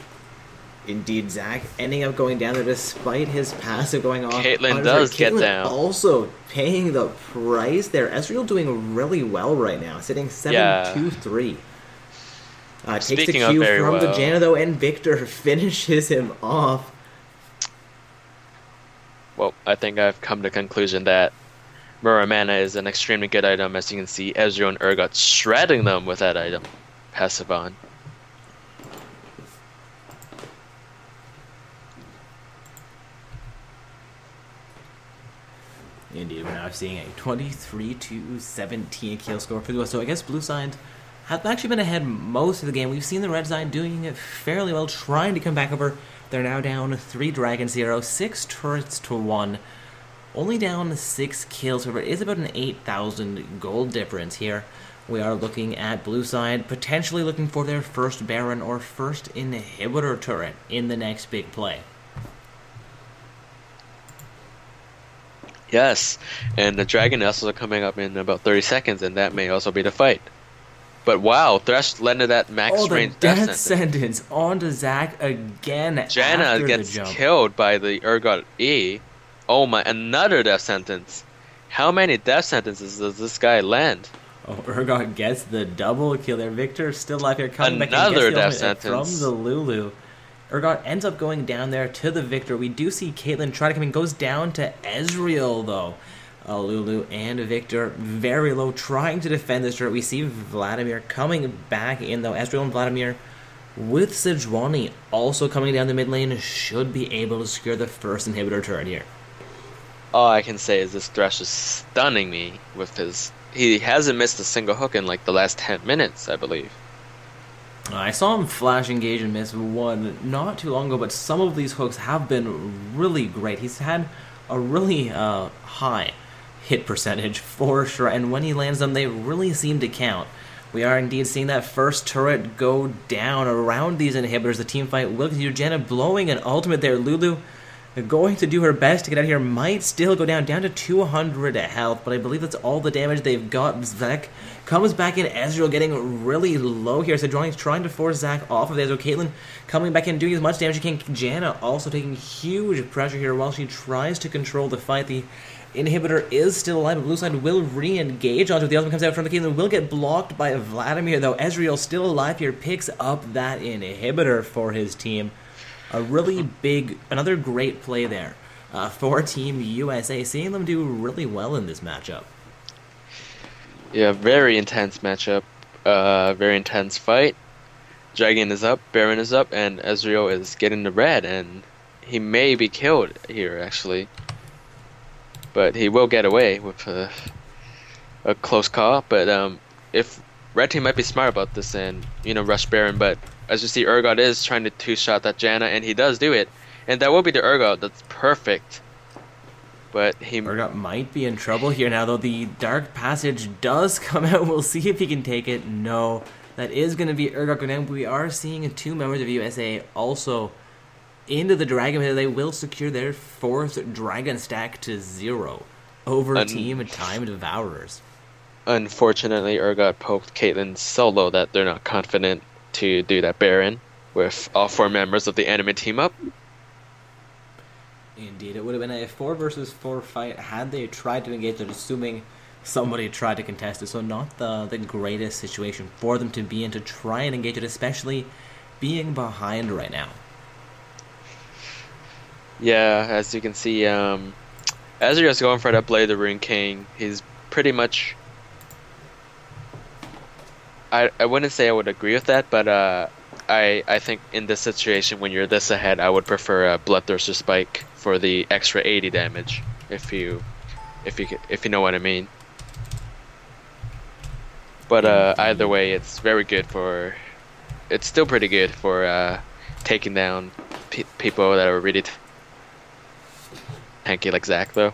Indeed, Zac ending up going down there despite his passive going off. Caitlyn does get down. Also paying the price there. Ezreal doing really well right now, sitting 7-2-3. Takes the Speaking Q of very from the well. Janna though, and Victor finishes him off. Well, I think I've come to the conclusion that Muramana is an extremely good item. As you can see, Ezreal and Urgot shredding them with that item. Passive on. Indeed, we're now seeing a 23-17 kill score for the West. So I guess Blue Side have actually been ahead most of the game. We've seen the Red Side doing it fairly well, trying to come back over. They're now down 3 Dragons 0, 6 turrets to 1. Only down 6 kills, however, it is about an 8,000 gold difference here. We are looking at Blue Side potentially looking for their first Baron or first inhibitor turret in the next big play. Yes, and the Dragon Nestles are coming up in about 30 seconds, and that may also be the fight. But wow, Thresh landed that max Oh, the range death sentence onto Zac again. Janna after gets the jump. killed by the Urgot E. Oh my, another death sentence. How many death sentences does this guy land? Oh, Urgot gets the double kill there. Victor still alive here, coming back Another and death gets the ultimate sentence. from the Lulu. Urgot ends up going down there to the Victor. We do see Caitlyn try to come in, goes down to Ezreal though. Lulu and Victor very low, trying to defend this turret. We see Vladimir coming back in though. Ezreal and Vladimir with Sejuani also coming down the mid lane should be able to secure the first inhibitor turret here. All I can say is this Thresh is stunning me with his... He hasn't missed a single hook in like the last 10 minutes, I believe. I saw him flash engage and miss one not too long ago, but some of these hooks have been really great. He's had a really high hit percentage for sure, and when he lands them, they really seem to count. We are indeed seeing that first turret go down around these inhibitors. The team fight will continue. Janna blowing an ultimate there. Lulu going to do her best to get out of here. Might still go down to 200 health, but I believe that's all the damage they've got. Zac comes back in. Ezreal getting really low here. So Johnny's trying to force Zac off of Ezreal. Caitlyn coming back in, doing as much damage as she can. Janna also taking huge pressure here while she tries to control the fight. The inhibitor is still alive, but blue side will re-engage onto the ultimate comes out from the Caitlyn. Will get blocked by Vladimir, though. Ezreal still alive here, picks up that inhibitor for his team. A really big, another great play there for Team USA, seeing them do really well in this matchup. Yeah, very intense matchup, very intense fight. Dragon is up, Baron is up, and Ezreal is getting the red, and he may be killed here, actually. But he will get away with a close call. But if Red Team might be smart about this and, rush Baron, but as you see, Urgot is trying to two-shot that Janna, and he does do it. And that will be the Urgot that's perfect. But Urgot might be in trouble here now, though. The Dark Passage does come out. We'll see if he can take it. No, that is going to be Urgot going down. We are seeing two members of USA also into the Dragon Pit. They will secure their fourth Dragon stack to 0 over Team Time Devourers. Unfortunately, Urgot poked Caitlyn so low that they're not confident to do that Baron with all 4 members of the enemy team up. Indeed, it would have been a 4 versus 4 fight had they tried to engage it, assuming somebody tried to contest it. So not the greatest situation for them to be in to try and engage it, especially being behind right now. Yeah, as you can see, Ezreal's going for that Blade of the Rune King. He's pretty much... I wouldn't say I would agree with that, but I think in this situation, when you're this ahead, I would prefer a Bloodthirster Spike for the extra 80 damage, if you know what I mean. But either way, it's very good for... It's still pretty good for taking down people that are really tanky like Zac, though.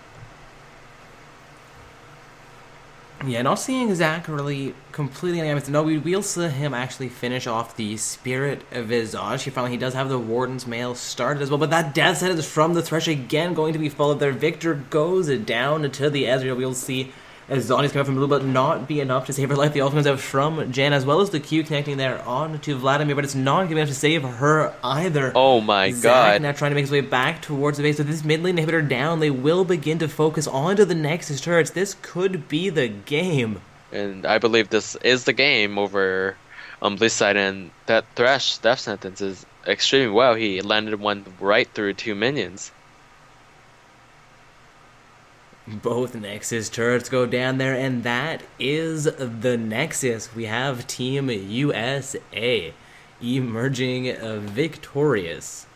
Yeah, not seeing Zac really completely damaged. No, we will see him actually finish off the Spirit Visage. He does have the Warden's Mail started as well, but that death sentence from the Thresh again going to be followed there. Victor goes down to the Ezreal. We'll see as Zani's coming from blue, but not be enough to save her life. The ultimate out from Janna, as well as the Q connecting there on to Vladimir, but it's not going to be enough to save her either. Oh my god. Now trying to make his way back towards the base. So this mid lane inhibitor down, they will begin to focus onto the Nexus turrets. This could be the game. And I believe this is the game over on Bliss side, and that Thresh death sentence is extremely well. He landed one right through 2 minions. Both Nexus turrets go down there, and that is the Nexus. We have Team USA emerging victorious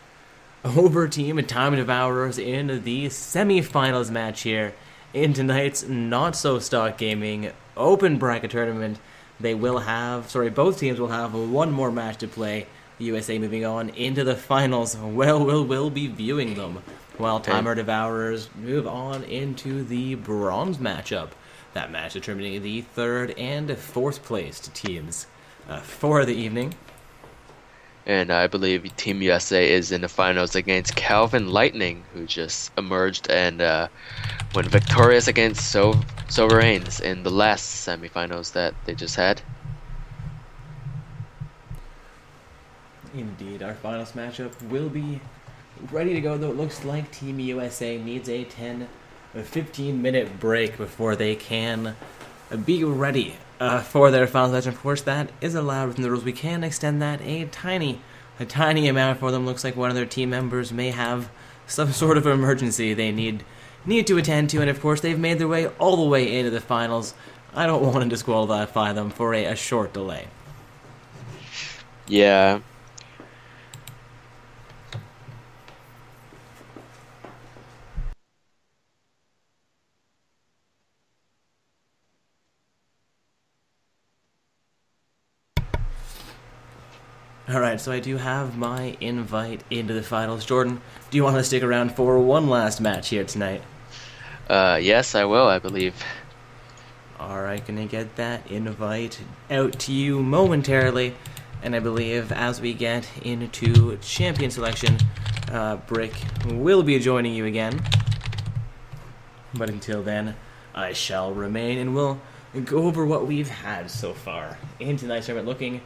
over Team Time Devourers in the semifinals match here in tonight's Not So Stock Gaming Open Bracket Tournament. Both teams will have one more match to play. The USA moving on into the finals. We'll be viewing them, while Timer Devourers move on into the bronze matchup. That match determining the 3rd and 4th placed teams for the evening. And I believe Team USA is in the finals against Calvin Lightning, who just emerged and went victorious against Sovereigns in the last semifinals that they just had. Indeed, our finals matchup will be ready to go, though it looks like Team USA needs a 15-minute break before they can be ready for their finals match. Of course, that is allowed within the rules. We can extend that a tiny amount for them. Looks like one of their team members may have some sort of emergency they need to attend to, and of course, they've made their way all the way into the finals. I don't want to disqualify them for a short delay. Yeah. Alright, so I do have my invite into the finals. Jordan, do you want to stick around for one last match here tonight? Yes, I will, I believe. Alright, gonna get that invite out to you momentarily. And I believe as we get into champion selection, Brick will be joining you again. But until then, I shall remain, and we'll go over what we've had so far in tonight's tournament. Looking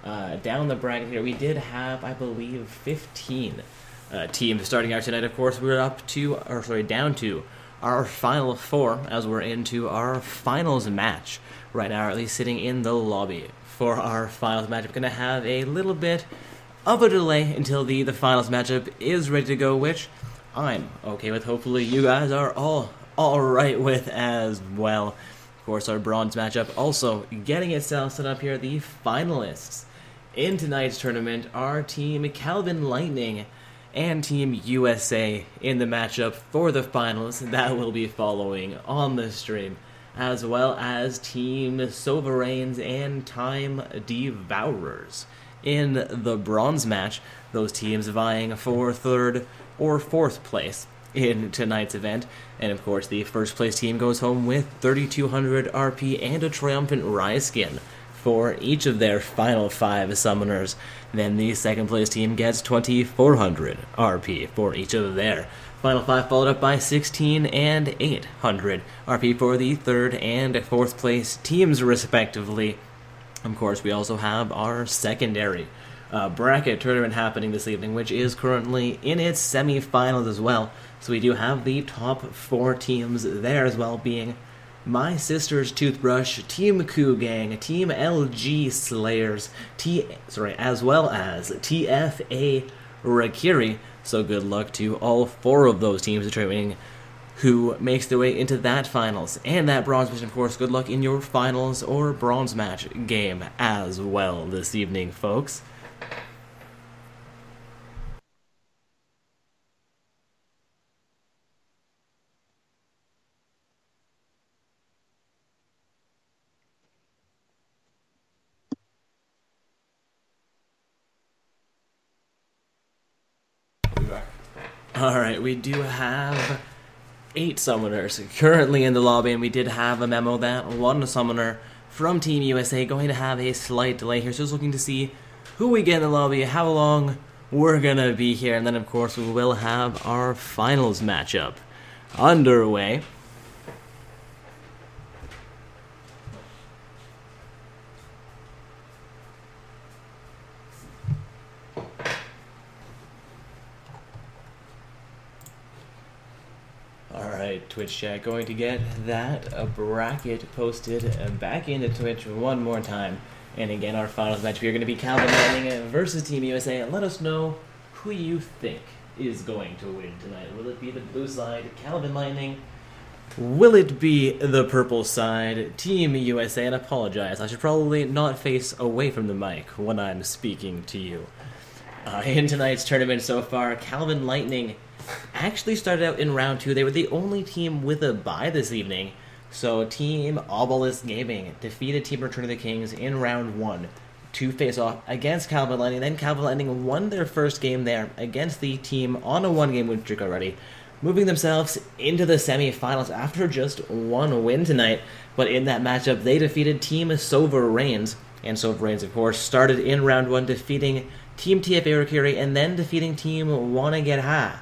down the bracket here, we did have, I believe, 15 teams starting out tonight. Of course, we're down to our final 4 as we're into our finals match right now, or at least sitting in the lobby for our finals match. We're going to have a little bit of a delay until the finals matchup is ready to go, which I'm okay with. Hopefully you guys are all right with as well. Of course, our bronze matchup also getting itself set up here. The finalists in tonight's tournament are Team Calvin Lightning and Team USA in the matchup for the finals. That will be following on the stream, as well as Team Sovereigns and Time Devourers in the bronze match. Those teams vying for 3rd or 4th place in tonight's event. And of course, the first place team goes home with 3,200 RP and a triumphant Rise skin for each of their final 5 summoners. Then the second place team gets 2,400 RP for each of their final 5, followed up by 16 and 800 RP for the 3rd and 4th place teams, respectively. Of course, we also have our secondary bracket tournament happening this evening, which is currently in its semi-finals as well. So we do have the top 4 teams there as well, being My Sister's Toothbrush, Team Coup Gang, Team LG Slayers, as well as TFA Rakiri. So good luck to all 4 of those teams determining who makes their way into that finals and that bronze match. Of course, good luck in your finals or bronze match game as well this evening, folks. Alright, we do have 8 summoners currently in the lobby, and we did have a memo that one summoner from Team USA going to have a slight delay here. So just looking to see who we get in the lobby, how long we're gonna be here, and then of course we will have our finals matchup underway. Alright, Twitch chat, going to get that bracket posted back into Twitch one more time. And again, our finals match, we are going to be Calvin Lightning versus Team USA. And let us know who you think is going to win tonight. Will it be the blue side, Calvin Lightning? Will it be the purple side, Team USA? And apologize, I should probably not face away from the mic when I'm speaking to you. In tonight's tournament so far, Calvin Lightning actually started out in round 2. They were the only team with a bye this evening. So Team Obelisk Gaming defeated Team Return of the Kings in round 1 to face off against Calvin Lightning. Then Calvin Lightning won their first game there against the team on a 1-game win streak already, moving themselves into the semi-finals after just 1 win tonight. But in that matchup, they defeated Team Sovereigns. And Sovereigns, of course, started in round 1 defeating Team TFA Rakiri and then defeating Team Wanna Get High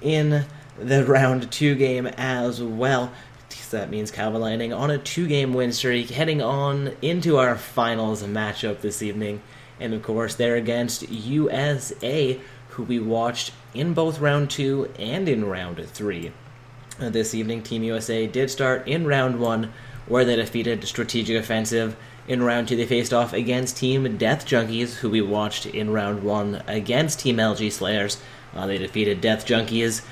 in the round 2 game as well. So that means Calvin Lightning on a 2-game win streak, heading on into our finals matchup this evening. And of course, they're against USA, who we watched in both round 2 and in round 3. This evening, Team USA did start in round 1, where they defeated Strategic Offensive. In round 2, they faced off against Team Death Junkies, who we watched in round 1 against Team LG Slayers. They defeated Death Junkies,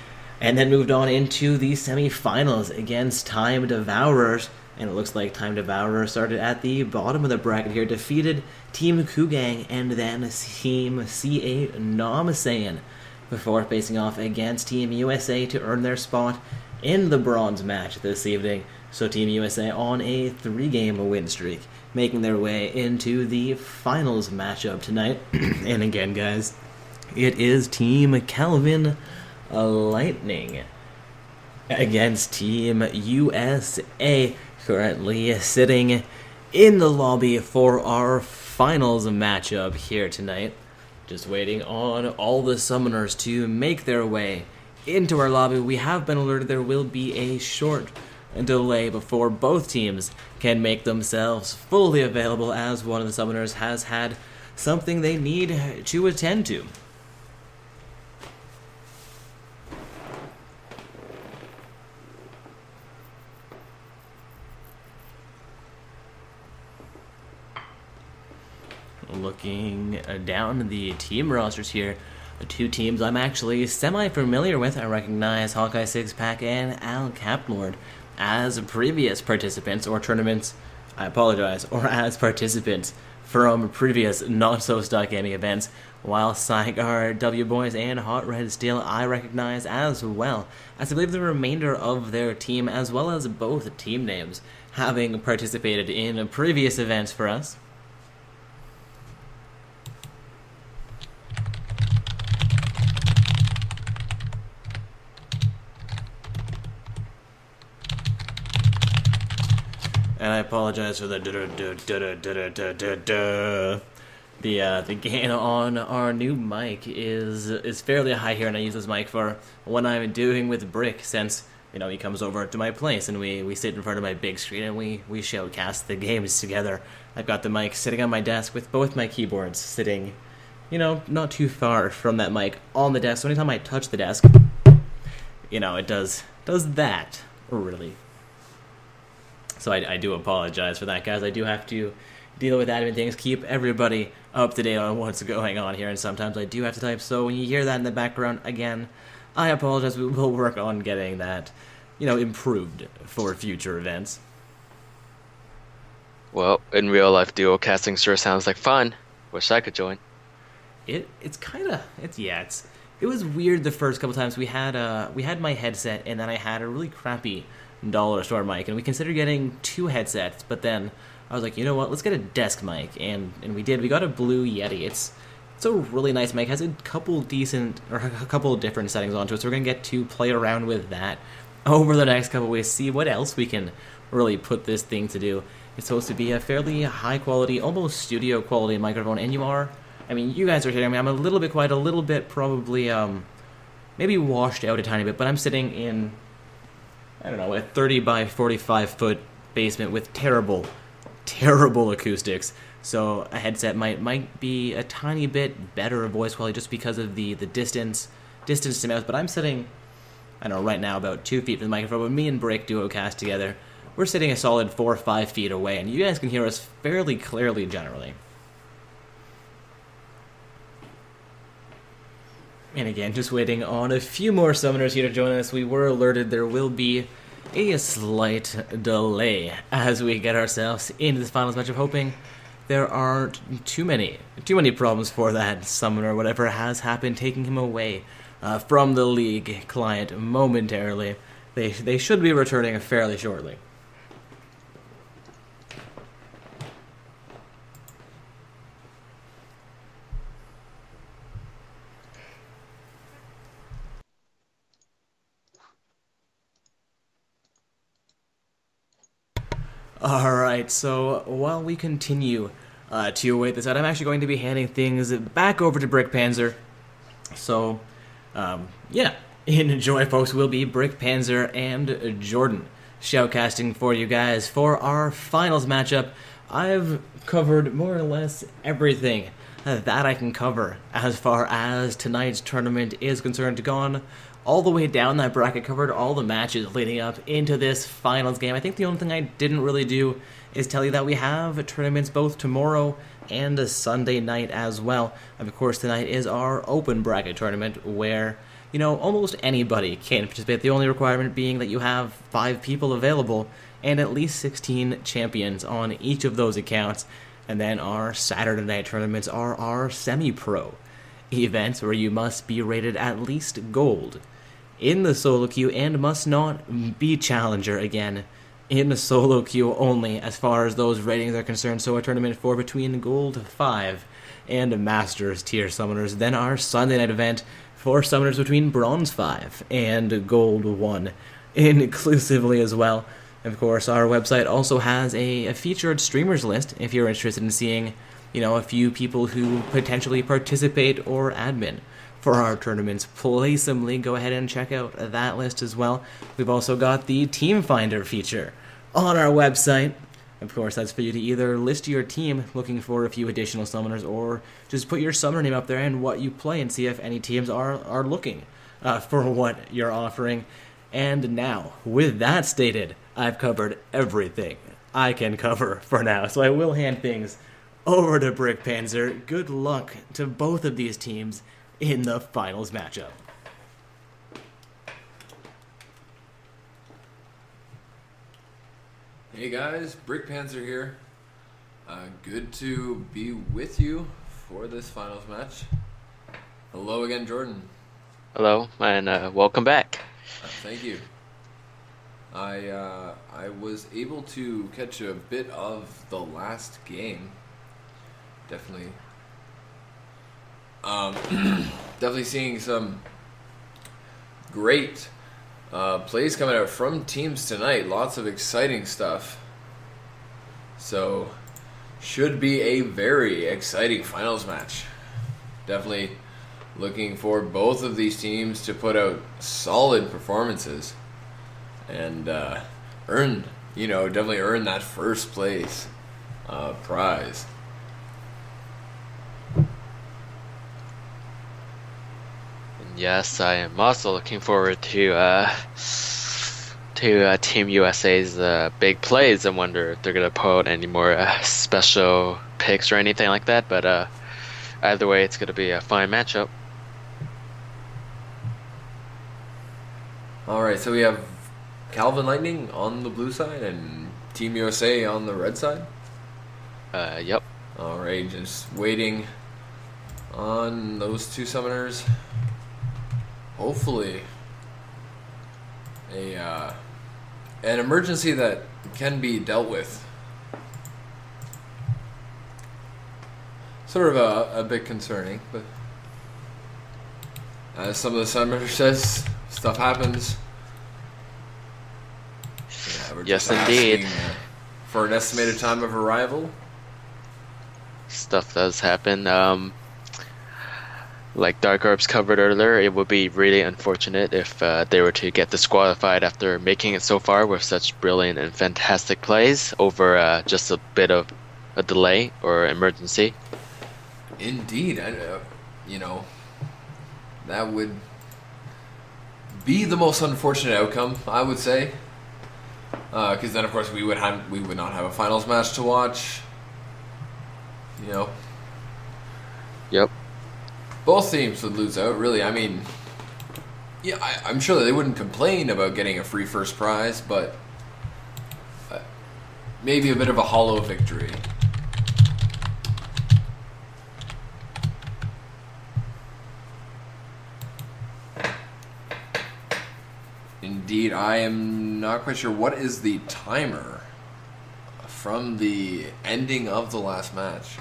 and then moved on into the semifinals against Time Devourers. And it looks like Time Devourers started at the bottom of the bracket here, defeated Team Kugang and then Team CA Namasayan before facing off against Team USA to earn their spot in the bronze match this evening. So Team USA on a 3-game win streak, making their way into the finals matchup tonight. And again, guys, it is Team Calvin Lightning against Team USA, currently sitting in the lobby for our finals matchup here tonight. Just waiting on all the summoners to make their way into our lobby. We have been alerted there will be a short delay before both teams can make themselves fully available, as one of the summoners has had something they need to attend to. Looking down the team rosters here, the two teams I'm actually semi-familiar with. I recognize Hawkeye Six-Pack and Al Caplord as previous participants or tournaments, or as participants from previous not-so-stock gaming events, while Saigar, W-Boys, and Hot Red Steel I recognize as well, as I believe the remainder of their team, as well as both team names, having participated in previous events for us. And I apologize for the the gain on our new mic is fairly high here, and I use this mic for when I'm doing with Brick, since he comes over to my place and we sit in front of my big screen and we shoutcast the games together. I've got the mic sitting on my desk with both my keyboards sitting, not too far from that mic on the desk. So anytime I touch the desk, it does that really. So I do apologize for that, guys. I do have to deal with admin things, keep everybody up to date on what's going on here, and sometimes I do have to type. So when you hear that in the background, again, I apologize. We will work on getting that, improved for future events. Well, in real life, duo casting sure sounds like fun. Wish I could join. It was weird the first couple times. We had my headset, and then I had a really crappy dollar store mic, and we considered getting 2 headsets, but then I was like, you know what, let's get a desk mic, and we did. We got a Blue Yeti. It's a really nice mic. It has a couple different settings onto it, so we're gonna get to play around with that over the next couple weeks, see what else we can really put this thing to do. It's supposed to be a fairly high quality, almost studio quality microphone, and you guys are hearing me. I'm a little bit quiet, a little bit probably maybe washed out a tiny bit, but I'm sitting in, I don't know, a 30 by 45 foot basement with terrible acoustics. So a headset might be a tiny bit better voice quality just because of the distance to mouth. But I'm sitting, I don't know, right now about 2 feet from the microphone. When me and Brick duo cast together, we're sitting a solid 4 or 5 feet away, and you guys can hear us fairly clearly generally. And again, just waiting on a few more summoners here to join us. We were alerted there will be a slight delay as we get ourselves into this finals matchup, hoping there aren't too many problems for that summoner, whatever has happened, taking him away from the League client momentarily. They should be returning fairly shortly. Alright, so while we continue to wait this out, I'm actually going to be handing things back over to Brick Panzer. So, enjoy, folks. Will be Brick Panzer and Jordan shoutcasting for you guys for our finals matchup I've covered more or less everything that I can cover as far as tonight's tournament is concerned. Gone all the way down that bracket, covered all the matches leading up into this finals game. I think the only thing I didn't really do is tell you that we have tournaments both tomorrow and a Sunday night as well. And of course, tonight is our open bracket tournament where, you know, almost anybody can participate. The only requirement being that you have 5 people available and at least 16 champions on each of those accounts. And then our Saturday night tournaments are our semi-pro events where you must be rated at least gold in the solo queue and must not be challenger again in the solo queue only as far as those ratings are concerned. So a tournament for between gold 5 and masters tier summoners. Then our Sunday night event for summoners between bronze 5 and gold 1 inclusively as well. Of course, our website also has a featured streamers list if you're interested in seeing, you know, a few people who potentially participate or admin for our tournaments placeably. Go ahead and check out that list as well. We've also got the Team Finder feature on our website. Of course, that's for you to either list your team looking for a few additional summoners or just put your summoner name up there and what you play and see if any teams are looking for what you're offering. And now, with that stated, I've covered everything I can cover for now, so I will hand things over to Brick Panzer. Good luck to both of these teams in the finals matchup. Hey guys, Brick Panzer here. Good to be with you for this finals match. Hello again, Jordan. Hello, and welcome back. Thank you. I was able to catch a bit of the last game. Definitely. Definitely seeing some great plays coming out from teams tonight. Lots of exciting stuff. So, should be a very exciting finals match. Definitely looking for both of these teams to put out solid performances and definitely earn that first place prize. Yes, I am also looking forward to Team USA's big plays. I wonder if they're gonna put out any more special picks or anything like that. But either way, it's gonna be a fine matchup. All right, so we have Calvin Lightning on the blue side and Team USA on the red side. Yep. All right, just waiting on those two summoners. Hopefully, an emergency that can be dealt with. Sort of a bit concerning, but as some of the summoners says, stuff happens. Yeah, we're Yes, just indeed. asking, for an estimated time of arrival. Stuff does happen. Like Dark Orbs covered earlier, it would be really unfortunate if they were to get disqualified after making it so far with such brilliant and fantastic plays over just a bit of a delay or emergency. Indeed, that would be the most unfortunate outcome, I would say, because then of course we would not have a finals match to watch. Yep. Both teams would lose out, really. I mean, yeah, I'm sure that they wouldn't complain about getting a free first prize, but maybe a bit of a hollow victory. Indeed, I am not quite sure what is the timer from the ending of the last match.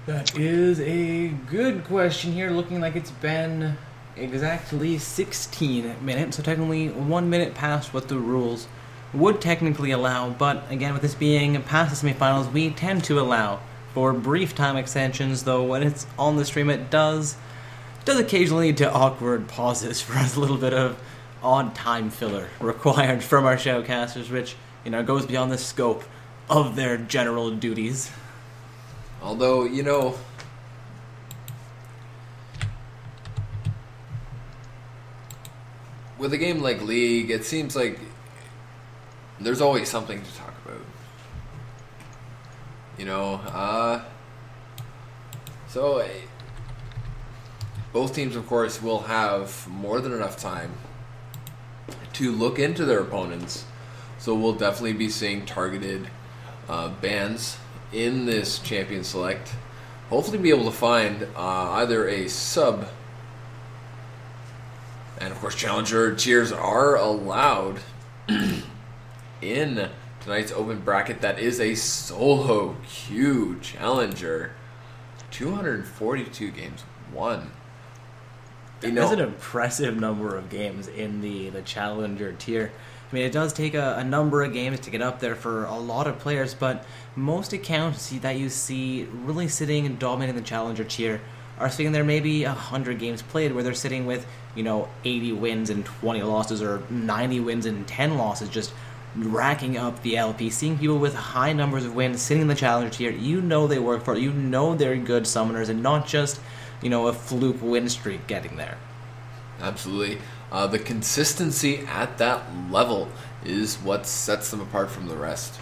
That is a good question here, looking like it's been exactly 16 minutes, so technically 1 minute past what the rules would technically allow, but again, with this being past the semifinals, we tend to allow for brief time extensions, though when it's on the stream it does occasionally lead to awkward pauses for us, a little bit of odd time filler required from our showcasters, which it goes beyond the scope of their general duties. Although, with a game like League, it seems like there's always something to talk about. So both teams, of course, will have more than enough time to look into their opponents. So we'll definitely be seeing targeted bans in this Champion Select. Hopefully be able to find either a sub, and of course Challenger tiers are allowed in tonight's open bracket. That is a solo queue Challenger. 242 games won. That's an impressive number of games in the Challenger tier. I mean, it does take a number of games to get up there for a lot of players, but most accounts that you see really sitting and dominating the Challenger tier are sitting there maybe 100 games played, where they're sitting with, 80 wins and 20 losses, or 90 wins and 10 losses, just racking up the LP. Seeing people with high numbers of wins sitting in the Challenger tier, they work for it. They're good summoners and not just, a fluke win streak getting there. Absolutely. The consistency at that level is what sets them apart from the rest.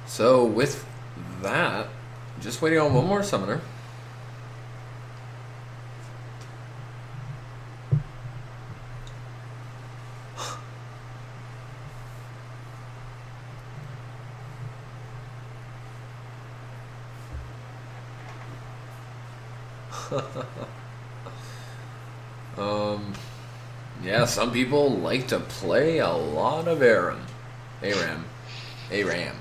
So with that, just waiting on one more summoner. Yeah, some people like to play a lot of ARAM. ARAM?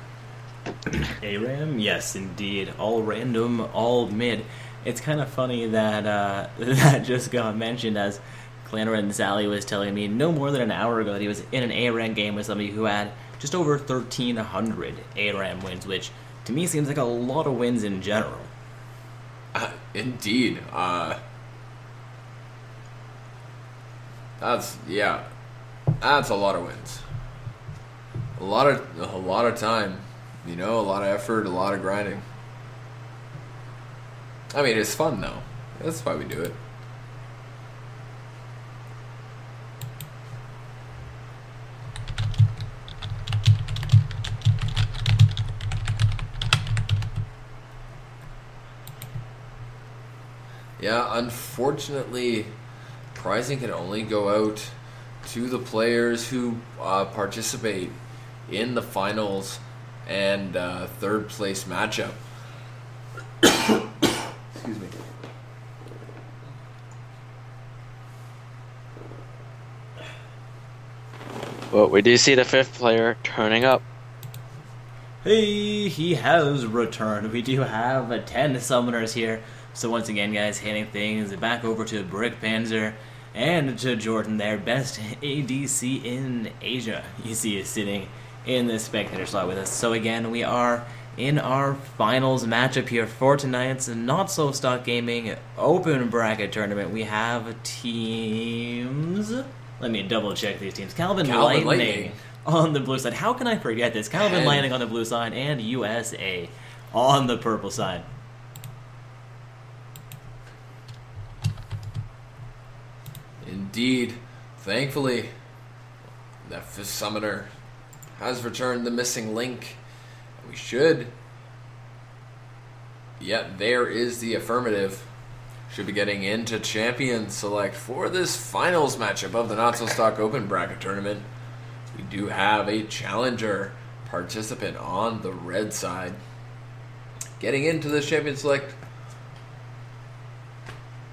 Yes, indeed. All random, all mid. It's kind of funny that that just got mentioned, as Clanran Sally was telling me no more than an hour ago that he was in an ARAM game with somebody who had just over 1,300 ARAM wins, which to me seems like a lot of wins in general. Indeed. That's a lot of wins. A lot of time, a lot of effort, a lot of grinding. I mean, it's fun though. That's why we do it. Yeah, unfortunately, prizing can only go out to the players who participate in the finals and third place matchup. Excuse me. Well, we do see the fifth player turning up. Hey, he has returned. We do have 10 summoners here. So once again, guys, handing things back over to Brick Panzer and to Jordan there, best ADC in Asia. You see is sitting in the spectator slot with us. So again, we are in our finals matchup here for tonight's Not So Stock Gaming Open Bracket Tournament. We have teams... Let me double check these teams. Calvin Lightning on the blue side. How can I forget this? Calvin Lightning on the blue side and USA on the purple side. Indeed. Thankfully, that fifth summoner has returned the missing link. We should. Yet there is the affirmative. Should be getting into Champion Select for this finals matchup of the Not So Stock Open Bracket Tournament. We do have a challenger participant on the red side. Getting into this Champion Select,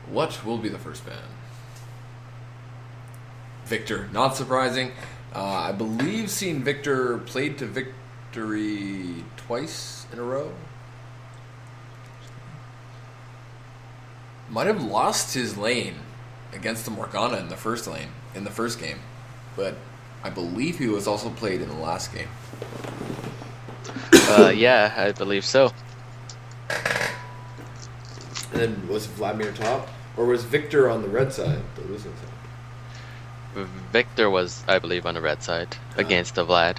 what will be the first ban? Victor, not surprising. I believe seen Victor played to victory twice in a row. Might have lost his lane against the Morgana in the first game, but I believe he was also played in the last game. Yeah, I believe so. And then was Vladimir top, or was Victor on the red side, the losing side? Victor was, I believe, on the red side against the Vlad.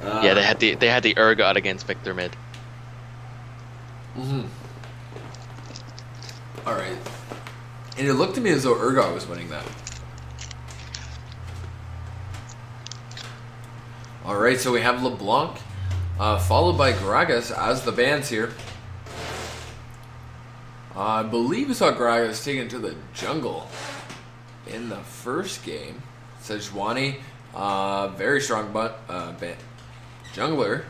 Yeah, they had the Urgot against Victor mid. Mm-hmm. All right. And it looked to me as though Urgot was winning that. All right, so we have LeBlanc, followed by Gragas as the bans here. I believe we saw Gragas taken to the jungle in the first game. Sejuani, very strong ban. Jungler,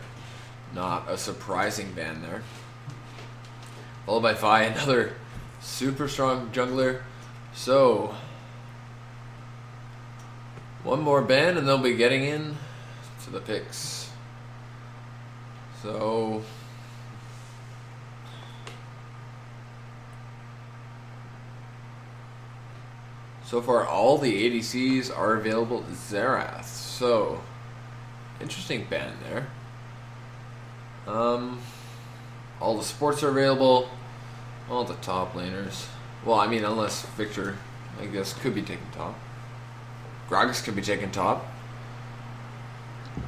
not a surprising ban there. Followed by Vi, another super strong jungler. So, one more ban and they'll be getting in to the picks. So, so far all the ADCs are available to Xerath. So, interesting ban there. All the supports are available. All the top laners. Well, I mean, unless Victor, I guess, could be taking top. Gragas could be taking top.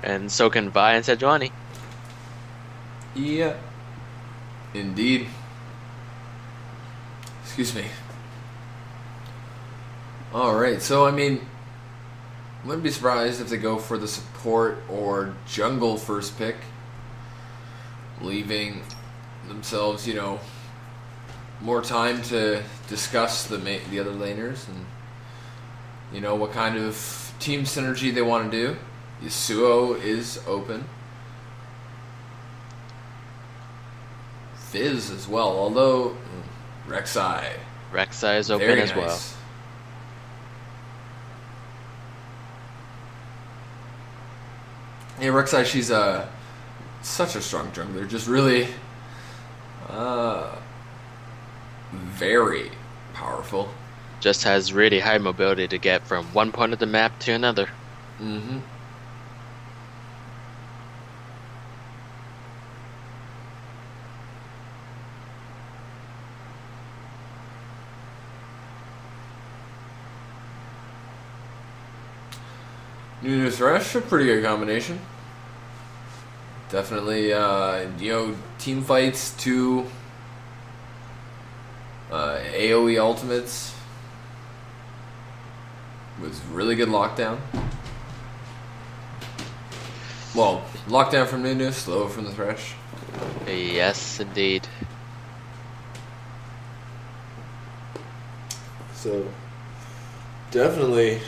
And so can Vi and Sejuani. Yeah. Indeed. Excuse me. Alright, so I mean, wouldn't be surprised if they go for the support or jungle first pick, leaving themselves, you know, more time to discuss the other laners and, you know, what kind of team synergy they want to do. Yasuo is open. Fizz as well, although Rek'Sai. Rek'Sai is open as well. Yeah, Rek'Sai, she's such a strong jungler. Just really very powerful. Just has really high mobility to get from one point of the map to another. Mm-hmm. Nunu Thresh, a pretty good combination. Definitely, you know, team fights to AoE ultimates was really good lockdown. Well, lockdown from Nunu, slow from the Thresh. Yes, indeed. So, definitely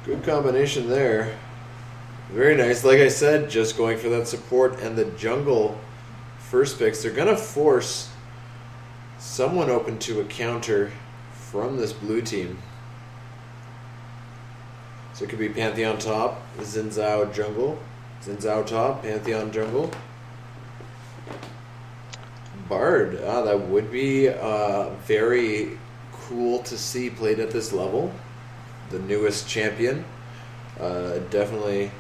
good combination there. Very nice. Like I said, just going for that support and the jungle first picks. They're going to force someone open to a counter from this blue team. So it could be Pantheon top, Xin Zhao jungle. Xin Zhao top, Pantheon jungle. Bard. That would be very cool to see played at this level. The newest champion. Definitely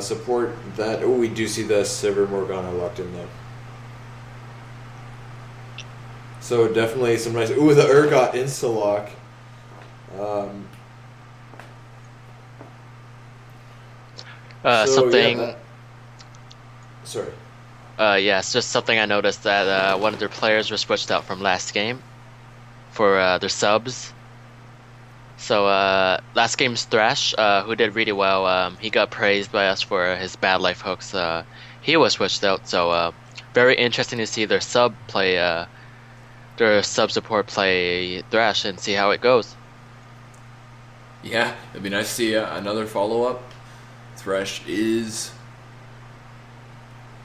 support that. Oh, we do see the Silver Morgana locked in though. So definitely some nice. Ooh, the Urgot insta-lock. Something. Yeah, sorry. Yeah, it's just something I noticed that one of their players was switched out from last game for their subs. So last game's Thresh, who did really well, he got praised by us for his bad life hooks. He was switched out, so very interesting to see their sub play, their sub support play Thresh and see how it goes. Yeah, it'd be nice to see another follow-up. Thresh is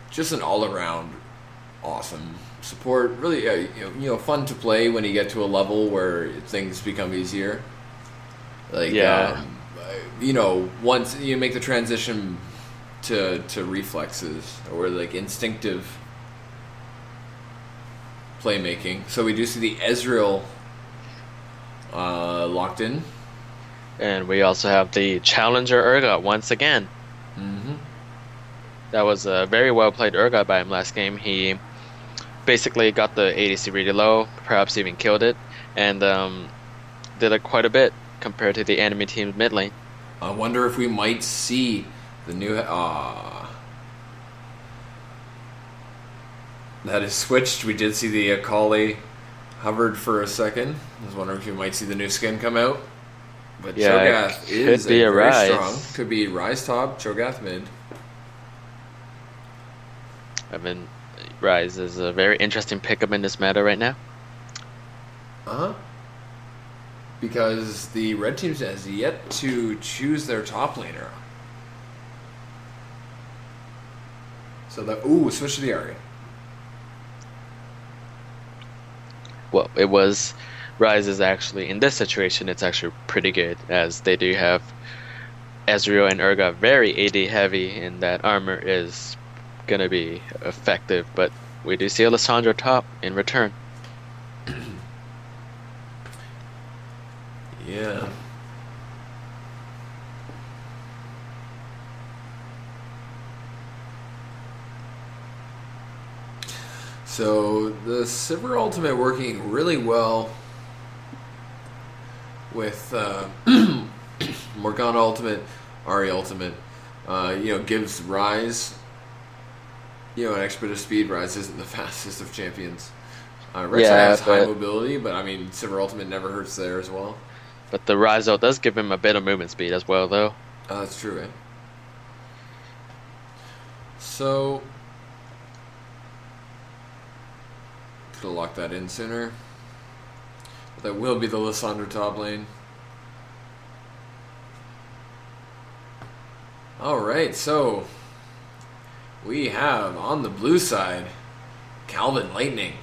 just an all-around awesome support. Really, you know, fun to play when you get to a level where things become easier. Like, yeah. You know, once you make the transition to reflexes or like instinctive playmaking. So we do see the Ezreal locked in. And we also have the Challenger Urgot once again. Mm-hmm. That was a very well played Urgot by him last game. He basically got the ADC really low, perhaps even killed it, and did it quite a bit. compared to the enemy team's mid lane. I wonder if we might see the new. That is switched. We did see the Akali hovered for a second. I was wondering if we might see the new skin come out. But Yeah, Cho'Gath it is could be a very Rise. strong. Could be Rise top, Cho'Gath mid. I mean, Rise is a very interesting pickup in this meta right now. Uh-huh. Because the red team has yet to choose their top laner. So that switch to the Arya. Well, it was Rise is actually in this situation. It's actually pretty good as they do have Ezreal and Urgot very AD heavy, and that armor is gonna be effective. But we do see Alessandro top in return. Yeah. So the Sivir ultimate working really well with Morgana ultimate, Ahri ultimate. Gives Rise an extra bit of speed. Rise isn't the fastest of champions. Rek'Sai has high mobility, but I mean Sivir ultimate never hurts there as well. But the Rise though does give him a bit of movement speed as well, though. That's true, eh? So could have locked that in sooner. But that will be the Lissandra top lane. Alright, so we have on the blue side Calvin Lightning.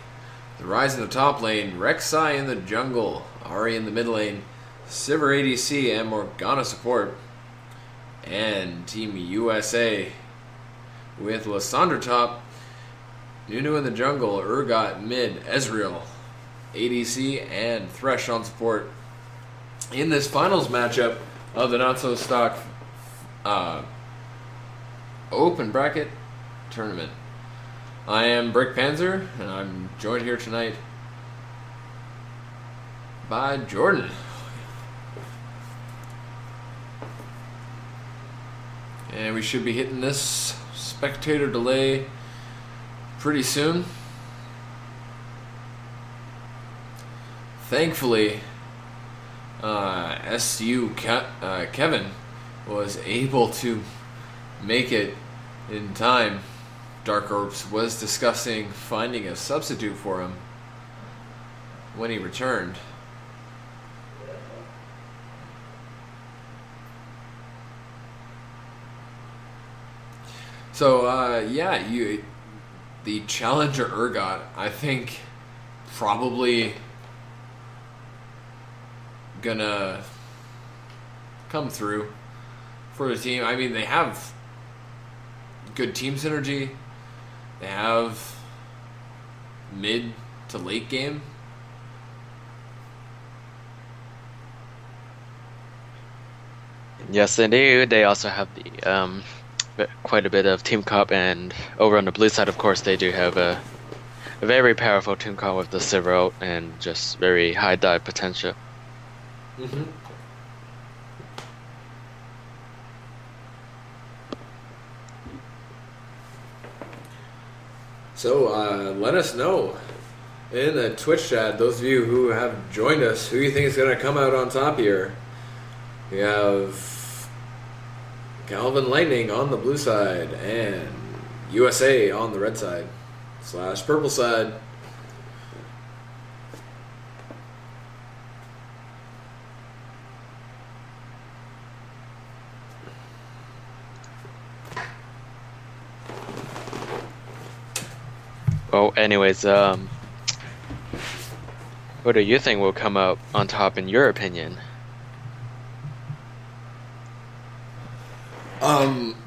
The Rise in the top lane, Rek'Sai in the jungle, Ahri in the mid lane, Sivir ADC and Morgana support. And Team USA with Lissandra top, Nunu in the jungle, Urgot mid, Ezreal ADC, and Thresh on support. In this finals matchup of the not so stock open bracket tournament, I am Brick Panzer, and I'm joined here tonight by Jordan. And we should be hitting this spectator delay pretty soon. Thankfully, Kevin was able to make it in time. Dark Orbs was discussing finding a substitute for him when he returned. So, the Challenger Urgot, I think, probably gonna come through for the team. I mean, they have good team synergy. They have mid to late game. Yes, they do. They also have the quite a bit of team comp, and over on the blue side, of course, they do have a very powerful team comp with the Sivir and just very high dive potential. Mm-hmm. So let us know in the Twitch chat, those of you who have joined us, who you think is going to come out on top here. We have Calvin Lightning on the blue side and USA on the red side / purple side. Well, anyways, what do you think will come out on top in your opinion?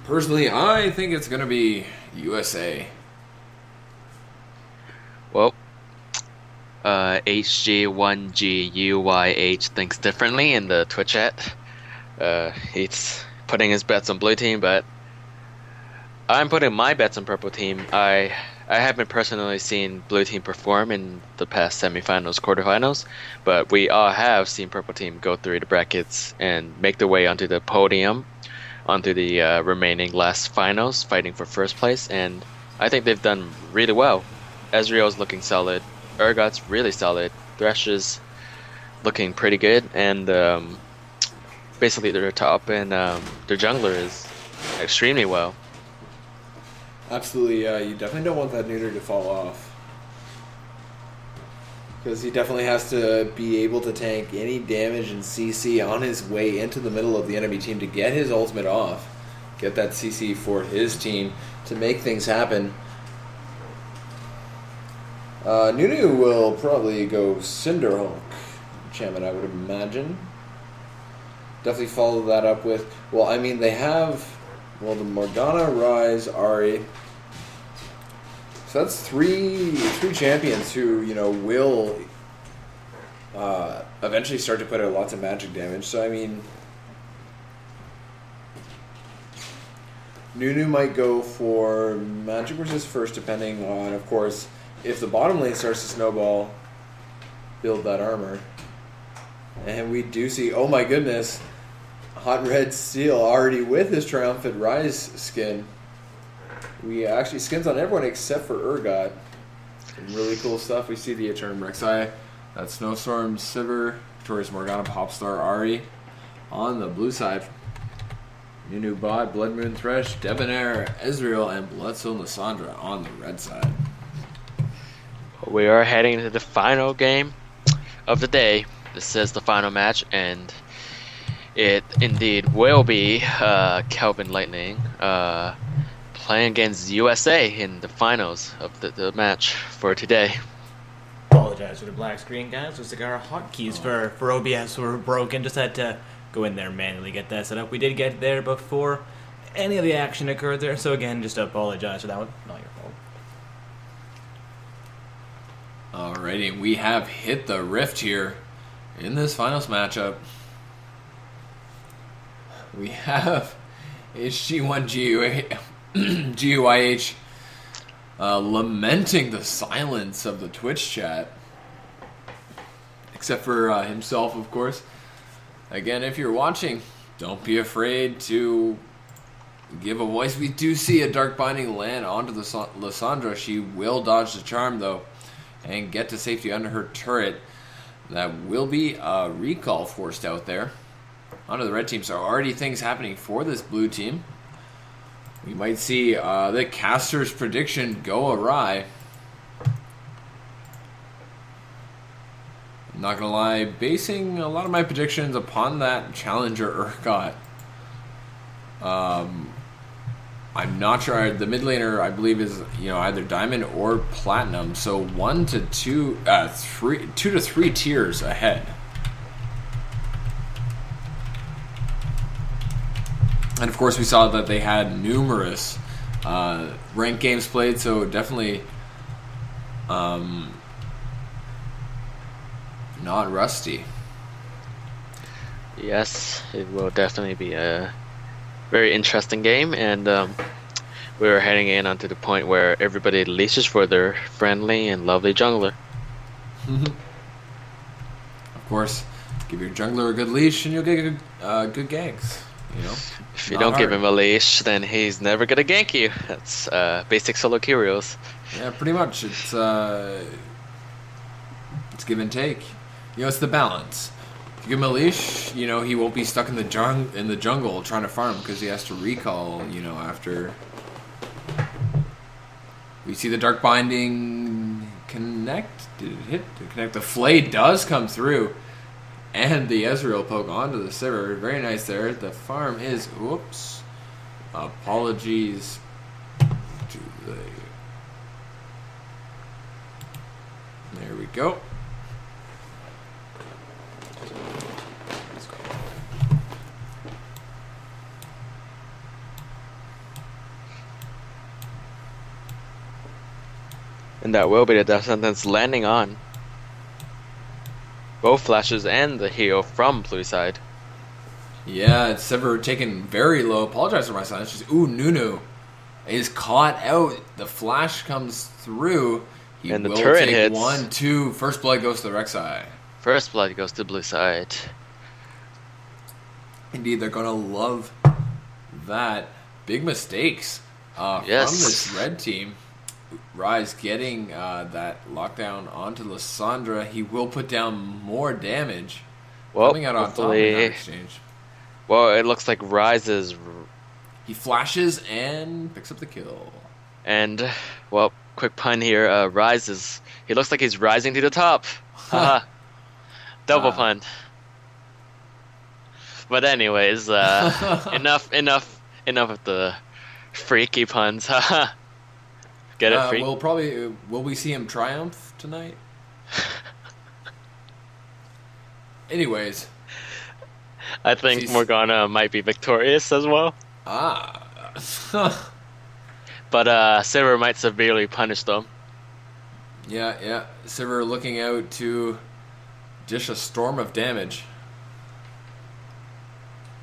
Personally, I think it's gonna be USA. Well, HG1GUYH thinks differently in the Twitch chat. He's putting his bets on blue team, but I'm putting my bets on purple team. I haven't personally seen blue team perform in the past semifinals, quarterfinals, but we all have seen purple team go through the brackets and make their way onto the podium, onto the remaining last finals, fighting for first place, and I think they've done really well. Ezreal's looking solid, Urgot's really solid, Thresh is looking pretty good, and basically their top and their jungler is extremely well. Absolutely, you definitely don't want that neuter to fall off. Because he definitely has to be able to tank any damage and CC on his way into the middle of the enemy team to get his ultimate off. Get that CC for his team to make things happen. Nunu will probably go Cinderhawk enchantment, I would imagine. Definitely follow that up with... Well, I mean, they have... Well, the Morgana, Ryze, Ahri. So that's three champions who, you know, will eventually start to put out lots of magic damage. So, I mean, Nunu might go for magic resist first, depending on, of course, if the bottom lane starts to snowball, build that armor. And we do see, oh my goodness, Hot Red Steel already with his Triumphant Rise skin. We actually skins on everyone except for Urgot. Some really cool stuff. We see the Eternal Rek'Sai, that Snowstorm, Sivir, Victorious Morgana, Popstar, Ahri. On the blue side, Nunu Bot, Blood Moon Thresh, Debonair, Ezreal, and Bloodstone Lissandra on the red side. We are heading into the final game of the day. This is the final match, and it indeed will be Kelvin Lightning playing against USA in the finals of the match for today. Apologize for the black screen, guys. Looks like our hotkeys for OBS were broken. Just had to go in there manually get that set up. We did get there before any of the action occurred there, so again, just apologize for that one. Not your fault. Alrighty, we have hit the rift here in this finals matchup. We have HG1 GUIH lamenting the silence of the Twitch chat. Except for himself, of course. Again, if you're watching, don't be afraid to give a voice. We do see a Dark Binding land onto the Lissandra. She will dodge the charm, though, and get to safety under her turret. That will be a recall forced out there onto the red team. So already things happening for this blue team. We might see the caster's prediction go awry. I'm not gonna lie, basing a lot of my predictions upon that challenger Urgot. I'm not sure. The mid laner, I believe, is either diamond or platinum. So 2 to 3 tiers ahead. And of course, we saw that they had numerous ranked games played. So definitely not rusty. Yes, it will definitely be a very interesting game, and we're heading in onto the point where everybody leashes for their friendly and lovely jungler. Of course, give your jungler a good leash and you'll get good ganks. If you don't give him a leash, then he's never gonna gank you. That's basic solo queue rules. Yeah, pretty much. It's give and take. It's the balance. If you give him a leash, he won't be stuck in the jungle trying to farm because he has to recall, after. We see the Dark Binding connect. Did it hit? Did it connect? The Flay does come through. And the Ezreal poke onto the Sivir. Very nice there. The farm is... Whoops. Apologies to the... There we go. And that will be the death sentence landing on both flashes and the heal from blue side. Yeah, it's Sivir taken very low. Apologize for my silence. Just Nunu. is caught out. The flash comes through. He And the will turret take hits. 1, 2. First blood goes to the Rek'Sai. First blood goes to blue side. Indeed, they're going to love that. Big mistakes from Yes. this red team. Rise getting that lockdown onto Lysandra. He will put down more damage. Well, Coming out on top in that hopefully. exchange. Well, it looks like Rise's. He flashes and picks up the kill. And, well, quick pun here. Rises. He looks like he's rising to the top. Haha. Double pun. But anyways, enough of the freaky puns. Haha. Get it, freak? Will we see him triumph tonight? Anyways. I think Morgana might be victorious as well. But Silver might severely punish them. Yeah. Sivir looking out to dish a storm of damage.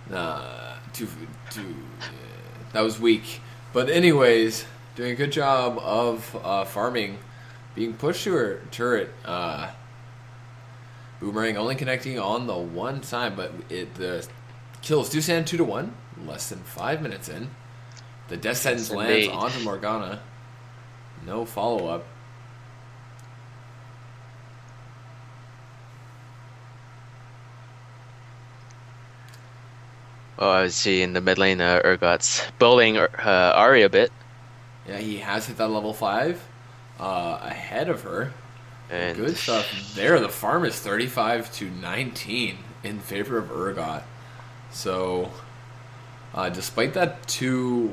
That was weak. But anyways, doing a good job of farming. Being pushed to her turret. Boomerang only connecting on the one time, but the kills do stand 2-1. Less than 5 minutes in. The death sentence lands onto Morgana. No follow-up. Oh, I see in the mid lane, Urgot's bullying Ari a bit. Yeah, he has hit that level 5 ahead of her. And Good stuff there. The farm is 35-19 in favor of Urgot. So, despite that 2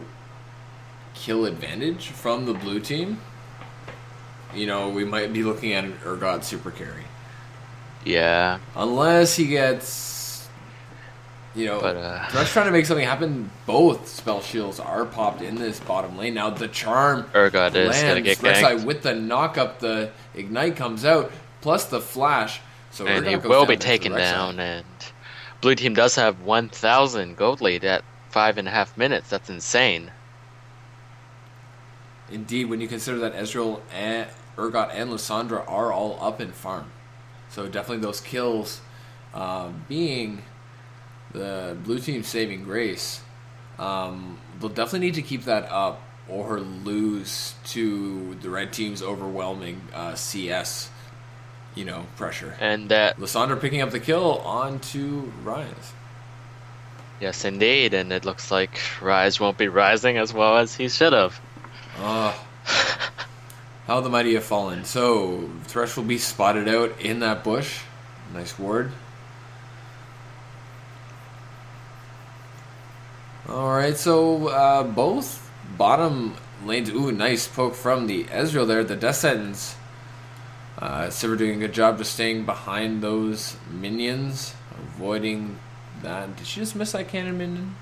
kill advantage from the blue team, we might be looking at an Urgot super carry. Yeah. Unless he gets... Thresh trying to make something happen. Both spell shields are popped in this bottom lane. Now the charm Urgot is gonna get ganked. Rek'Sai with the knock up, the ignite comes out, plus the flash. So And Urgot he goes will down be into taken Rek'Sai. down. And blue team does have 1,000 gold lead at 5.5 minutes. That's insane. Indeed, when you consider that Ezreal, and Urgot, and Lysandra are all up in farm. So definitely those kills being the blue team saving grace. They'll definitely need to keep that up or lose to the red team's overwhelming CS, pressure. And that, Lysandra picking up the kill onto Rise. yes, indeed. And it looks like Rise won't be rising as well as he should have. How the mighty have fallen. So, Thresh will be spotted out in that bush. Nice ward. Alright, so both bottom lanes. Ooh, nice poke from the Ezreal there. The death sentence. Sivir doing a good job just staying behind those minions. Avoiding that. Did she just miss that cannon minion?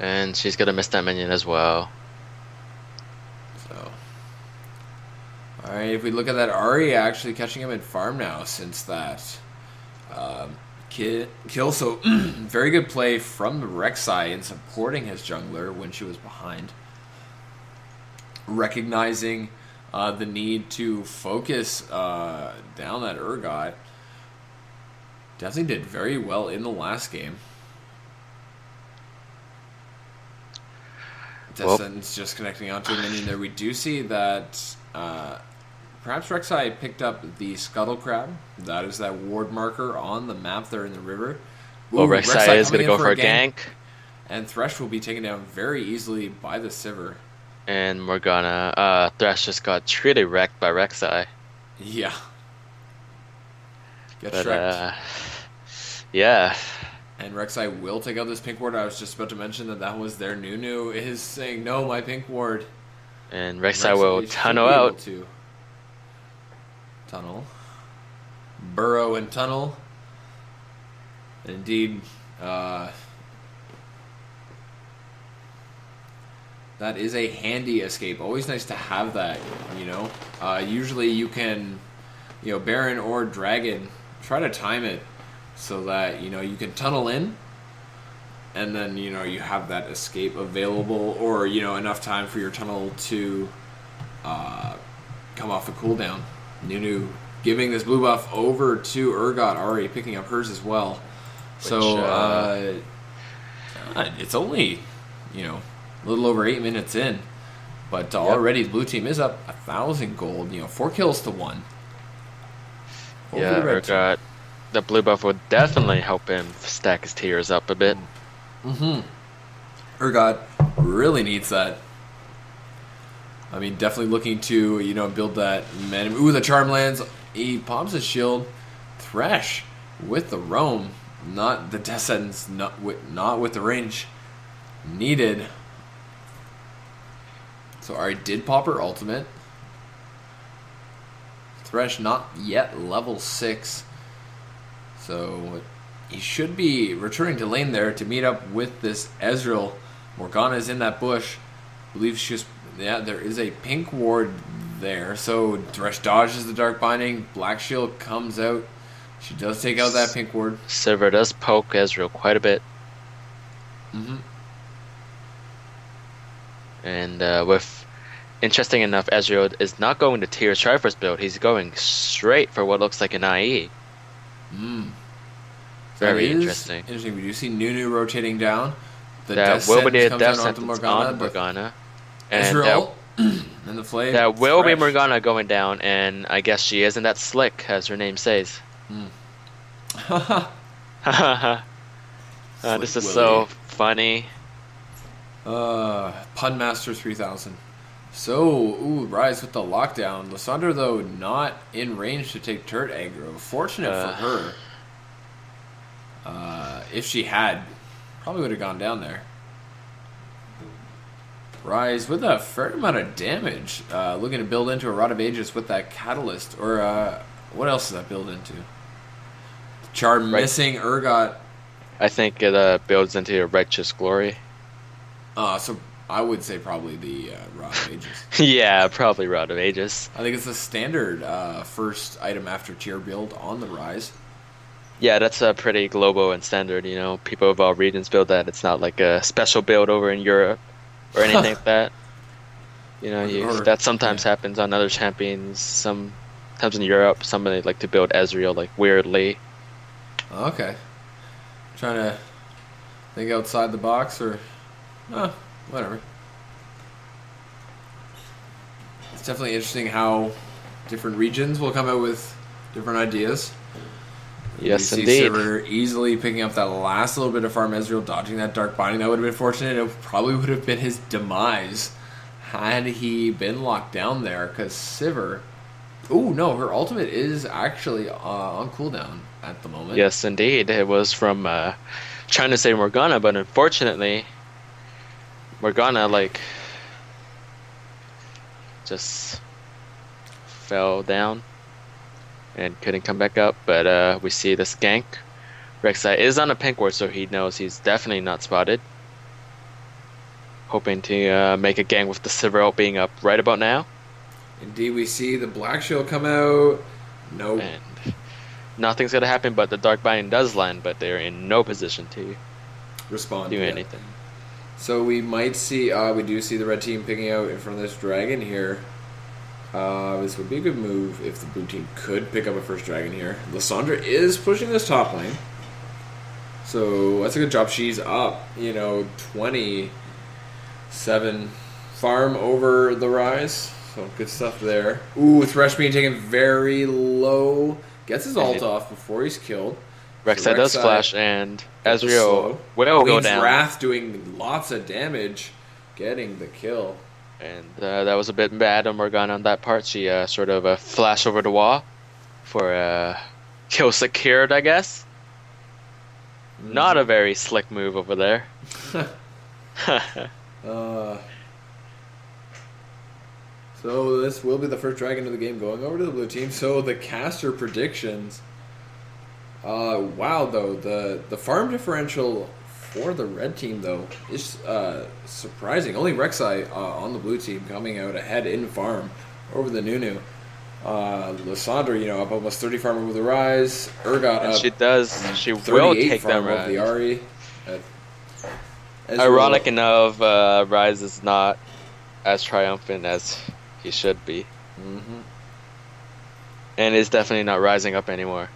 And she's gonna miss that minion as well. So, alright, if we look at that, Ari actually catching him in farm now since that kill. So, very good play from the Rek'Sai in supporting his jungler when she was behind. Recognizing the need to focus down that Urgot. Definitely did very well in the last game. Death sentence just connecting onto a minion there. We do see that perhaps Rek'Sai picked up the Scuttle Crab. That is that ward marker on the map there in the river. Well, Rek'Sai is going to go for a gank. And Thresh will be taken down very easily by the Sivir. And Morgana, Thresh just got truly wrecked by Rek'Sai. Yeah. Get But, Shrek'd. yeah. And Rek'Sai will take out this pink ward. I was just about to mention that was their Nunu is saying, no, my pink ward. And Rek'Sai will should tunnel be able out. to tunnel. Burrow and tunnel. Indeed, that is a handy escape. Always nice to have that, Usually you can, Baron or Dragon, try to time it so that, you can tunnel in and then you have that escape available, or enough time for your tunnel to come off a cooldown. Nunu giving this blue buff over to Urgot, already picking up hers as well. So it's only a little over 8 minutes in, but already the blue team is up 1,000 gold. 4 kills to 1. Yeah, Urgot. The blue buff would definitely help him stack his tiers up a bit. Urgot really needs that. I mean, definitely looking to, build that momentum. Ooh, the charm lands. He pops his shield. Thresh with the roam. Not the death sentence. Not with the range needed. So Ari did pop her ultimate. Thresh not yet level 6. So he should be returning to lane there to meet up with this Ezreal. Morgana is in that bush. I believe there is a pink ward there. So Thresh dodges the Dark Binding. Black Shield comes out. She does take out that pink ward. Sivir does poke Ezreal quite a bit. And with interesting enough, Ezreal is not going to tier Triforce build. He's going straight for what looks like an IE. Very interesting. Interesting. We do see Nunu rotating down. That will be a death sentence on Morgana. And Ezreal and the flame. That will be Morgana going down, and I guess she isn't that slick, as her name says. This is so funny. Pun Master 3000. So, Rise with the lockdown. Lysandra, though, not in range to take turret aggro. Fortunate for her. If she had, probably would have gone down there. Rise with a fair amount of damage. Looking to build into a Rod of Ages with that Catalyst. Or, what else does that build into? Charm missing Urgot. I think it builds into a Righteous Glory. So I would say probably the Rod of Ages. Yeah, probably Rod of Ages. I think it's the standard first item after tier build on the Rise. Yeah, that's a pretty global and standard. People of all regions build that. It's not like a special build over in Europe or anything like that. That sometimes happens on other champions. Sometimes in Europe, somebody like to build Ezreal like weirdly. Okay. Trying to think outside the box, or whatever. It's definitely interesting how different regions will come out with different ideas. Yes, you indeed. See Sivir easily picking up that last little bit of farm. Ezreal dodging that Dark Binding. That would have been fortunate. It probably would have been his demise had he been locked down there, because Sivir... Oh, no, her ultimate is actually on cooldown at the moment. Yes, indeed. It was from trying to save Morgana, but unfortunately, Morgana, just fell down and couldn't come back up. But we see this gank. Rek'Sai is on a pink ward, so he knows he's definitely not spotted. Hoping to make a gank with the Sivir being up right about now. Indeed, we see the Black Shield come out. Nope. And nothing's going to happen, but the Dark Binding does land, but they're in no position to respond do anything. So we might see, we do see the red team picking out in front of this dragon here. This would be a good move if the blue team could pick up a first dragon here. Lysandra is pushing this top lane. So that's a good job. She's up, 27 farm over the Rise. So good stuff there. Ooh, Thresh being taken very low. Gets his ult off before he's killed. Rek'Sai does flash, and Ezreal will go down. Wrath doing lots of damage, getting the kill. And that was a bit bad on Morgana on that part. She sort of flashed over the wall for kill secured, I guess. Not a very slick move over there. So this will be the first dragon of the game going over to the blue team. So the caster predictions. Wow, though, the farm differential for the red team, though, is surprising. Only Rek'Sai on the blue team coming out ahead in farm over the Nunu. Lysandra, up almost 30 farm over the Rise. Urgot up. She will take them over the Ari. Ironic enough, Rise is not as triumphant as he should be. Mm-hmm. And is definitely not rising up anymore.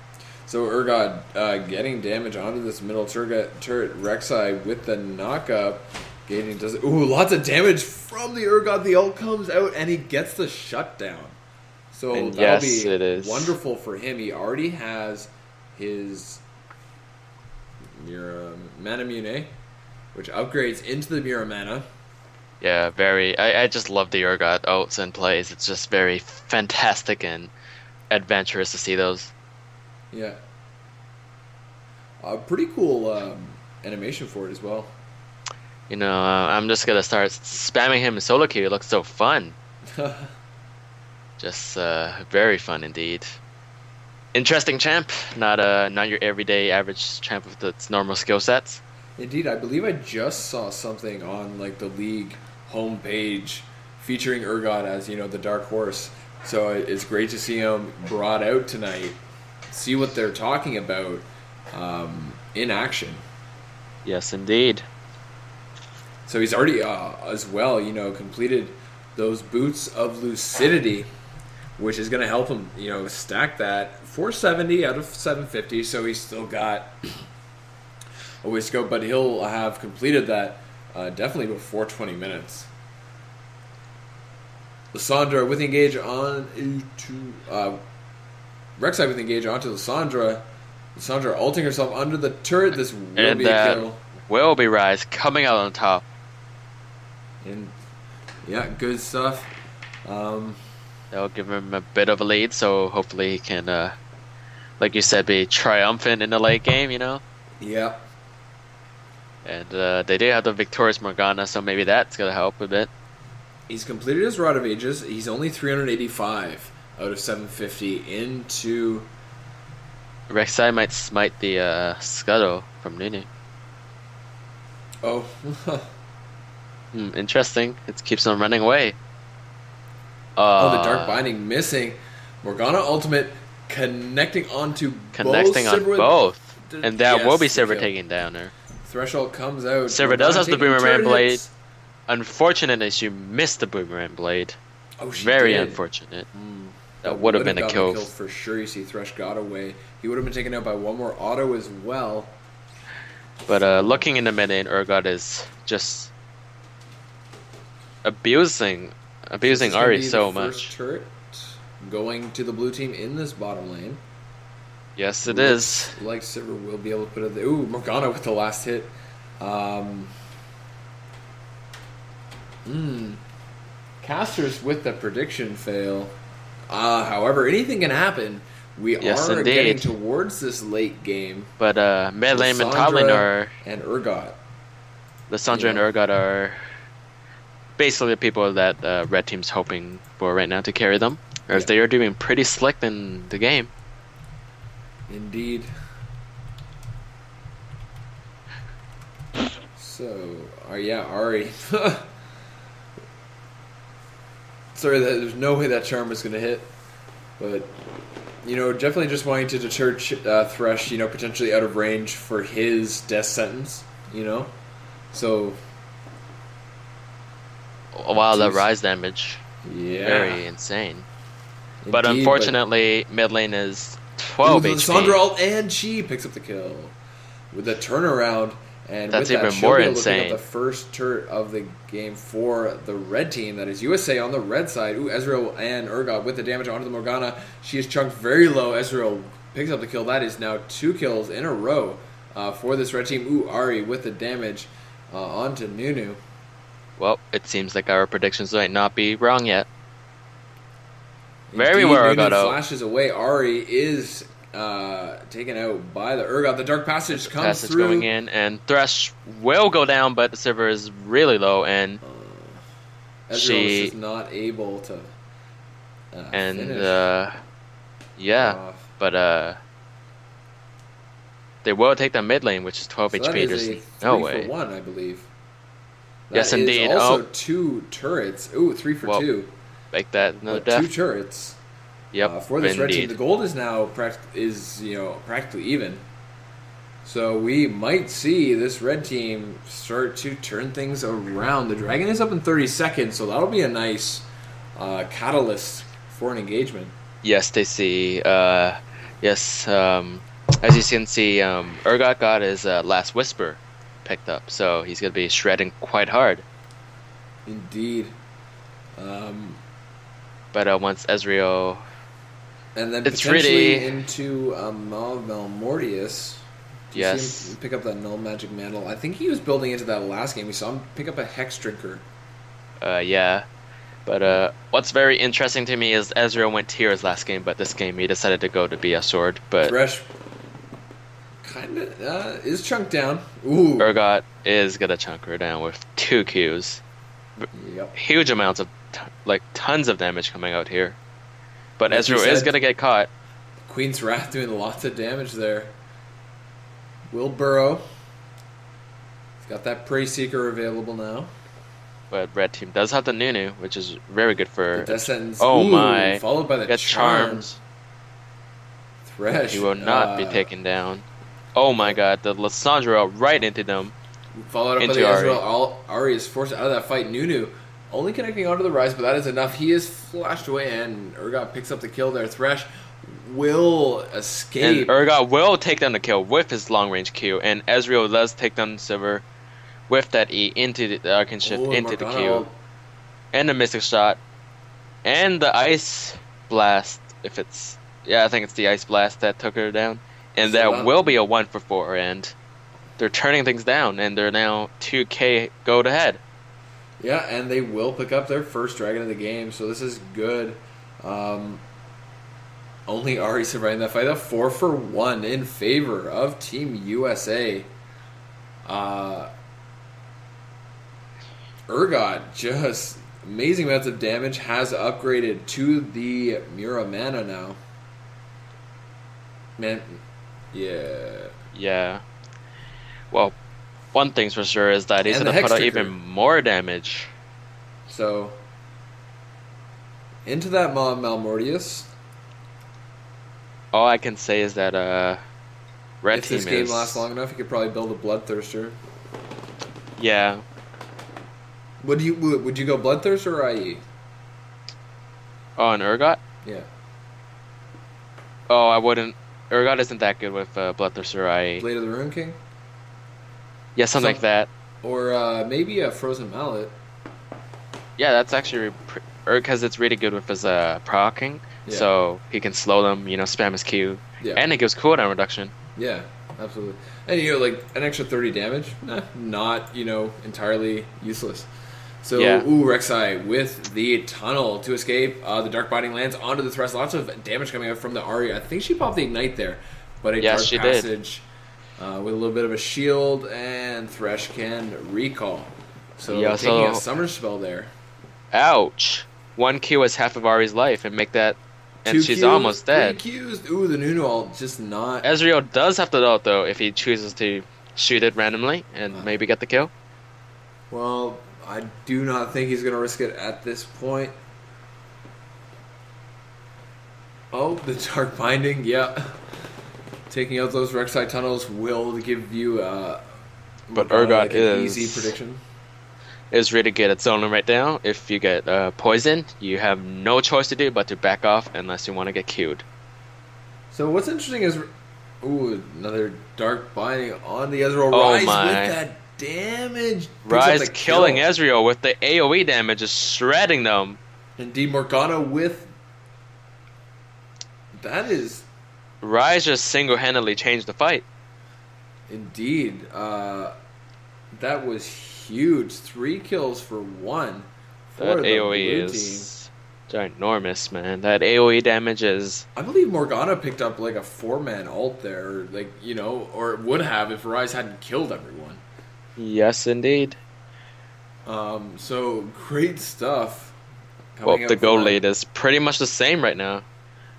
So Urgot getting damage onto this middle turret. Rek'Sai with the knockup. Gating does lots of damage from the Urgot. The ult comes out and he gets the shutdown. So And that'll yes, be it is. wonderful for him. He already has his Mana Mune, which upgrades into the Mira Mana. Yeah, very. I just love the Urgot ults and plays. It's just very fantastic and adventurous to see those. Yeah. Pretty cool animation for it as well. You know, I'm just gonna start spamming him in solo queue. It looks so fun. Just very fun indeed. Interesting champ, not your everyday average champ with its normal skill sets. Indeed, I believe I just saw something on like the league homepage featuring Urgot as the dark horse. So it's great to see him brought out tonight. See what they're talking about in action. Yes, indeed. So he's already as well, completed those boots of lucidity, which is going to help him, stack that 470 out of 750. So he's still got a ways to go, but he'll have completed that definitely before 20 minutes. Lissandra with engage on to Rek'Sai with engage onto Lissandra. Lissandra ulting herself under the turret. This will be a kill. Will be Rise coming out on top. And yeah, good stuff. That'll give him a bit of a lead, so hopefully he can, like you said, be triumphant in the late game. Yeah. And they do have the victorious Morgana, so maybe that's gonna help a bit. He's completed his Rod of Ages. He's only 385 out of 750 into... Rek'Sai might smite the Scuttle from Nunu. Oh. Interesting. It keeps on running away. The Dark Binding missing. Morgana ultimate connecting onto both. And that will be Silver taking down her. Threshold comes out. Silver does have the Boomerang Blade. Unfortunately, she missed the Boomerang Blade. Oh, she Very did. unfortunate. That would have been a kill. For sure. You see Thresh got away. He would have been taken out by one more auto as well. But looking in the mid lane, Urgot is just abusing Ahri so much. Turret going to the blue team in this bottom lane. Yes, it is. Like Silver will be able to put it there. Ooh, Morgana with the last hit. Casters with the prediction fail. However, anything can happen. We are getting towards this late game. But mid lane and top lane and Urgot. Lissandra and Urgot are basically the people that red team's hoping for right now to carry them, as they are doing pretty slick in the game. Indeed. So, Ahri. Sorry, there's no way that charm was going to hit. But, definitely just wanting to deter Thresh, potentially out of range for his death sentence, So... Wow, that rise damage. Yeah. Very insane. Indeed, but unfortunately, mid lane is 12 HP. Sandra ult, and she picks up the kill. With the turnaround... And that's with that, even more insane. insane. At the first turret of the game for the red team, that is USA on the red side. Ooh, Ezreal and Urgot with the damage onto the Morgana. She is chunked very low. Ezreal picks up the kill. That is now 2 kills in a row for this red team. Ooh, Ahri with the damage onto Nunu. Well, it seems like our predictions might not be wrong yet. Indeed, Very well, Nunu Urgot flashes away. Ahri is taken out by the Urgot. The Dark Passage comes through. Going in, and Thresh will go down, but the server is really low, and Ezreal is not able to finish. But they will take the mid lane, which is 12 so HP. There's no way. 3 for 1, I believe. Yes, indeed. Also 2 turrets. Ooh, 3 for 2. Make that another death. 2 turrets. Yep. For this red team, the gold is now practically even. So we might see this red team start to turn things around. The dragon is up in 30 seconds, so that'll be a nice catalyst for an engagement. Yes, they see. Yes, as you can see, Urgot got his last whisper picked up, so he's going to be shredding quite hard. Indeed. But once Ezreal... And then it's potentially really... into Malmortius. Do you Yes. see him pick up that null magic mantle? I think he was building into that last game. We saw him pick up a hex drinker. Yeah. But what's very interesting to me is Ezreal went tiers last game, but this game he decided to go to be a sword. But Thresh kind of is chunked down. Ooh. Urgot is going to chunk her down with 2 Qs. Yep. Huge amounts of, tons of damage coming out here. But Like you Ezreal is said, going to get caught. Queen's Wrath doing lots of damage there. Will burrow. He's got that Prey Seeker available now. But red team does have the Nunu, which is very good for... The Death Sentence. Oh Ooh, my. Followed by the Get Charms. Thresh. He will not be taken down. Oh my god, the Lissandra right into them. Followed up by Into the Ahri. Ezreal. Ahri is forced out of that fight. Nunu only connecting onto the Rise, but that is enough. He is flashed away, and Urgot picks up the kill there. Thresh will And escape. Urgot will take down the kill with his long range Q, and Ezreal does take down the Silver with that E into the Arcane Shift Oh, into the Morgana Q. ult. And the Mystic Shot. And the Ice Blast, if it's... Yeah, I think it's the Ice Blast that took her down. And So that that- will be a 1 for 4, and they're turning things down, and they're now 2k gold ahead. Yeah, and they will pick up their first dragon of the game, so this is good. Only Ahri surviving that fight. A 4 for 1 in favor of Team USA. Urgot, just amazing amounts of damage, has upgraded to the Muramana now. Man, yeah. Yeah. Well, one thing's for sure is that he's And going the to put out Hextrinker. even more damage. So, into that Malmortius. All I can say is that red If team this game is... lasts long enough, you could probably build a Bloodthirster. Yeah. Would you go Bloodthirster or IE? Oh, and Urgot? Yeah. Oh, I wouldn't... Urgot isn't that good with Bloodthirster I... Blade of the Rune King? Yeah, something like that. Or maybe a Frozen Mallet. Yeah, that's actually... Because it's really good with his proccing. Yeah. So he can slow them, spam his Q. Yeah. And it gives cooldown reduction. Yeah, absolutely. And like an extra 30 damage, not entirely useless. So Yeah. Rek'Sai with the tunnel to escape the Dark Binding lands onto the Thresh. Lots of damage coming out from the Ahri. I think she popped the Ignite there, but a Yes, Dark she did. Passage with a little bit of a shield, and Thresh can recall. So Yeah, taking a so- Summer Spell there. Ouch! 1 Q is half of Ari's life, and make that... And 2 she's Qs, almost 3 dead. Qs. Ooh, the Nunu ult just not. Ezreal does have to ult, though, if he chooses to shoot it randomly and maybe get the kill. Well, I do not think he's going to risk it at this point. Oh, the Dark Binding, yeah. Taking out those Rek'Sai tunnels will give you But Urgot an is- easy prediction. Is really good at zoning right now. If you get poisoned, you have no choice to do but to back off unless you want to get killed. So what's interesting is, ooh, another Dark Binding on the Ezreal. Oh Rise my. with that damage. Picks up Rise the killing kill. Ezreal with the AoE damage, is shredding them. Indeed, Morgana with... That is... Rise just single-handedly changed the fight. Indeed. That was huge. 3 kills for 1 for That the AoE blue is ginormous, man. That AoE damage is... I believe Morgana picked up like a 4-man ult there, or it would have if Rise hadn't killed everyone. Yes, indeed. So great stuff. Well, coming the out goal from that. lead is pretty much the same right now.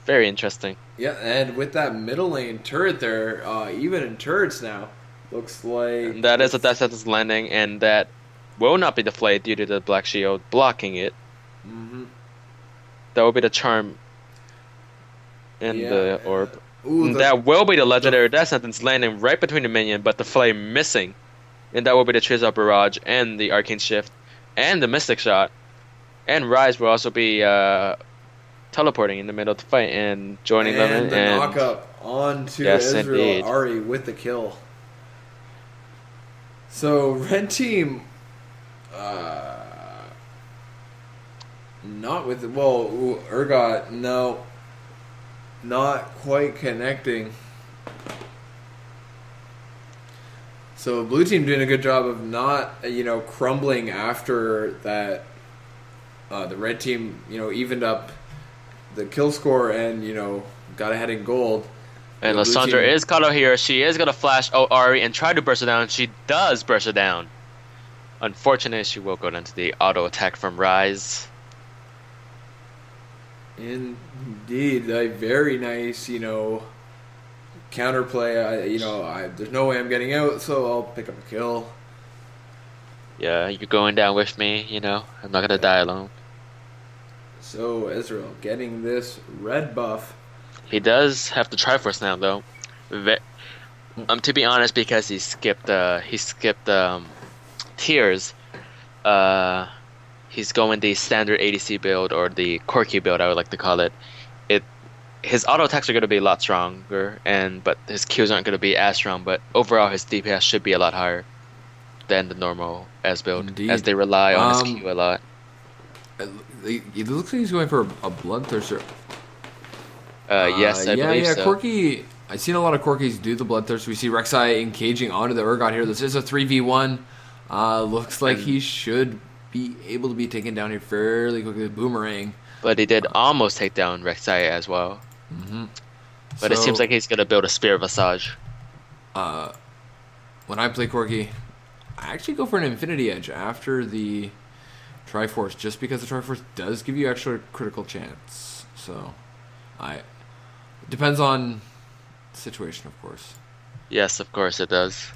Very interesting. Yeah, and with that middle lane turret there, even in turrets now, looks like And that is a Death Sentence landing, and that will not be deflated due to the Black Shield blocking it. Mhm. That will be the charm in Yeah, the orb. Ooh, That will be the legendary death sentence landing right between the minion, but the flame missing. And that will be the Trizop Barrage and the Arcane Shift and the Mystic Shot. And Rise will also be teleporting in the middle of the fight and joining them in. And the knock-up onto Ezreal indeed. Ari with the kill. So, red team... not with... Well, Urgot, no. Not quite connecting. So blue team doing a good job of not, crumbling after that. The red team, evened up the kill score and, got ahead in gold. And The blue Lissandra team- is caught out here. She is going to flash Ari and try to burst her down. She does burst her down. Unfortunately, she will go down to the auto attack from Rise. Indeed, a very nice, counterplay. There's no way I'm getting out, so I'll pick up a kill. Yeah, you're going down with me, I'm not going to die alone. So Ezreal getting this red buff. He does have the Triforce now, though. To be honest, because he skipped tiers, he's going the standard ADC build, or the quirky build, I would like to call it. His auto attacks are going to be a lot stronger, but his Qs aren't going to be as strong. But overall, his DPS should be a lot higher than the normal Ez build, Indeed. as they rely on his Q a lot. It looks like he's going for a Bloodthirster. Yes, I believe so. Corki. I've seen a lot of Corkis do the Bloodthirst. We see Rek'Sai engaging onto the Urgot here. This is a 3v1. Looks like he should be able to be taken down here fairly quickly with Boomerang. But he did almost take down Rek'Sai as well. Mm-hmm. But it seems like he's going to build a Spear Visage. When I play Corki, I actually go for an Infinity Edge after the Triforce, just because the Triforce does give you extra critical chance. So, it depends on the situation, of course. Yes, of course it does.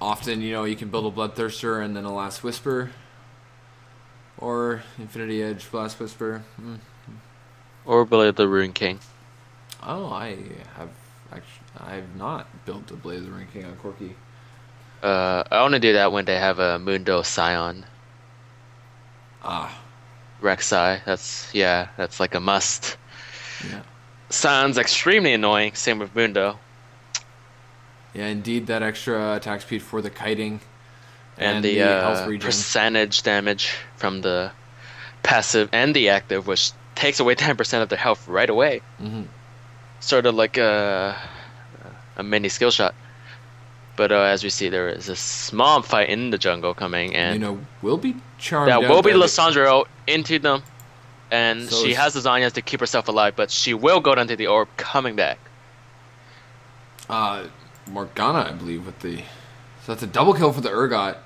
Often, you can build a Bloodthirster and then a Last Whisper. Or Infinity Edge, Last Whisper. Or build the Rune King. Oh, I have not built a Blaze of the Ring King on Corki. I only do that when they have a Mundo Scion. Rek'Sai, that's like a must. Yeah. Scion's extremely annoying, same with Mundo. Yeah, indeed, that extra attack speed for the kiting. And the health regen. percentage damage from the passive and the active, which takes away 10% of their health right away. Mm-hmm. Sort of like a mini skill shot. But as we see, there is a small fight in the jungle coming, and will be charmed. that out will be by the- Lissandra into them, and So she is- has the Zanyas to keep herself alive, but she will go down to the orb coming back. Morgana, I believe, with the... So that's a double kill for the Urgot.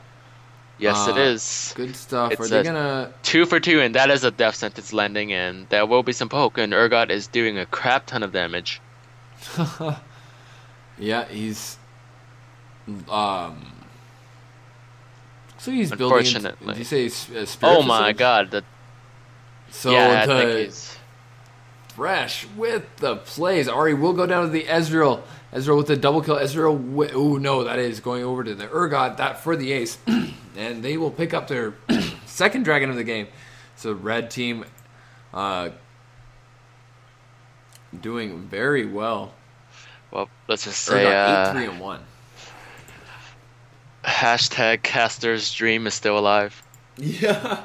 Yes, it is. Good stuff. It's Are they a- gonna... 2 for 2, and that is a death sentence landing, and there will be some poke, and Urgot is doing a crap ton of damage. Yeah, he's... So he's building... Unfortunately. Did you say Spirit Oh my Facility? god, So yeah, I think the he's... Fresh with the plays. Ari will go down to the Ezreal. Ezreal with the double kill. Ezreal... Oh no, that is going over to the Urgot. That for the ace. And they will pick up their second dragon of the game. So red team doing very well. Well, let's just say, Urgot 8-3-1. hashtag Caster's dream is still alive. Yeah.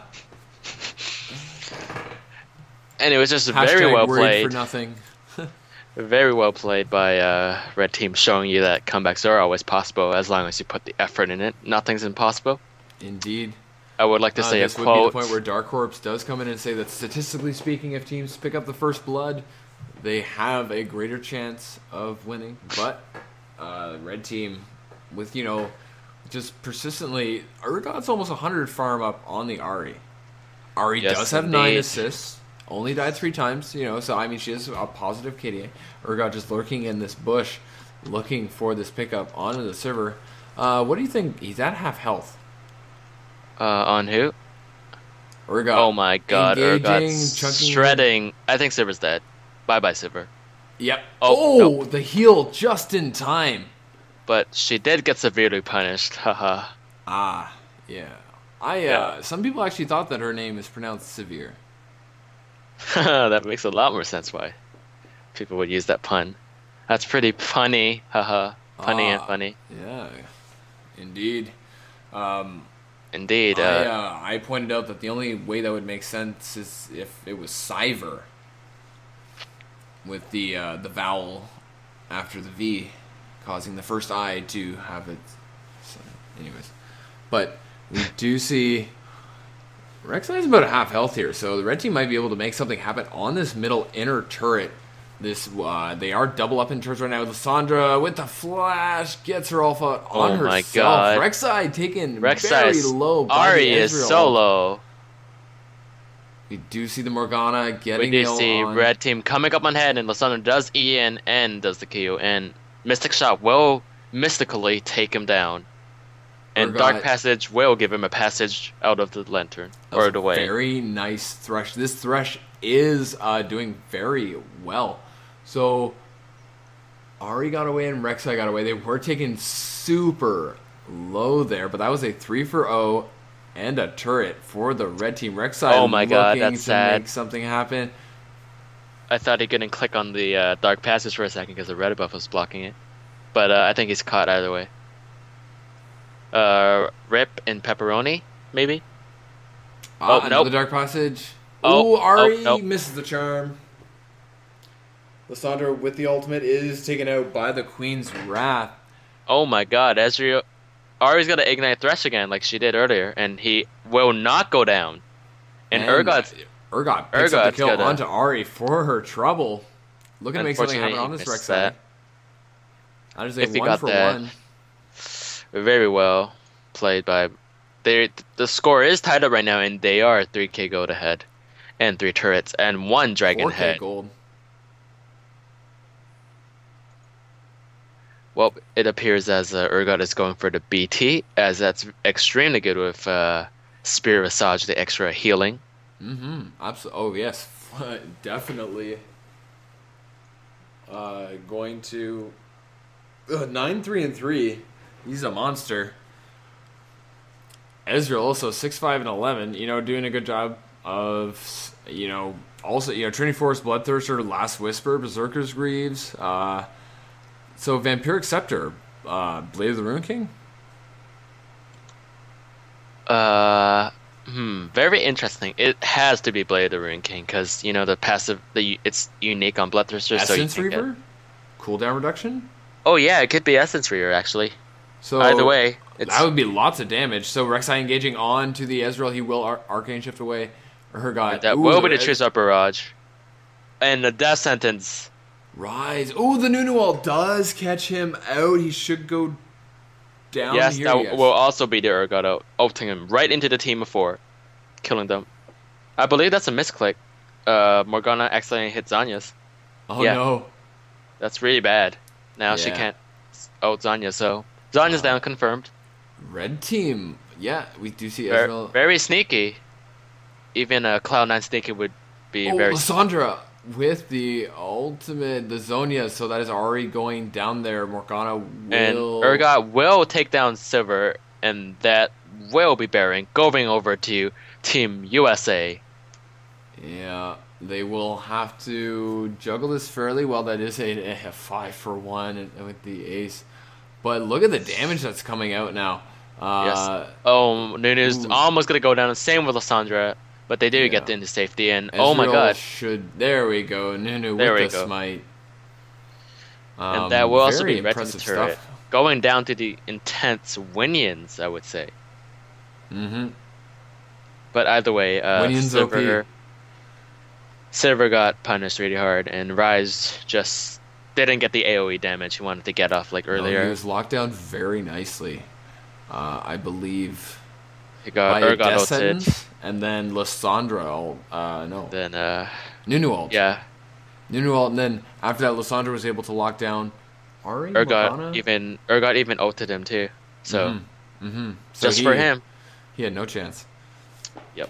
And it was just Hashtag very well worried played. for nothing. Very well played by Red Team, showing you that comebacks are always possible as long as you put the effort in it. Nothing's impossible. Indeed. I would like to say a this would be the quote. point where Dark Corps does come in and say that statistically speaking, if teams pick up the first blood, they have a greater chance of winning. But red team, with just persistently, Urgot's almost 100 farm up on the Ari. Ari Yes, does have indeed. 9 assists. Only died 3 times, so I mean she is a positive KDA. Urgot just lurking in this bush, looking for this pickup onto the server. What do you think? He's at half health. On who? Urgot. Oh my god, engaging, Urgot's chunking. shredding. I think Silver's dead. Bye-bye, Silver. Yep. Oh, nope. The heal just in time. But she did get severely punished. Haha. Ah, yeah. Some people actually thought that her name is pronounced Severe. That makes a lot more sense why people would use that pun. That's pretty punny. Haha. Punny and funny. Yeah, indeed. Indeed. I pointed out that the only way that would make sense is if it was Cyver with the vowel after the V, causing the first I to have it. So, anyways, but we do see Rek'Sai is about half health here, so the red team might be able to make something happen on this middle inner turret. They are double up in turrets right now. Lysandra with the flash gets her alpha on herself. My God. Rek'Sai taken very low. Ari is so low. We do see the Morgana getting. We do see red team coming up on head, and Lysandra does E and does the KO, and Mystic Shot will mystically take him down. And Dark Passage will give him a passage out of the lantern or the way. Very nice Thresh. This Thresh is doing very well. So Ari got away and Rek'Sai got away. They were taken super low there, but that was a 3-for-0 and a turret for the red team. Rek'Sai oh my God, that's to sad. Make something happen. I thought he couldn't click on the Dark Passage for a second because the red buff was blocking it. But I think he's caught either way. Rip and Pepperoni, maybe? Another nope. Dark Passage. Oh, Ari nope. misses the charm. Lysandra with the ultimate is taken out by the Queen's Wrath. Oh my God, Ezreal. Ari's gonna ignite Thresh again like she did earlier, and he will not go down. And Urgot picks up the kill onto Ari for her trouble. Looking to make something happen on this Rek'Sai. I just say 1-for-1. Very well played by. The score is tied up right now, and they are 3k gold ahead, and 3 turrets, and 1 dragon 4K head. Gold. Well, it appears as Urgot is going for the BT, as that's extremely good with Spirit Visage, the extra healing. Absolutely. Oh yes, definitely. Going to 9-3-3. He's a monster. Ezreal also 6-5 and 11. You know, doing a good job of also Trinity Force, Bloodthirster, Last Whisper, Berserker's Greaves. So Vampiric Scepter, Blade of the Ruin King. Very interesting. It has to be Blade of the Ruin King because the passive, it's unique on Bloodthirster. Essence so Reaver, cooldown reduction. Oh yeah, it could be Essence Reaver actually. So either way, that would be lots of damage. So Rek'Sai engaging on to the Ezreal, he will Arcane Shift away. Or her god. That will be the Choose Up Barrage, and the Death Sentence. Rise. Oh, the Nunual does catch him out. He should go down yes, here. That will also be the Urgot ulting him right into the team of 4, killing them. I believe that's a misclick. Morgana accidentally hit Zanya's. Oh no. That's really bad. Now she can't ult Zanya, so Zanya's down, confirmed. Red team. Yeah, we do see Ezreal. Very sneaky. Even a Cloud9 sneaky would be very Lysandra with the ultimate, the Zonia, so that is Ari going down there. Morgana will... And Urgot will take down Silver, and that will be going over to Team USA. Yeah, they will have to juggle this fairly well. That is a 5-for-1 with the ace. But look at the damage that's coming out now. Yes. Oh, Nunu's almost going to go down. Same with Lysandra. But they do get into safety, and Ezreal oh my God! There we go, Nunu with the smite, and that will also be red team's turret, going down to the intense Winions, I would say. But either way, Silver got punished really hard, and Rise just didn't get the AOE damage he wanted to get off like earlier. He was locked down very nicely, I believe. He got Urgot ulted. And then Lysandra, Then, Nunu ult. Yeah. Nunu ult, and then after that, Lysandra was able to lock down Ari, Urgot even ulted him too. So, so for him. He had no chance. Yep.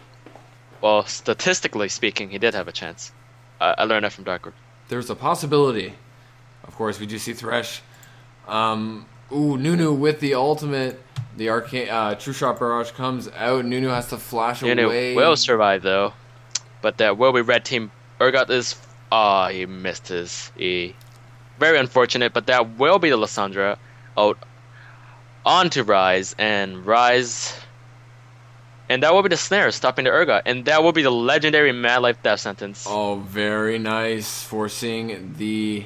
Well, statistically speaking, he did have a chance. I learned that from Dark Group. There's a possibility Of course, we do see Thresh. Nunu with the ultimate. The arcane True Shot Barrage comes out. Nunu has to flash Nunu away. will survive though, but that will be red team. Urgot is he missed his E. Very unfortunate, but that will be the Lissandra out onto Rise, and that will be the snare stopping the Urgot, and that will be the legendary Mad Life Death Sentence. Oh, very nice, forcing the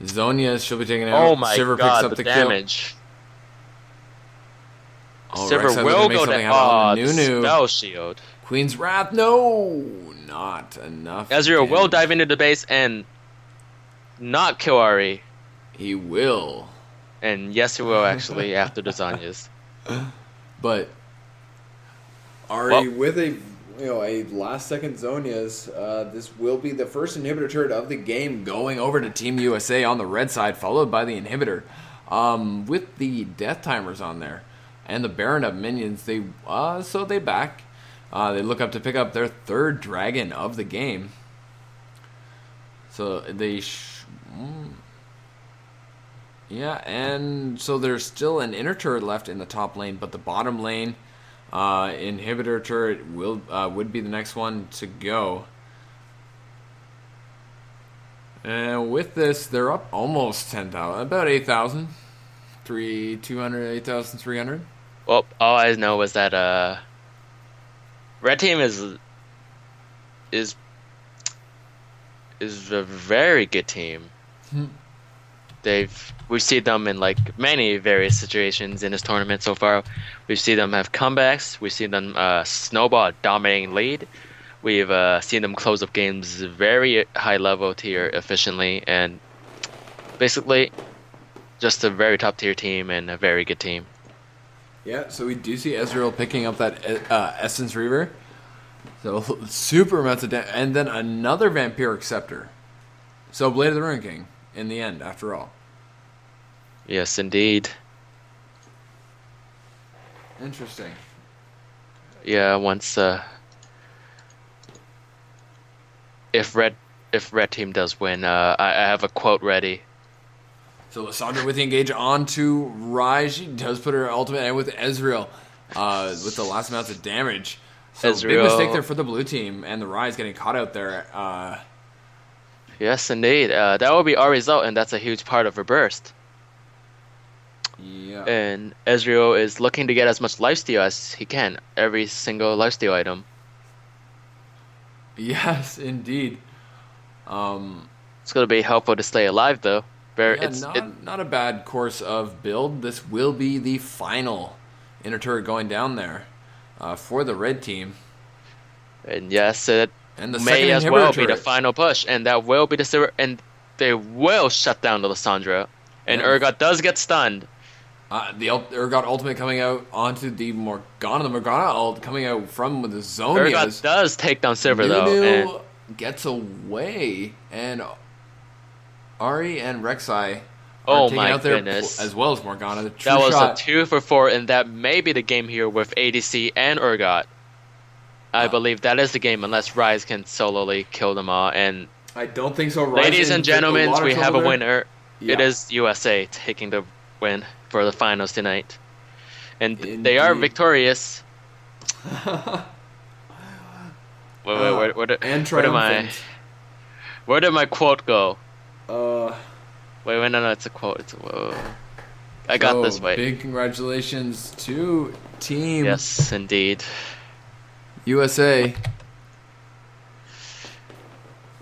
Zhonya's. She'll be taken out. Oh my Sivir god, picks up the damage. kill. Oh, Sivir Rek'Sai will make go something down. happen on The Nunu. spell shield. Queen's Wrath, no, not enough. Ezreal will damage. dive into the base and not kill Ari. He will, And yes, he will actually after the Zhonya's. but Ari with a last second Zhonya's. This will be the first inhibitor turret of the game. going over to Team USA on the red side, followed by the inhibitor, with the death timers on there, and the Baron of minions. They back. They look up to pick up their third dragon of the game. So and so there's still an inner turret left in the top lane, but the bottom lane inhibitor turret would be the next one to go. And with this, they're up almost 10,000, about 8,000, 8,300. Well, all I know is that red team is a very good team. We've seen them in like many various situations in this tournament so far. We've seen them have comebacks. We've seen them snowball a dominating lead. We've seen them close up games very high level tier efficiently, and basically just a very top tier team and a very good team. Yeah, so we do see Ezreal picking up that Essence Reaver. So super amounts of damage, and then another Vampiric Scepter. So Blade of the Ruin King in the end, after all. Yes, indeed. Interesting. Yeah, once if red team does win, I have a quote ready. So Lissandra with the engage onto Rai. She does put her ultimate, and with Ezreal with the last amounts of damage. So big mistake there for the blue team, and the Rai's getting caught out there. Yes, indeed. That will be our result, and that's a huge part of her burst. Yeah. And Ezreal is looking to get as much lifesteal as he can. Every single lifesteal item. Yes, indeed. It's going to be helpful to stay alive, though. Not a bad course of build. This will be the final inner turret going down there for the red team. And yes, it And the may second as inhibitor well turret. be the final push, and that will be the silver, and they will shut down the Lissandra. And Yeah. Urgot does get stunned. The Urgot ultimate coming out onto the Morgana. The Morgana ult coming out from the Zhonya's. Urgot does take down Silver, though. Nunu And gets away, and Ari and Rek'Sai are Oh taking my out there goodness. as well as Morgana. The true that was shot. a 2 for 4, and that may be the game here with ADC and Urgot. I believe that is the game, unless Rise can solely kill them all. And I don't think so. ladies and gentlemen, we have a winner. Yeah. It is USA taking the win for the finals tonight. And they Indeed. are victorious. Where And did triumphant. where did my quote go? Uh, Wait, no, it's a quote. Whoa. I got this, wait. Big congratulations to Team Yes, indeed. USA.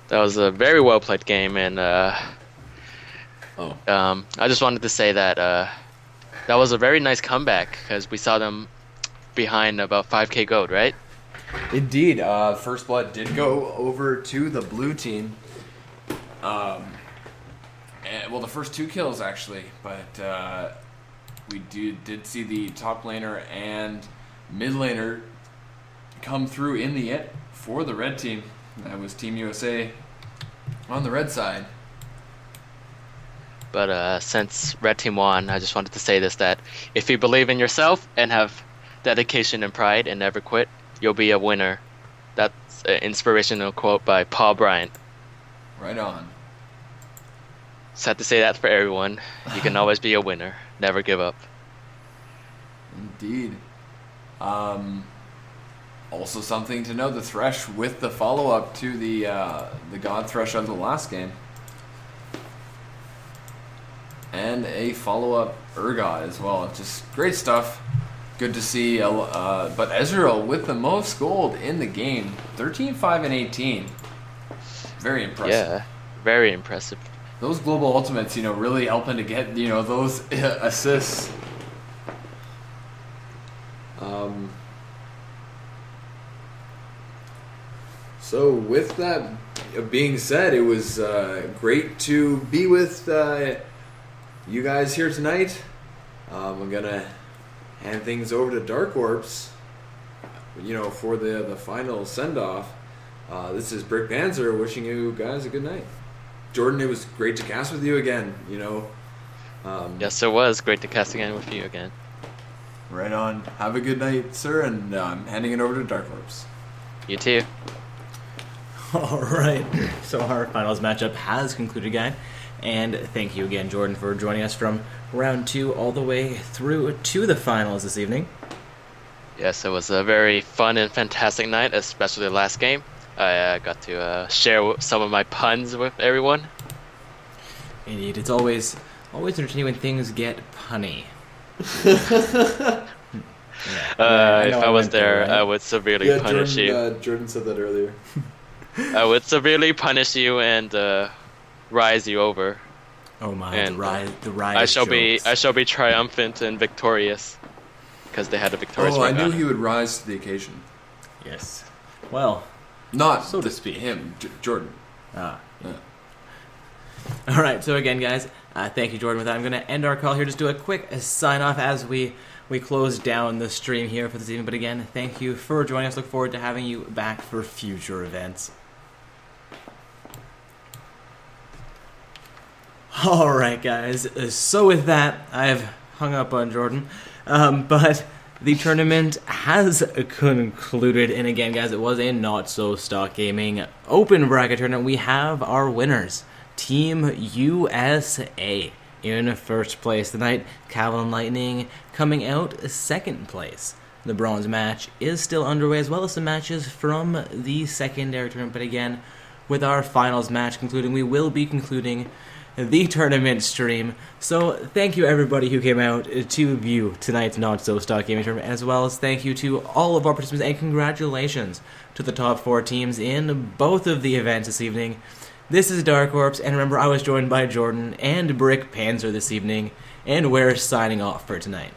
That was a very well played game, and Oh. I just wanted to say that that was a very nice comeback because we saw them behind about 5k gold, right? Indeed, First Blood did go over to the blue team. Well, the first 2 kills actually, but we did see the top laner and mid laner come through in the end for the red team. That was Team USA on the red side. But since red team won, I just wanted to say this, that if you believe in yourself and have dedication and pride and never quit, you'll be a winner. That's an inspirational quote by Paul Bryant. Right on. Sad to say that for everyone. You can always be a winner. Never give up. Indeed. Also something to note, the Thresh with the follow-up to the God Thresh of the last game. And a follow-up Urgot as well. Just great stuff. Good to see. But Ezreal with the most gold in the game. 13, 5, and 18. Very impressive. Yeah, very impressive. Those global ultimates, really helping to get, those assists. So with that being said, it was great to be with you guys here tonight. I'm gonna hand things over to Dark Orbs, for the final send off. This is Brick Panzer wishing you guys a good night. Jordan, it was great to cast with you again. Yes, it was great to cast again with you again. Right on. Have a good night, sir, and I'm handing it over to Dark Orbs. You too. All right. So our finals matchup has concluded, guys. And thank you again, Jordan, for joining us from round 2 all the way through to the finals this evening. Yes, it was a very fun and fantastic night, especially the last game. I got to share some of my puns with everyone. Indeed, it's always entertaining when things get punny. If I was there, right? I would severely punish you. Jordan said that earlier. I would severely punish you and rise you over. Oh my! And the rise. I shall be triumphant and victorious, because they had a victorious. I knew he would rise to the occasion. Yes. Well, not so to speak. Him, Jordan. Yeah. All right. So again, guys, thank you, Jordan. With that, I'm going to end our call here. Just do a quick sign off as we close down the stream here for this evening. But again, thank you for joining us. Look forward to having you back for future events. All right, guys. So with that, I've hung up on Jordan, but the tournament has concluded. And again, guys, it was a Not So Stock Gaming open bracket tournament. We have our winners, Team USA in first place tonight. Calvin Lightning coming out second place. The bronze match is still underway, as well as some matches from the secondary tournament. But again, with our finals match concluding, we will be concluding the tournament stream. So thank you everybody who came out to view tonight's Not So Stock Gaming tournament, as well as thank you to all of our participants, and congratulations to the top 4 teams in both of the events this evening. This is Dark Orbs, and remember, I was joined by Jordan and Brick Panzer this evening, and we're signing off for tonight.